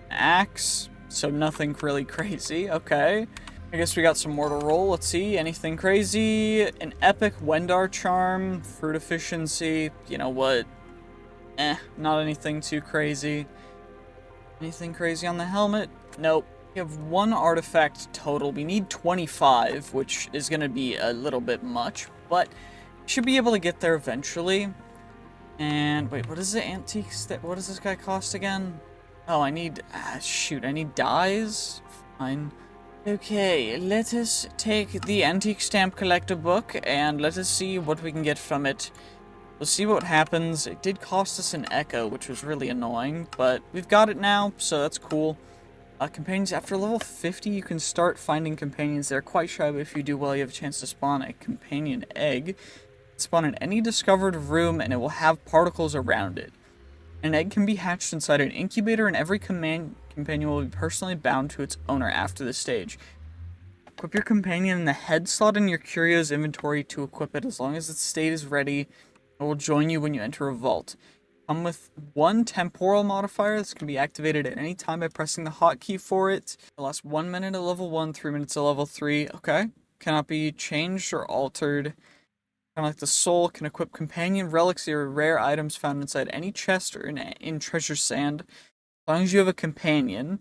Axe. So nothing really crazy. Okay. I guess we got some more to roll. Let's see. Anything crazy? An epic Wendar charm. Fruit efficiency. You know what? Not anything too crazy. Anything crazy on the helmet? Nope. We have one artifact total. We need 25, which is going to be a little bit much, but we should be able to get there eventually. And wait, what is the antiques? What does this guy cost again? Oh, I need... shoot, I need dyes? Fine. Okay, let us take the antique stamp collector book, and let us see what we can get from it. We'll see what happens. It did cost us an echo, which was really annoying, but we've got it now, so that's cool. Companions, after level 50, you can start finding companions. They're quite shy, but if you do well, you have a chance to spawn a companion egg. Spawn in any discovered room, and it will have particles around it. An egg can be hatched inside an incubator, and every companion will be personally bound to its owner after this stage. Equip your companion in the head slot in your Curio's inventory to equip it. As long as its state is ready, it will join you when you enter a vault. Come with one temporal modifier. This can be activated at any time by pressing the hotkey for it. It lasts 1 minute at level 1, 3 minutes at level 3. Okay. Cannot be changed or altered. Kind of like the soul, can equip companion relics or rare items found inside any chest or in treasure sand. As long as you have a companion.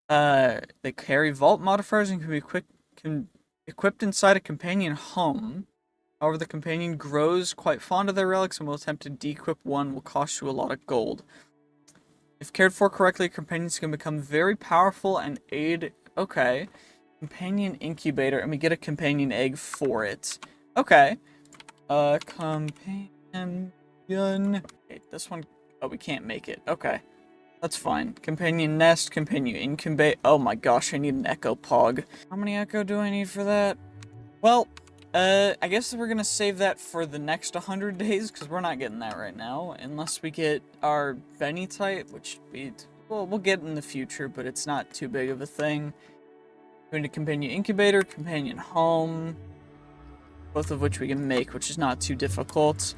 They carry vault modifiers and can be equipped inside a companion home. However, the companion grows quite fond of their relics and will attempt to de-equip one, will cost you a lot of gold. If cared for correctly, companions can become very powerful and aid... Okay. Companion incubator, and we get a companion egg for it. Okay. Companion... Okay, this one... Oh, we can't make it. Okay. That's fine. Companion nest, companion incubate. Oh my gosh, I need an echo pog. How many echo do I need for that? Well, I guess we're gonna save that for the next 100 days, because we're not getting that right now, unless we get our Benny type, which we'll get in the future, but it's not too big of a thing. Going to companion incubator, companion home, both of which we can make, which is not too difficult.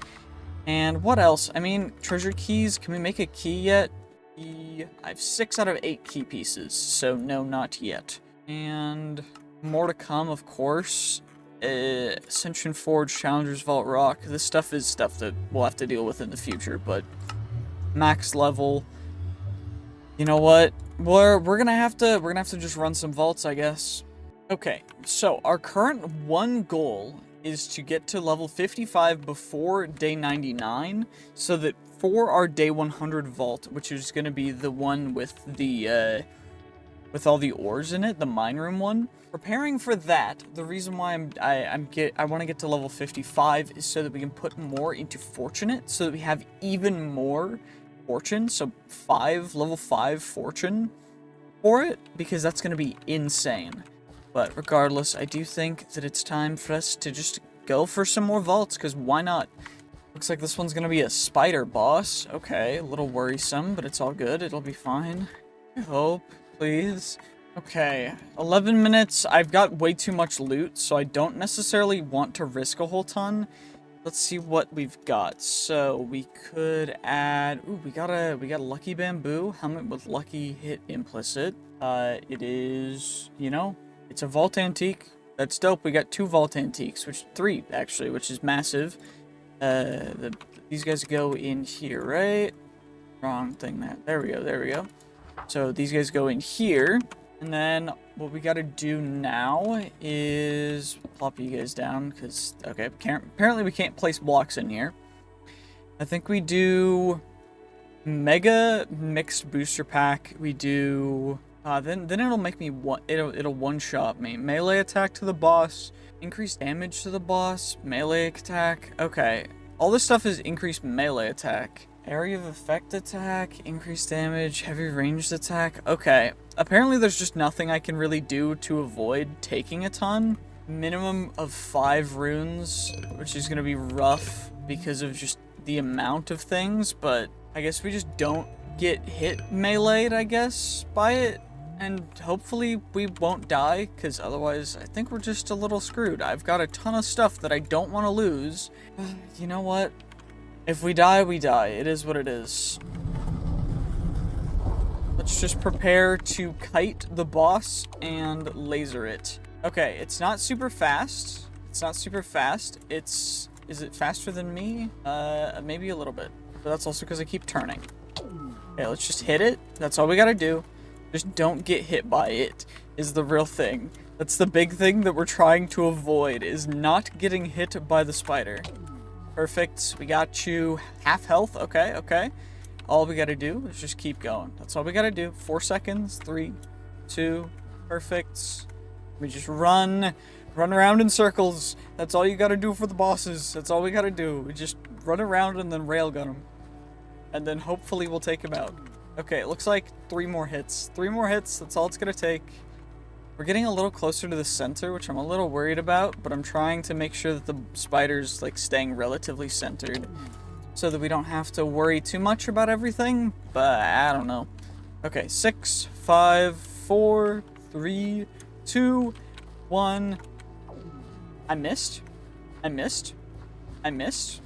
And what else? I mean, treasure keys, can we make a key yet? I have 6 out of 8 key pieces, so no, not yet. And more to come, of course. Ascension Forge, Challenger's Vault Rock. This stuff is stuff that we'll have to deal with in the future, but max level. You know what? We're gonna have to just run some vaults, I guess. Okay, so our current one goal is to get to level 55 before day 99, so that for our day 100 vault, which is gonna be the one with the with all the ores in it, the mine room one. Preparing for that, the reason why I want to get to level 55 is so that we can put more into Fortunate, so that we have even more Fortune, so level 5 Fortune for it, because that's going to be insane. But regardless, I do think that it's time for us to just go for some more vaults, because why not? Looks like this one's going to be a spider boss. Okay, a little worrisome, but it's all good. It'll be fine. I hope. Please. Okay, 11 minutes. I've got way too much loot, so I don't necessarily want to risk a whole ton. Let's see what we've got. So we could add. Ooh, we got a lucky bamboo helmet with lucky hit implicit. It is, you know, it's a vault antique. That's dope. We got 2 vault antiques, 3 actually, which is massive. These guys go in here, right? Wrong thing. There we go. There we go. So these guys go in here, and then what we gotta do now is plop you guys down, because, okay, apparently we can't place blocks in here. I think we do mega mixed booster pack. We do, then it'll make me, it'll one-shot me. Melee attack to the boss, increased damage to the boss, melee attack. Okay, all this stuff is increased melee attack. Area of effect attack, increased damage, heavy ranged attack. Okay, apparently there's just nothing I can really do to avoid taking a ton. Minimum of 5 runes, which is going to be rough because of just the amount of things, but I guess we just don't get hit meleeed, I guess, by it. And hopefully we won't die, because otherwise I think we're just a little screwed. I've got a ton of stuff that I don't want to lose. You know what? If we die, we die. It is what it is. Let's just prepare to kite the boss and laser it. Okay, it's not super fast. It's not super fast. Is it faster than me? Maybe a little bit. But that's also because I keep turning. Okay, let's just hit it. That's all we gotta do. Just don't get hit by it, is the real thing. That's the big thing that we're trying to avoid, is not getting hit by the spider. Perfect. We got you half health. Okay, okay. All we gotta do is just keep going. That's all we gotta do. 4 seconds. 3, 2. Perfect. We just run around in circles. That's all you gotta do for the bosses. That's all we gotta do. We just run around and then railgun them. And then hopefully we'll take him out. Okay, it looks like 3 more hits. 3 more hits. That's all it's gonna take. We're getting a little closer to the center, which I'm a little worried about, but I'm trying to make sure that the spider's like staying relatively centered so that we don't have to worry too much about everything, but I don't know. Okay, 6, 5, 4, 3, 2, 1. I missed. I missed. I missed.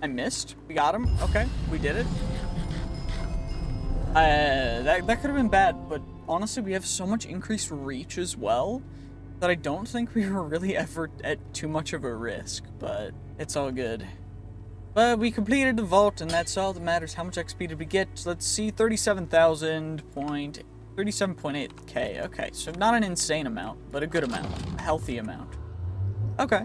I missed. We got him. Okay, we did it. That could have been bad, but honestly, we have so much increased reach as well that I don't think we were really ever at too much of a risk, but it's all good. But we completed the vault, and that's all that matters. How much XP did we get? Let's see, 37.8k. Okay, so not an insane amount, but a good amount. A healthy amount. Okay.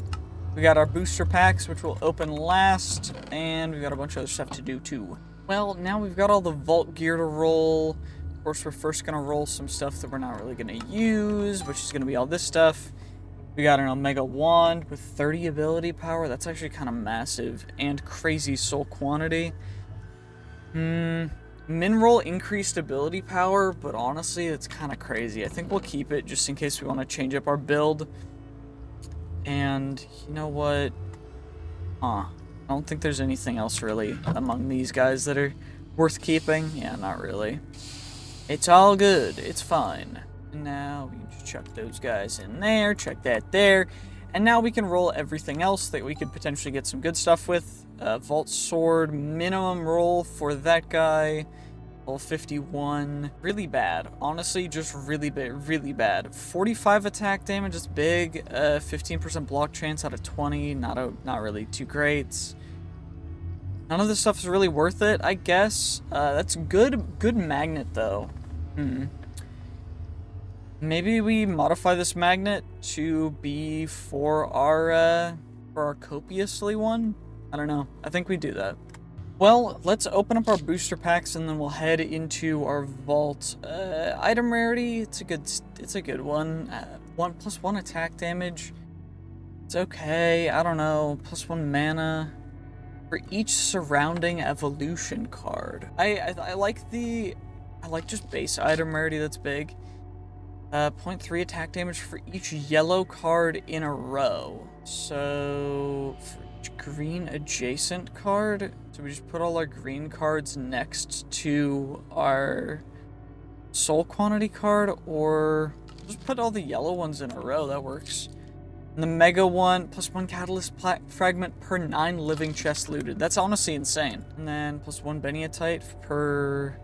We got our booster packs, which will open last, and we got a bunch of other stuff to do, too. Well, now we've got all the vault gear to roll. Of course, we're first going to roll some stuff that we're not really going to use, which is going to be all this stuff. We got an Omega Wand with 30 ability power. That's actually kind of massive. And crazy soul quantity. Mineral increased ability power, but honestly, it's kind of crazy. I think we'll keep it just in case we want to change up our build. And you know what? I don't think there's anything else really among these guys that are worth keeping. Yeah, not really. It's all good. It's fine. And now we can just chuck those guys in there, chuck that there. And now we can roll everything else that we could potentially get some good stuff with. Vault Sword, minimum roll for that guy. Level 51. Really bad. Honestly, just really bad. 45 attack damage is big. 15% block chance out of 20. Not really too great. None of this stuff is really worth it, I guess. That's good magnet, though. Maybe we modify this magnet to be for our copiously one? I don't know. I think we do that. Well, let's open up our booster packs and then we'll head into our vault. Item rarity, it's a good one. 1+1 attack damage. It's okay. I don't know. +1 mana for each surrounding evolution card. I like just base item rarity. That's big. 0.3 attack damage for each yellow card in a row. So for each green adjacent card, so we just put all our green cards next to our soul quantity card, or just put all the yellow ones in a row. That works. And the mega one, +1 catalyst fragment per 9 living chests looted. That's honestly insane. And then +1 Beniatite per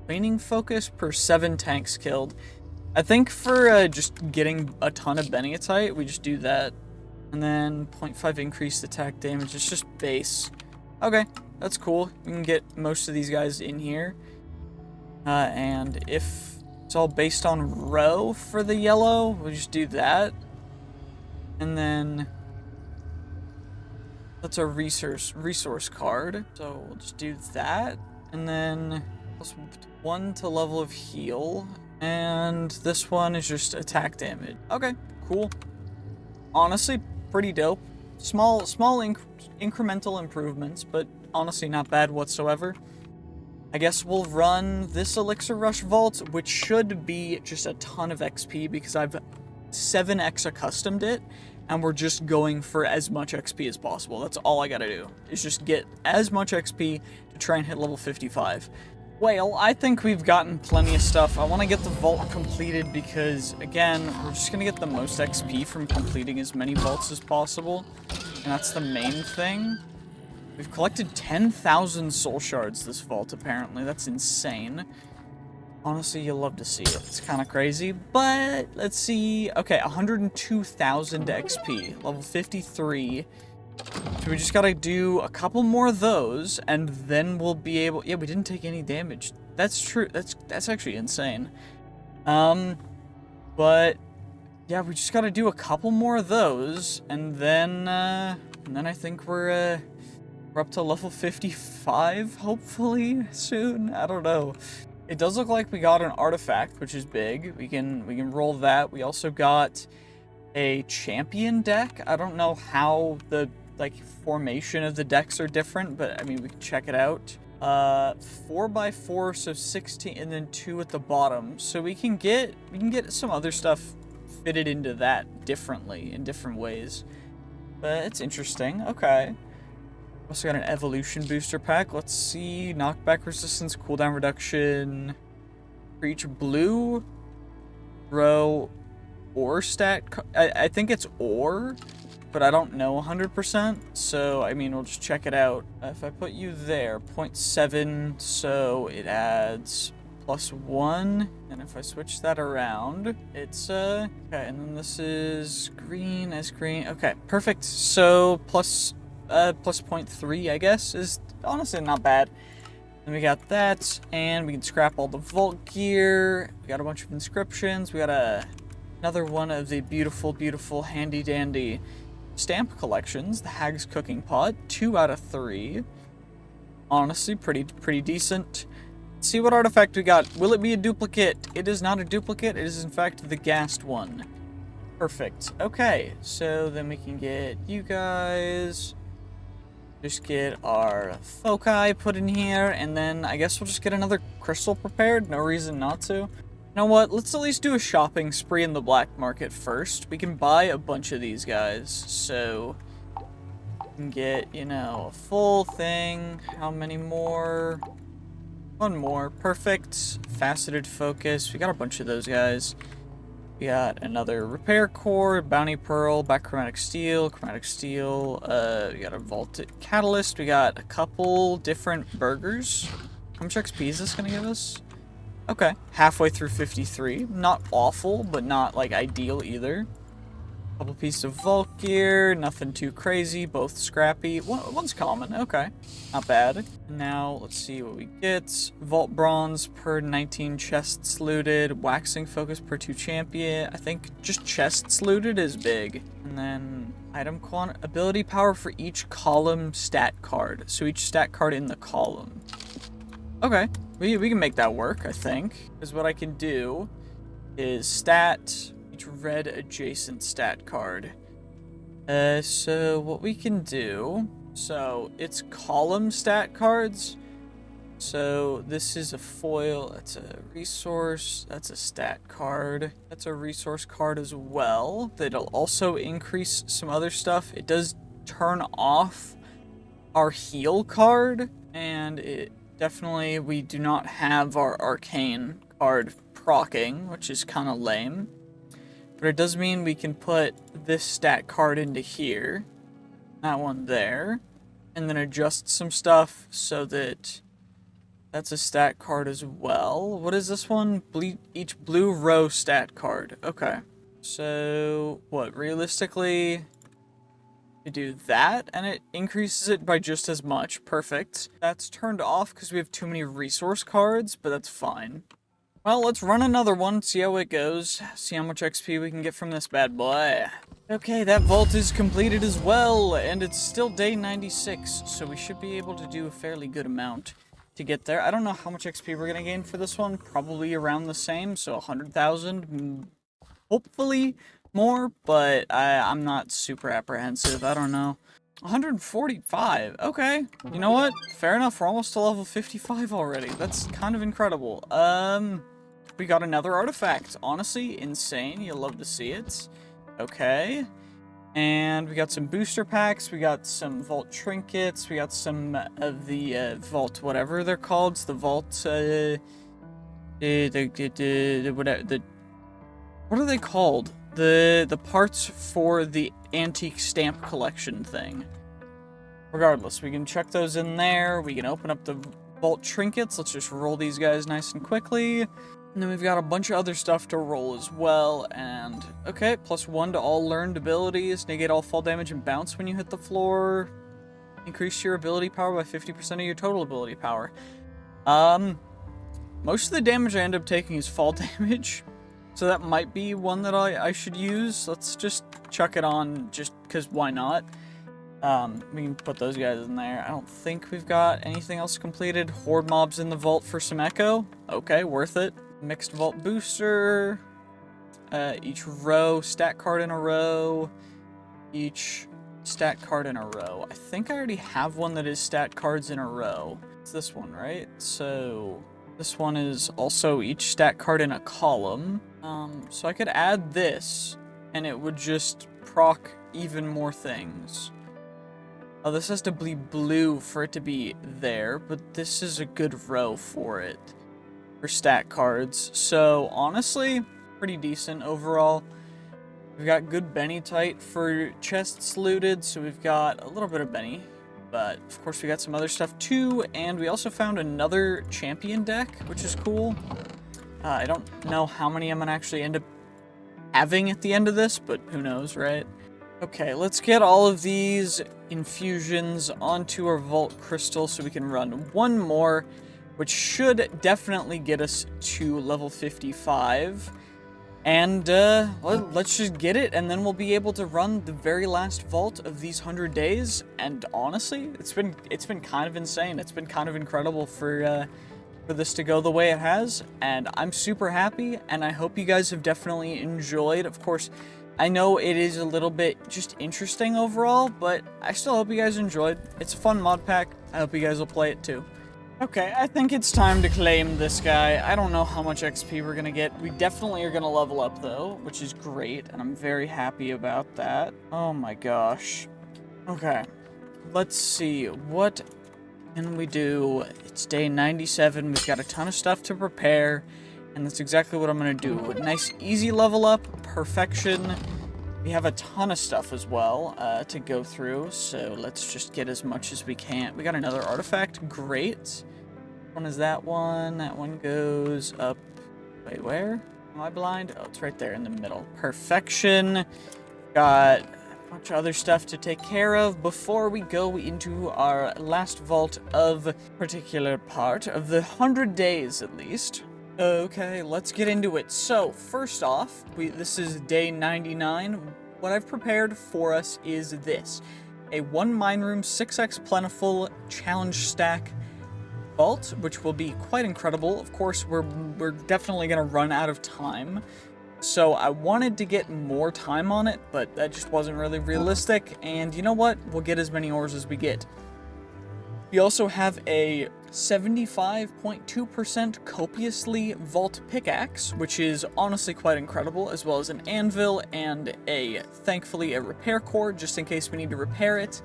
training focus per 7 tanks killed. I think for just getting a ton of Beniatite, we just do that. And then 0.5 increased attack damage. It's just base. Okay, that's cool. We can get most of these guys in here. And if it's all based on row for the yellow, we'll just do that. And then that's a resource card. So we'll just do that. And then +1 to level of heal. And this one is just attack damage. Okay, cool. Honestly, pretty dope. Small incremental improvements, but honestly not bad whatsoever. I guess we'll run this Elixir Rush Vault, which should be just a ton of XP because I've 7x accustomed it, and we're just going for as much XP as possible. That's all I gotta do, is just get as much XP to try and hit level 55. Well, I think we've gotten plenty of stuff. I want to get the vault completed because, again, we're just going to get the most XP from completing as many vaults as possible. And that's the main thing. We've collected 10,000 soul shards this vault, apparently. That's insane. Honestly, you'll love to see it. It's kind of crazy, but let's see. Okay, 102,000 XP, level 53. So we just gotta do a couple more of those, and then we'll be able... Yeah, we didn't take any damage. That's true. That's actually insane. But yeah, we just gotta do a couple more of those, and then I think we're up to level 55, hopefully soon. I don't know. It does look like we got an artifact, which is big. We can roll that. We also got a champion deck. I don't know how the formation of the decks are different, but I mean, we can check it out. 4x4, so 16, and then 2 at the bottom. So we can get some other stuff fitted into that differently in different ways. But it's interesting. Okay. Also got an evolution booster pack. Let's see. Knockback resistance, cooldown reduction for each blue row or stat. I think it's or, but I don't know 100%. So, I mean, we'll just check it out. If I put you there, 0.7, so it adds +1. And if I switch that around, it's, okay, and then this is green as green. Okay, perfect. So, plus 0.3, I guess, is honestly not bad. Then we got that, and we can scrap all the vault gear. We got a bunch of inscriptions. We got another one of the beautiful, beautiful, handy-dandy stamp collections. The Hag's Cooking Pot, 2 out of 3. Honestly, pretty decent. Let's see what artifact we got. Will it be a duplicate? It is not a duplicate. It is, in fact, the Ghast one. Perfect. Okay, so then we can get you guys. Just get our foci put in here, and then I guess we'll just get another crystal prepared. No reason not to. You know what? Let's at least do a shopping spree in the black market first. We can buy a bunch of these guys, so we can get, you know, a full thing. How many more? One more. Perfect. Faceted focus. We got a bunch of those guys. We got another repair core, bounty pearl, back chromatic steel, we got a vaulted catalyst, we got a couple different burgers. How much XP is this gonna give us? Okay, halfway through 53. Not awful, but not like ideal either. Couple pieces of vault gear, nothing too crazy, both scrappy. One's common, okay. Not bad. Now, let's see what we get. Vault bronze per 19 chests looted. Waxing focus per 2 champion. I think just chests looted is big. And then item ability power for each column stat card. So each stat card in the column. Okay, we can make that work, I think. Because what I can do is stat each red adjacent stat card. So what we can do, so it's column stat cards. So this is a foil, that's a resource, that's a stat card, that's a resource card as well. That'll also increase some other stuff. It does turn off our heal card, and it definitely, we do not have our arcane card proccing, which is kind of lame. But it does mean we can put this stat card into here, that one there, and then adjust some stuff so that that's a stat card as well. What is this one? Each blue row stat card. Okay. So, what, realistically, we do that, and it increases it by just as much. Perfect. That's turned off because we have too many resource cards, but that's fine. Well, let's run another one, see how it goes, see how much XP we can get from this bad boy. Okay, that vault is completed as well, and it's still day 96, so we should be able to do a fairly good amount to get there. I don't know how much XP we're gonna gain for this one, probably around the same, so 100,000, hopefully more, but I'm not super apprehensive, I don't know. 145, okay, you know what, fair enough, we're almost to level 55 already, that's kind of incredible. We got another artifact. Honestly, insane. You'll love to see it. Okay. And we got some booster packs. We got some vault trinkets. We got some of the vault, whatever they're called. It's the vault, what are they called? The parts for the antique stamp collection thing. Regardless, we can check those in there. We can open up the vault trinkets. Let's just roll these guys nice and quickly. And then we've got a bunch of other stuff to roll as well, and okay, +1 to all learned abilities, negate all fall damage and bounce when you hit the floor, increase your ability power by 50% of your total ability power. Most of the damage I end up taking is fall damage, so that might be one that I should use. Let's just chuck it on, just because why not? We can put those guys in there. I don't think we've got anything else completed. Horde mobs in the vault for some echo. Okay, worth it. Mixed vault booster, each row, stat card in a row, each stat card in a row. I think I already have one that is stat cards in a row. It's this one, right? So this one is also each stat card in a column. So I could add this, and it would just proc even more things. Oh, this has to be blue for it to be there, but this is a good row for it. For stat cards, so honestly, pretty decent overall. We've got good Bennytite for chests looted, so we've got a little bit of Benny, but of course we got some other stuff too, and we also found another champion deck, which is cool. I don't know how many I'm gonna actually end up having at the end of this, but who knows, right? Okay, let's get all of these infusions onto our vault crystal so we can run one more, which should definitely get us to level 55. And let's just get it, and then we'll be able to run the very last vault of these 100 days. And honestly, it's been kind of insane. It's been kind of incredible for this to go the way it has, and I'm super happy, and I hope you guys have definitely enjoyed. Of course, I know it is a little bit just interesting overall, but I still hope you guys enjoyed. It's a fun mod pack. I hope you guys will play it too. Okay, I think it's time to claim this guy. I don't know how much XP we're gonna get. We definitely are gonna level up though, which is great, and I'm very happy about that. Oh my gosh. Okay, let's see. What can we do? It's day 97. We've got a ton of stuff to prepare, and that's exactly what I'm gonna do. A nice, easy level up, perfection. We have a ton of stuff as well to go through, so let's just get as much as we can. We got another artifact. Great. One is that one. That one goes up. Wait, where? Am I blind? Oh, it's right there in the middle. Perfection. Got a bunch of other stuff to take care of before we go into our last vault of particular part of the 100 days at least. Okay, let's get into it. So, first off, this is day 99. What I've prepared for us is this. A 1 mine room 6x plentiful challenge stack vault, which will be quite incredible. Of course, we're definitely going to run out of time. So I wanted to get more time on it, but that just wasn't really realistic. And you know what? We'll get as many ores as we get. We also have a 75.2% copiously vault pickaxe, which is honestly quite incredible, as well as an anvil and thankfully, a repair core, just in case we need to repair it.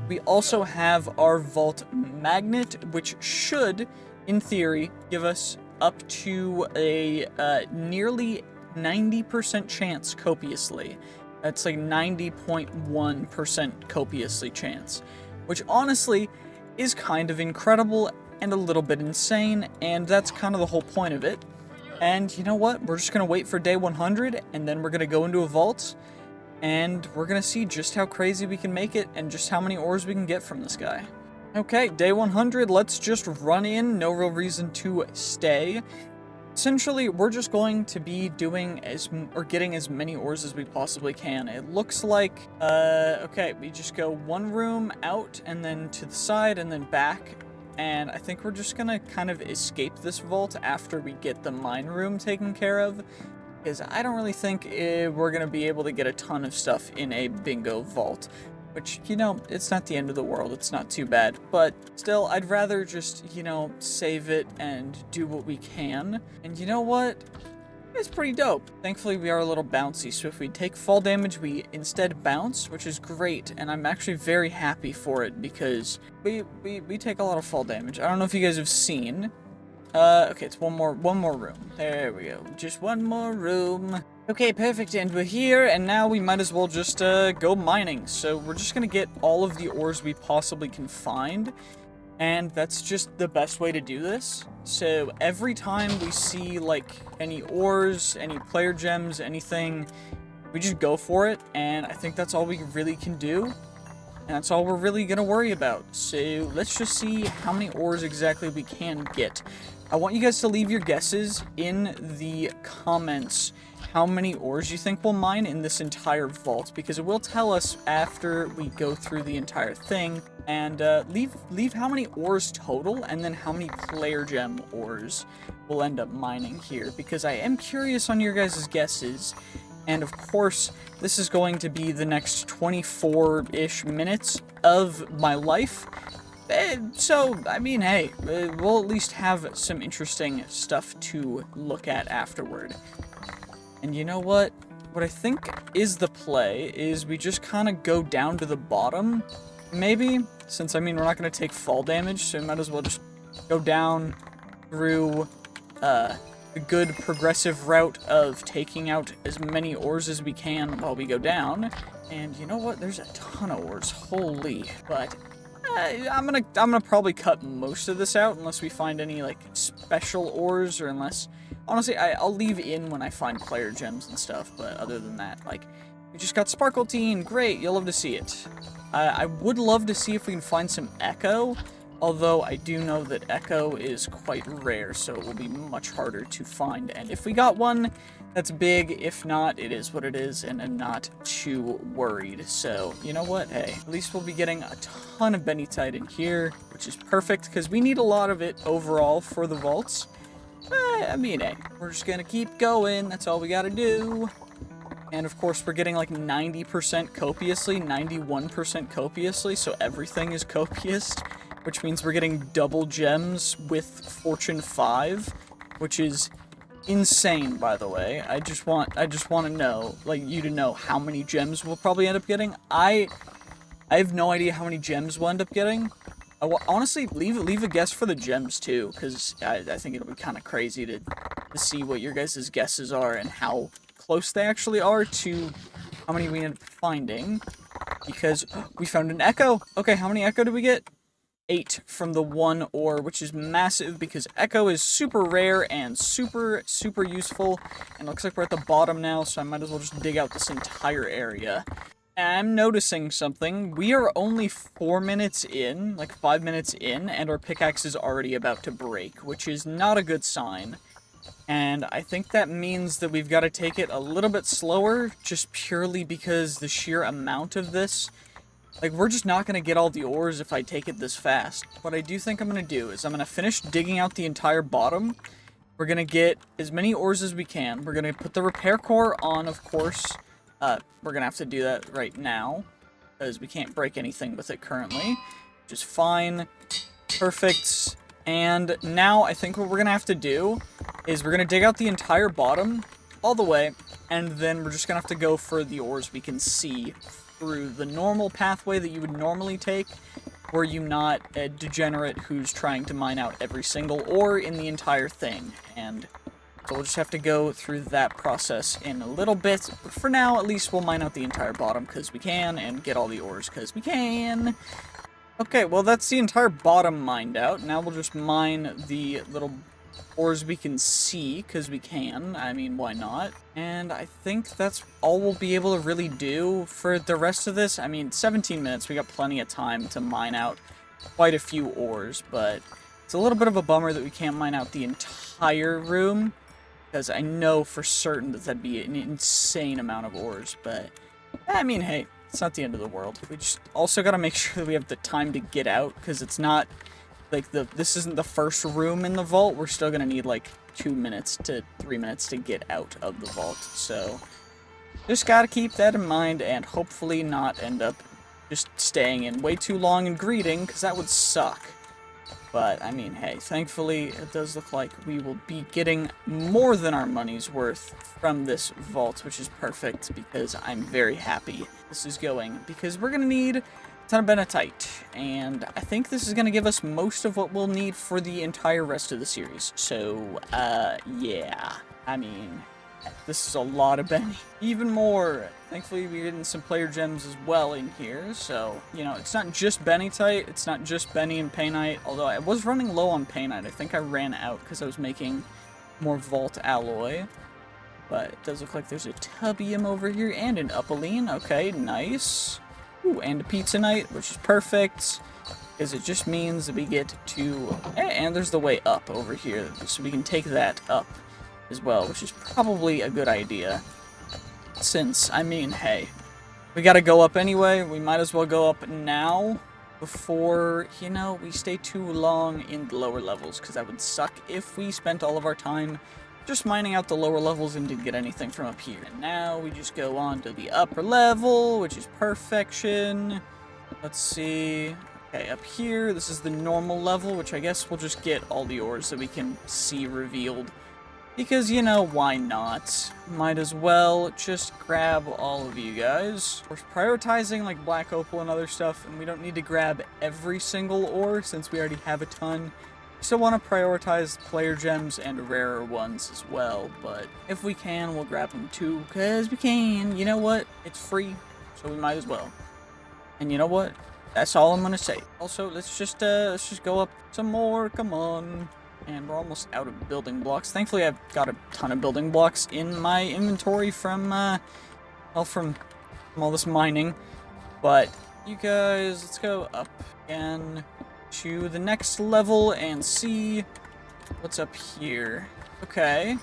We also have our vault magnet, which should, in theory, give us up to a nearly 90% chance copiously. That's like 90.1% copiously chance, which honestly is kind of incredible and a little bit insane, and that's kind of the whole point of it. And you know what? We're just going to wait for day 100, and then we're going to go into a vault, and we're going to see just how crazy we can make it and just how many ores we can get from this guy. Okay, day 100, let's just run in. No real reason to stay. Essentially, we're just going to be doing getting as many ores as we possibly can. It looks like, okay, we just go one room out and then to the side and then back. And I think we're just gonna kind of escape this vault after we get the mine room taken care of, because I don't really think we're gonna be able to get a ton of stuff in a bingo vault. Which, you know, it's not the end of the world, it's not too bad, but still, I'd rather just, you know, save it and do what we can. And you know what? It's pretty dope. Thankfully, we are a little bouncy, so if we take fall damage, we instead bounce, which is great, and I'm actually very happy for it, because we take a lot of fall damage. I don't know if you guys have seen. Okay, it's one more room. There we go. Just one more room. Okay, perfect, and we're here, and now we might as well just go mining. So we're just gonna get all of the ores we possibly can find, and that's just the best way to do this. So every time we see, like, any ores, any player gems, anything, we just go for it, and I think that's all we really can do, and that's all we're really gonna worry about. So let's just see how many ores exactly we can get. I want you guys to leave your guesses in the comments how many ores you think we'll mine in this entire vault, because it will tell us after we go through the entire thing. And leave how many ores total, and then how many player gem ores we'll end up mining here, because I am curious on your guys' guesses. And of course, this is going to be the next 24-ish minutes of my life. So, I mean, hey, we'll at least have some interesting stuff to look at afterward. And you know what? What I think is the play is we just kind of go down to the bottom, maybe, since, I mean, we're not going to take fall damage, so we might as well just go down through the good progressive route of taking out as many ores as we can while we go down. And you know what? There's a ton of ores, holy, but I'm gonna probably cut most of this out unless we find any, like, special ores, or unless, honestly, I'll leave in when I find player gems and stuff, but other than that, like, we just got Sparkletine, great, you'll love to see it. I would love to see if we can find some Echo, although I do know that Echo is quite rare, so it will be much harder to find, and if we got one, that's big. If not, it is what it is, and I'm not too worried. So, you know what? Hey, at least we'll be getting a ton of benitite in here, which is perfect, because we need a lot of it overall for the vaults. I mean, hey, we're just gonna keep going. That's all we gotta do. And of course, we're getting like 90% copiously, 91% copiously, so everything is copious, which means we're getting double gems with Fortune 5, which is insane, by the way. I just want to know, like, you to know how many gems we'll probably end up getting. I have no idea how many gems we'll end up getting. Honestly, leave a guess for the gems too, because I think it'll be kind of crazy to see what your guys' guesses are and how close they actually are to how many we end up finding. Because we found an echo. Okay, how many echo did we get? 8 from the 1 ore, which is massive because echo is super rare and super useful. And it looks like we're at the bottom now, so I might as well just dig out this entire area. I'm noticing something. We are only 4 minutes in, like 5 minutes in, and our pickaxe is already about to break, which is not a good sign. And I think that means that we've got to take it a little bit slower, just purely because the sheer amount of this. Like, we're just not going to get all the ores if I take it this fast. What I do think I'm going to do is I'm going to finish digging out the entire bottom. We're going to get as many ores as we can. We're going to put the repair core on, of course. We're going to have to do that right now, because we can't break anything with it currently, which is fine. Perfect. And now I think what we're going to have to do is we're going to dig out the entire bottom all the way, and then we're just going to have to go for the ores we can see through the normal pathway that you would normally take, were you not a degenerate who's trying to mine out every single ore in the entire thing. And so we'll just have to go through that process in a little bit. But for now, at least we'll mine out the entire bottom because we can, and get all the ores because we can. Okay, well, that's the entire bottom mined out. Now we'll just mine the little ores we can see, because we can. I mean, why not? And I think that's all we'll be able to really do for the rest of this. I mean, 17 minutes, we got plenty of time to mine out quite a few ores, but it's a little bit of a bummer that we can't mine out the entire room, because I know for certain that that'd be an insane amount of ores, but, I mean, hey, it's not the end of the world. We just also gotta make sure that we have the time to get out, because it's not, like, this isn't the first room in the vault. We're still gonna need, like, 2 minutes to 3 minutes to get out of the vault, so just gotta keep that in mind, and hopefully not end up just staying in way too long and greeting, because that would suck. But, I mean, hey, thankfully, it does look like we will be getting more than our money's worth from this vault, which is perfect, because I'm very happy this is going, because we're going to need a ton of benatite, and I think this is going to give us most of what we'll need for the entire rest of the series. So, yeah, I mean, this is a lot of Benny. Even more. Thankfully, we're getting some player gems as well in here. So, you know, it's not just Bennytite. It's not just Benny and Painite. Although I was running low on Painite. I think I ran out because I was making more Vault Alloy. But it does look like there's a Tubium over here and an Upaline. Okay, nice. Ooh, and a Pizzanite, which is perfect. Because it just means that we get to... And there's the way up over here. So we can take that up as well, which is probably a good idea, since, I mean, hey, we gotta go up anyway. We might as well go up now before, you know, we stay too long in the lower levels, because that would suck if we spent all of our time just mining out the lower levels and didn't get anything from up here. And now we just go on to the upper level, which is perfection. Let's see. Okay, up here, this is the normal level, which I guess we'll just get all the ores that we can see revealed. Because, you know, why not? Might as well just grab all of you guys. We're prioritizing, like, black opal and other stuff, and we don't need to grab every single ore, since we already have a ton. We still want to prioritize player gems and rarer ones as well, but if we can, we'll grab them too, because we can. You know what? It's free, so we might as well. And you know what? That's all I'm gonna say. Also, let's just go up some more. Come on. And we're almost out of building blocks. Thankfully, I've got a ton of building blocks in my inventory from, well, from all this mining. But, you guys, let's go up again to the next level and see what's up here. Okay.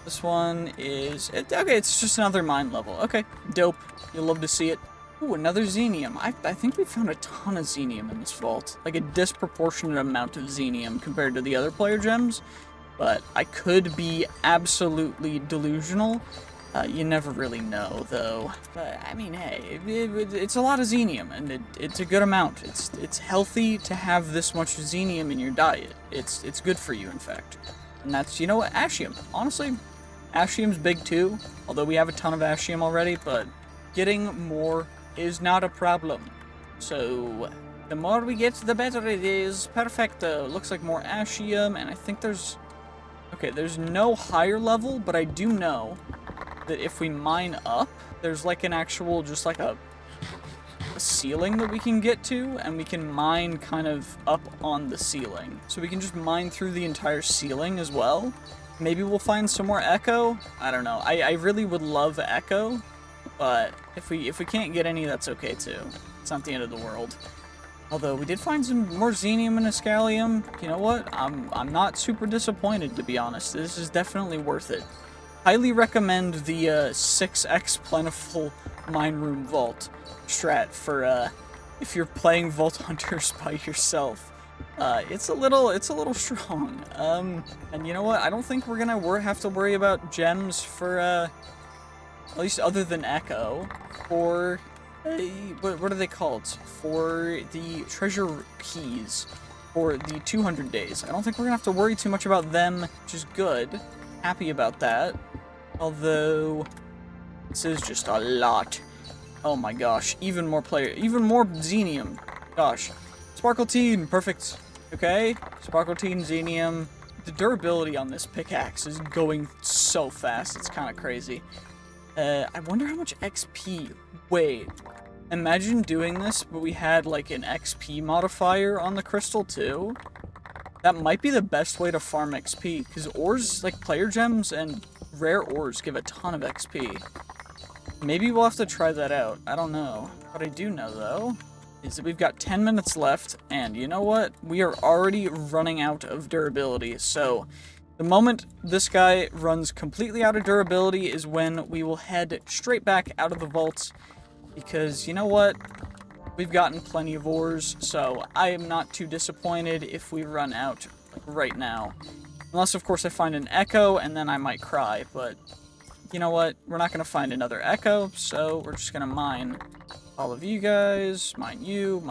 This one is... okay, it's just another mine level. Okay, dope. You'll love to see it. Ooh, another Xenium. I think we found a ton of Xenium in this vault. Like, a disproportionate amount of Xenium compared to the other player gems. But I could be absolutely delusional. You never really know, though. But, I mean, hey, it's a lot of xenium, and it's a good amount. It's healthy to have this much xenium in your diet. It's good for you, in fact. And that's, you know what, ashium. Honestly, ashium's big too, although we have a ton of ashium already, but getting more is not a problem. So, the more we get, the better it is. Perfecto. Looks like more ashium, and I think there's... Okay, there's no higher level, but I do know that if we mine up, there's like an actual, just like a ceiling that we can get to, and we can mine kind of up on the ceiling. So we can just mine through the entire ceiling as well. Maybe we'll find some more echo? I don't know. I really would love echo, but if we can't get any, that's okay too. It's not the end of the world. Although, we did find some more xenium and scallium. You know what? I'm not super disappointed, to be honest. This is definitely worth it. Highly recommend the 6x plentiful mine room vault strat for if you're playing Vault Hunters by yourself. It's a little strong. And you know what? I don't think we're gonna have to worry about gems for at least other than Echo, for what are they called? For the treasure keys for the 200 days. I don't think we're gonna have to worry too much about them, which is good. Happy about that. Although, this is just a lot. Oh my gosh, even more xenium. Gosh. Sparkletine, perfect. Okay, Sparkletine, xenium. The durability on this pickaxe is going so fast, it's kind of crazy. I wonder how much XP... Wait, imagine doing this, but we had like an XP modifier on the crystal too? That might be the best way to farm XP, because ores, like player gems and rare ores, give a ton of XP. Maybe we'll have to try that out. I don't know. What I do know, though, is that we've got 10 minutes left, and you know what? We are already running out of durability, so the moment this guy runs completely out of durability is when we will head straight back out of the vaults, because you know what? We've gotten plenty of ores, so I am not too disappointed if we run out like, right now. Unless, of course, I find an echo, and then I might cry, but you know what? We're not going to find another echo, so we're just going to mine all of you guys, mine you,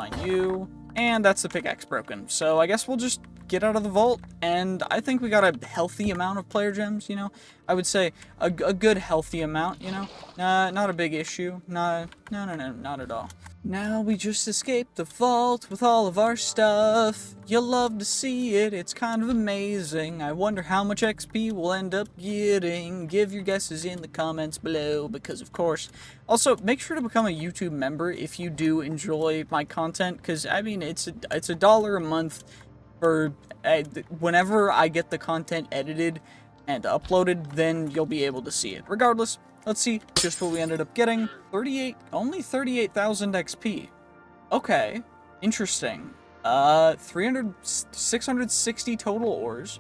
and that's the pickaxe broken. So I guess we'll just get out of the vault, and I think we got a healthy amount of player gems, you know? I would say a good healthy amount, you know? Not a big issue. No, not at all. Now we just escaped the vault with all of our stuff. You'll love to see it, it's kind of amazing. I wonder how much XP we'll end up getting. Give your guesses in the comments below, because of course. Also, make sure to become a YouTube member if you do enjoy my content, because I mean, it's $1 a month for whenever I get the content edited and uploaded, then you'll be able to see it. Regardless, let's see just what we ended up getting. Only 38,000 XP. Okay, interesting. 660 total ores,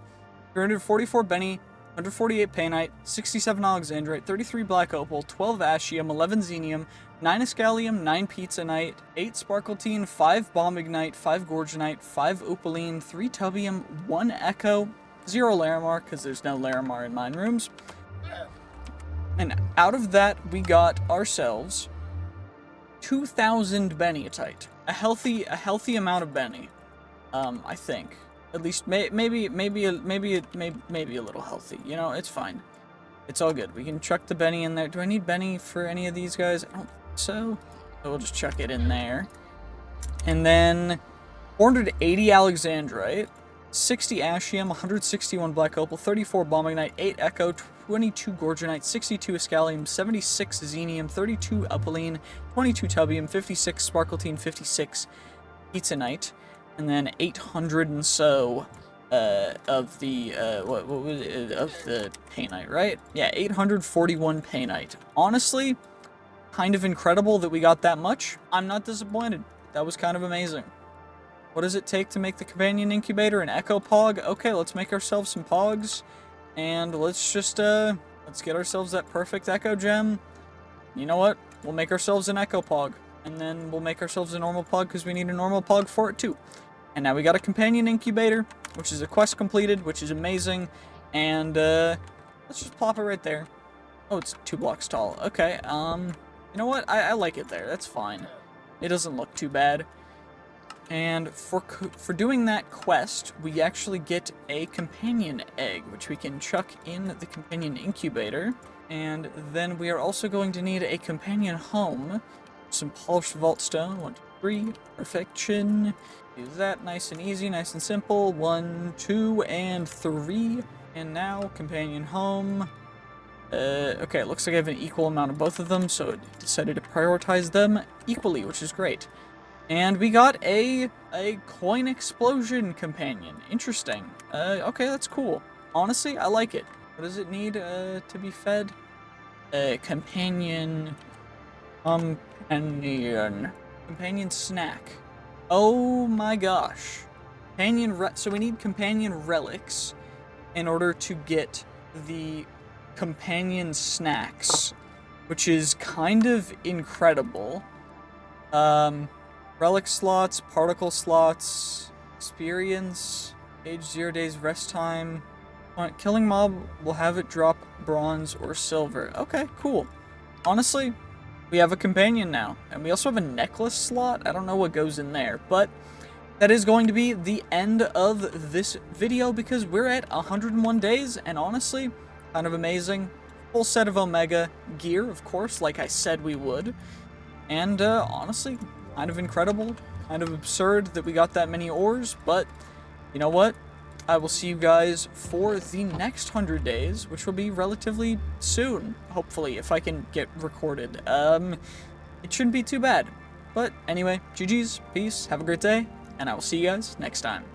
344 Benny, 148 Painite, 67 Alexandrite, 33 Black Opal, 12 Ashium, 11 Xenium, 9 Escallium, 9 Pizzanite, 8 Sparkletine, 5 Bomb Ignite, 5 Gorgonite, 5 Opaline, 3 Tubium, 1 Echo, 0 Larimar, because there's no Larimar in mine rooms. And out of that, we got ourselves 2,000 Bennyatite. A healthy amount of Benny. I think. At least maybe a little healthy. You know, it's fine. It's all good. We can chuck the Benny in there. Do I need Benny for any of these guys? I don't think so. So we'll just chuck it in there. And then 480 Alexandrite, 60 Ashium, 161 Black Opal, 34 Bomb Ignite, 8 Echo, 22 Gorgonite, 62 Escallium, 76 Xenium, 32 Opaline, 22 Tubium, 56 Sparkletine, 56 Pizzanite, and then 800 and so of the what was it, of the Painite, right? Yeah, 841 Painite. Honestly, kind of incredible that we got that much. I'm not disappointed. That was kind of amazing. What does it take to make the companion incubator an echo pog? Okay, let's make ourselves some pogs. And let's just, let's get ourselves that perfect echo gem. You know what? We'll make ourselves an echo pog. And then we'll make ourselves a normal pog because we need a normal pog for it too. And now we got a companion incubator, which is a quest completed, which is amazing. And, let's just plop it right there. Oh, it's 2 blocks tall. Okay, you know what? I like it there. That's fine. It doesn't look too bad. And for doing that quest, we actually get a companion egg, which we can chuck in the companion incubator. And then we are also going to need a companion home. Some polished vault stone. 1, 2, 3. Perfection. Do that nice and easy, nice and simple. 1, 2, and 3. And now, companion home. Okay, it looks like I have an equal amount of both of them, so it decided to prioritize them equally, which is great. And we got a coin explosion companion. Interesting. Okay, that's cool. Honestly, I like it. What does it need, to be fed? Companion... Companion snack. Oh my gosh. So we need companion relics in order to get the companion snacks, which is kind of incredible. Relic slots, particle slots, experience, age 0 days rest time. Killing mob will have it drop bronze or silver. Okay, cool. Honestly, we have a companion now, and we also have a necklace slot. I don't know what goes in there, but that is going to be the end of this video because we're at 101 days, and honestly, kind of amazing. Full set of Omega gear, of course, like I said we would. And honestly, kind of incredible, kind of absurd that we got that many ores, but you know what? I will see you guys for the next 100 days, which will be relatively soon, hopefully, if I can get recorded. It shouldn't be too bad. But anyway, GG's, peace, have a great day, and I will see you guys next time.